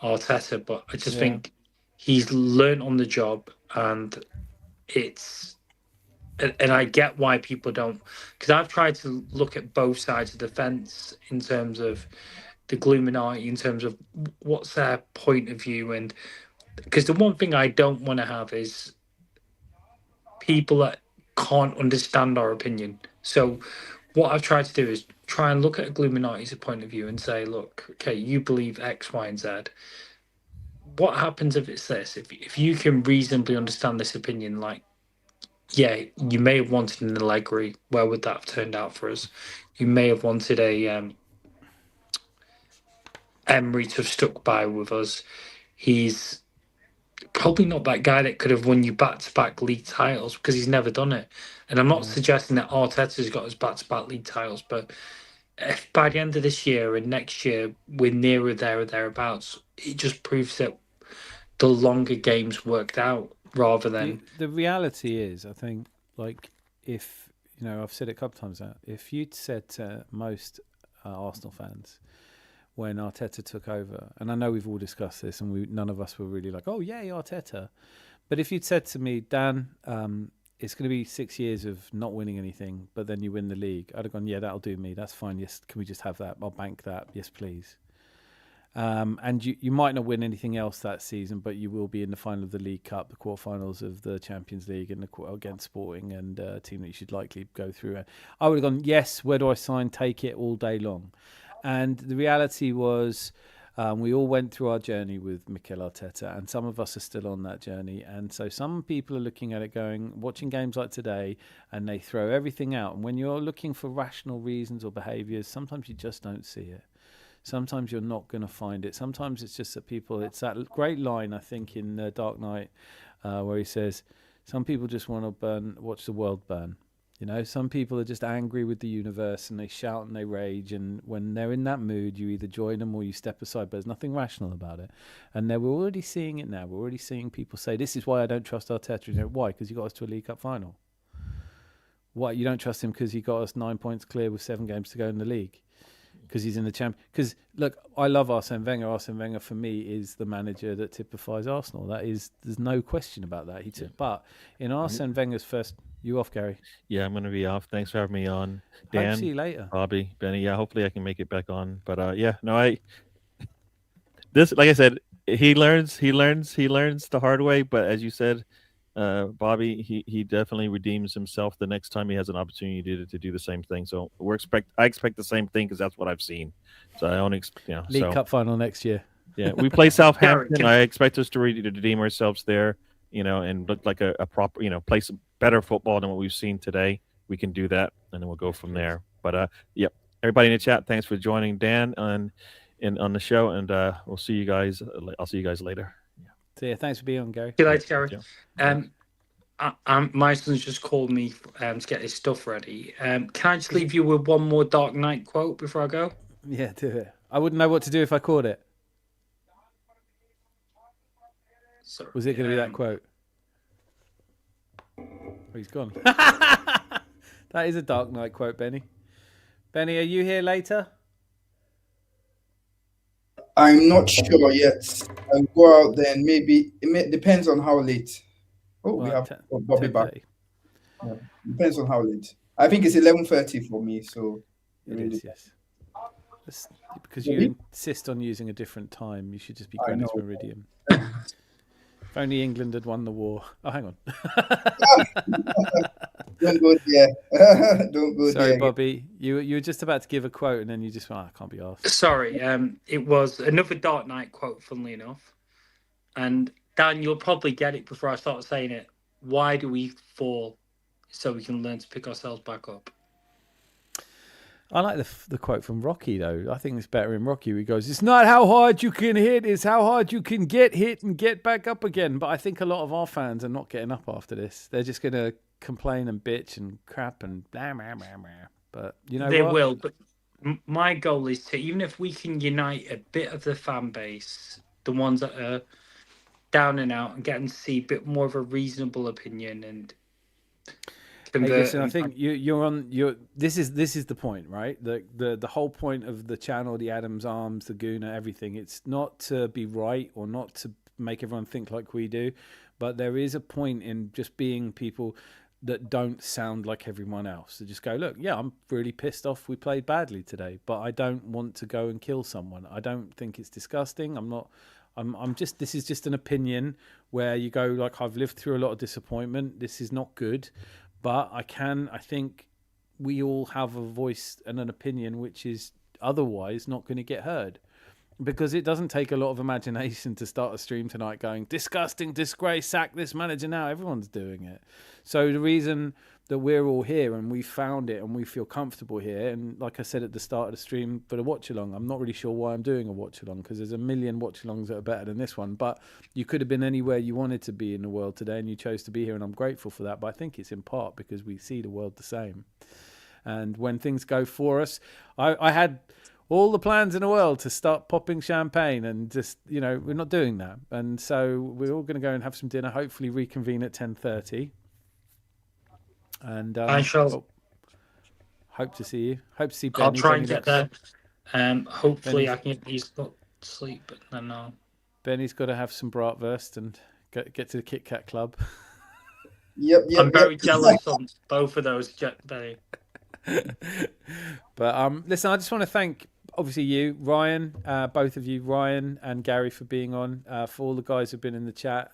Arteta. But I just think he's learned on the job, and and I get why people don't, because I've tried to look at both sides of the fence in terms of the Gluminati, in terms of what's their point of view. And because the one thing I don't want to have is people that can't understand our opinion. So what I've tried to do is try and look at a Gluminati's point of view and say, look, okay, you believe X, Y, and Z. What happens if it's this? If you can reasonably understand this opinion, like, yeah, you may have wanted an Allegri. Where would that have turned out for us? You may have wanted a Emery to have stuck by with us. He's probably not that guy that could have won you back-to-back league titles, because he's never done it. And I'm not suggesting that Arteta's got us back-to-back league titles, but if by the end of this year and next year we're nearer there or thereabouts, it just proves that the longer games worked out. Rather than the reality is, I think, like, if I've said it a couple of times now, if you'd said to most Arsenal fans when Arteta took over, and I know we've all discussed this, and none of us were really like, oh yay, Arteta, but if you'd said to me, Dan, it's going to be 6 years of not winning anything, but then you win the league, I'd have gone, yeah, that'll do me, that's fine, yes, can we just have that, I'll bank that, yes please. And you might not win anything else that season, but you will be in the final of the League Cup, the quarterfinals of the Champions League, and against Sporting and a team that you should likely go through. I would have gone, yes, where do I sign? Take it all day long. And the reality was, we all went through our journey with Mikel Arteta, and some of us are still on that journey. And so some people are looking at it going, watching games like today, and they throw everything out. And when you're looking for rational reasons or behaviours, sometimes you just don't see it. Sometimes you're not going to find it. Sometimes it's just that people, it's that great line, I think, in Dark Knight, where he says, some people just want to watch the world burn. You know, some people are just angry with the universe and they shout and they rage. And when they're in that mood, you either join them or you step aside. But there's nothing rational about it. And we're already seeing it now. We're already seeing people say, this is why I don't trust Arteta. You know, why? Because he got us to a League Cup final. Why? You don't trust him because he got us 9 points clear with 7 games to go in the league. Because he's in the champion. Because, look, I love Arsene Wenger. Arsene Wenger, for me, is the manager that typifies Arsenal. There's no question about that. But in Arsene Wenger's first... You off, Gary? Yeah, I'm going to be off. Thanks for having me on, Hope Dan. to see you later. Bobby, Benny. Yeah, hopefully I can make it back on. But yeah, no, like I said, he learns the hard way. But as you said, Bobby, he definitely redeems himself the next time he has an opportunity to do the same thing. So I expect the same thing because that's what I've seen. So I only League Cup final next year. Yeah, we play Southampton. I expect us to redeem ourselves there. And look like a proper, play some better football than what we've seen today. We can do that, and then we'll go from there. But yep, everybody in the chat, thanks for joining Dan on the show, and we'll see you guys. I'll see you guys later. So yeah, thanks for being on, Gary. Good night, Gary. My son's just called me to get his stuff ready. Can I just leave you with one more Dark Knight quote before I go? Yeah, do it. I wouldn't know what to do if I caught it. Sorry, Was it going to be that quote? Oh, he's gone. That is a Dark Knight quote, Benny. Benny, are you here later? I'm not sure yet. I'll go out there and maybe depends on how late. Oh, we have Bobby back. Yeah, depends on how late. I think it's 11:30 for me, so it is, yes. Because you insist on using a different time, you should just be Greenwich Meridian. If only England had won the war. Oh, hang on. Don't go there. Don't go there. Sorry, Bobby. You were just about to give a quote and then you just went, I can't be asked. Sorry. It was another Dark Knight quote, funnily enough. And Dan, you'll probably get it before I start saying it. Why do we fall so we can learn to pick ourselves back up? I like the quote from Rocky, though. I think it's better in Rocky where he goes, it's not how hard you can hit, it's how hard you can get hit and get back up again. But I think a lot of our fans are not getting up after this. They're just going to complain and bitch and crap and blah, blah, blah, blah. But you know they what? will. But my goal is to, even if we can unite a bit of the fan base, the ones that are down and out, and get them to see a bit more of a reasonable opinion and... Hey, listen, I think you're on. This is the point, right? The whole point of the channel, the Adams Arms, the Guna, everything. It's not to be right or not to make everyone think like we do, but there is a point in just being people that don't sound like everyone else. To just go, look, yeah, I'm really pissed off. We played badly today, but I don't want to go and kill someone. I don't think it's disgusting. I'm just. This is just an opinion where you go, like, I've lived through a lot of disappointment. This is not good. But I think we all have a voice and an opinion which is otherwise not going to get heard. Because it doesn't take a lot of imagination to start a stream tonight going, disgusting, disgrace, sack this manager now. Everyone's doing it. So the reason that we're all here and we found it and we feel comfortable here, and like I said at the start of the stream for the watch-along, I'm not really sure why I'm doing a watch-along because there's a million watch-alongs that are better than this one. But you could have been anywhere you wanted to be in the world today and you chose to be here, and I'm grateful for that. But I think it's in part because we see the world the same. And when things go for us, I had all the plans in the world to start popping champagne and just, we're not doing that. And so we're all going to go and have some dinner, hopefully reconvene at 10:30. And I shall hope to see you. Hope to see Benny. I'll try and get there. Hopefully I can get these to sleep, but then Benny's got to have some bratwurst and get to the Kit Kat Club. Yep. I'm very jealous on both of those, Benny. But listen, I just want to thank obviously you, Ryan, both of you, Ryan and Gary, for being on. For all the guys who've been in the chat,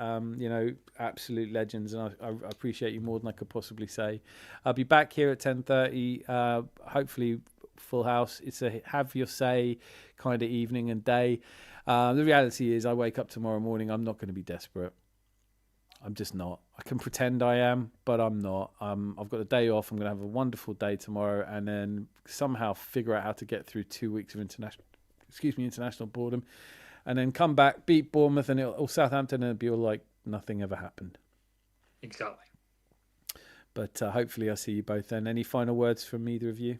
absolute legends, and I appreciate you more than I could possibly say. I'll be back here at 10:30. Hopefully, full house. It's a have your say kind of evening and day. The reality is, I wake up tomorrow morning. I'm not going to be desperate. I'm just not. I can pretend I am, but I'm not. I've got a day off. I'm going to have a wonderful day tomorrow, and then somehow figure out how to get through 2 weeks of international boredom, and then come back, beat Bournemouth or Southampton, and it'll be all like nothing ever happened. Exactly. But hopefully I'll see you both then. Any final words from either of you?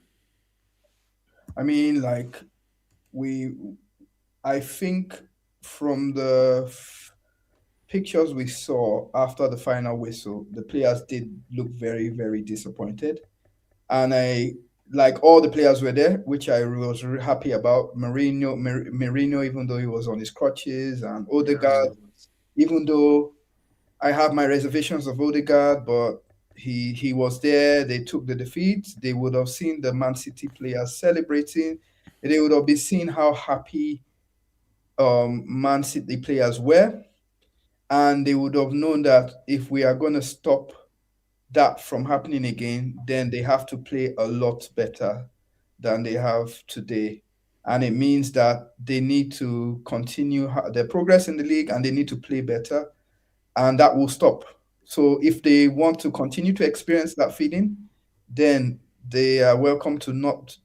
I mean, like, I think from the pictures we saw after the final whistle, the players did look very, very disappointed. And like all the players were there, which I was really happy about. Merino, even though he was on his crutches, and Odegaard, even though I have my reservations of Odegaard, but he was there. They took the defeat. They would have seen the Man City players celebrating. They would have been seeing how happy Man City players were, and they would have known that if we are going to stop that from happening again, then they have to play a lot better than they have today. And it means that they need to continue their progress in the league, and they need to play better, and that will stop. So if they want to continue to experience that feeling, then they are welcome to not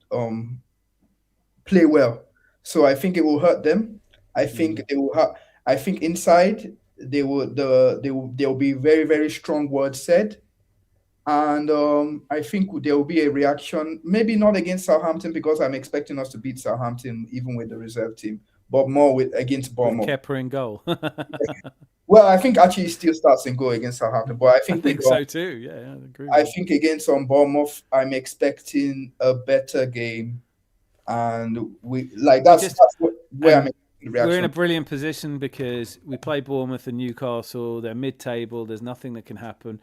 play well. So I think it will hurt them. I think they will have. I think inside there will be very, very strong words said, and I think there will be a reaction. Maybe not against Southampton, because I'm expecting us to beat Southampton even with the reserve team, but more against Bournemouth. With Kepa in goal. Well, I think actually still starts in goal against Southampton, but I think so too. Yeah, I agree. I think against Bournemouth, I'm expecting a better game, and that's where I'm. We're in a brilliant position because we play Bournemouth and Newcastle. They're mid-table. There's nothing that can happen.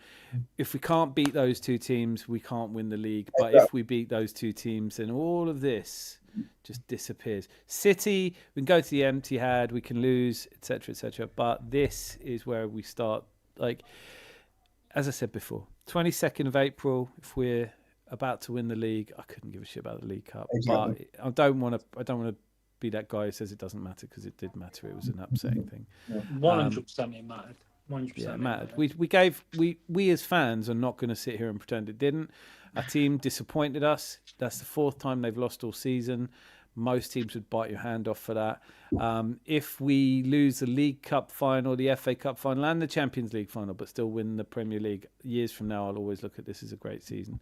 If we can't beat those two teams, we can't win the league. But if we beat those two teams, then all of this just disappears. City, we can go to the Etihad, we can lose, etc., etc. But this is where we start. Like, as I said before, 22nd of April, if we're about to win the league, I couldn't give a shit about the League Cup. Exactly. But I don't want to be that guy who says it doesn't matter, because it did matter. It was an upsetting thing. 100% it mattered. 100% yeah, it mattered. We as fans are not going to sit here and pretend it didn't. Our team disappointed us. That's the fourth time they've lost all season. Most teams would bite your hand off for that. If we lose the League Cup final, the FA Cup final, and the Champions League final, but still win the Premier League, years from now, I'll always look at this as a great season.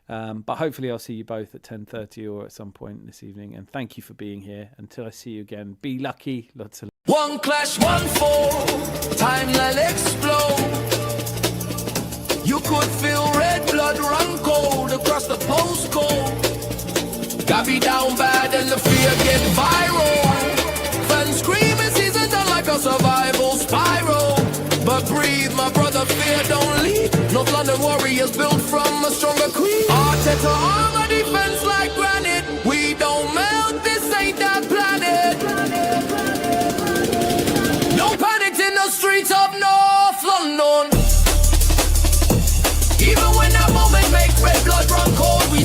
But hopefully I'll see you both at 10:30 or at some point this evening. And thank you for being here. Until I see you again, be lucky. Lots of one clash, one fall, time will explode. You could feel red blood run cold across the postcode. Got me down bad and the fear get viral. Fans screaming, season done like a survival spiral. But breathe, my brother, fear don't leave. North London Warriors built from a stronger queen. Arteta armor defense like granite. We don't melt, this ain't that planet. No panic in the streets of North London. Even when that moment makes red blood run cold, we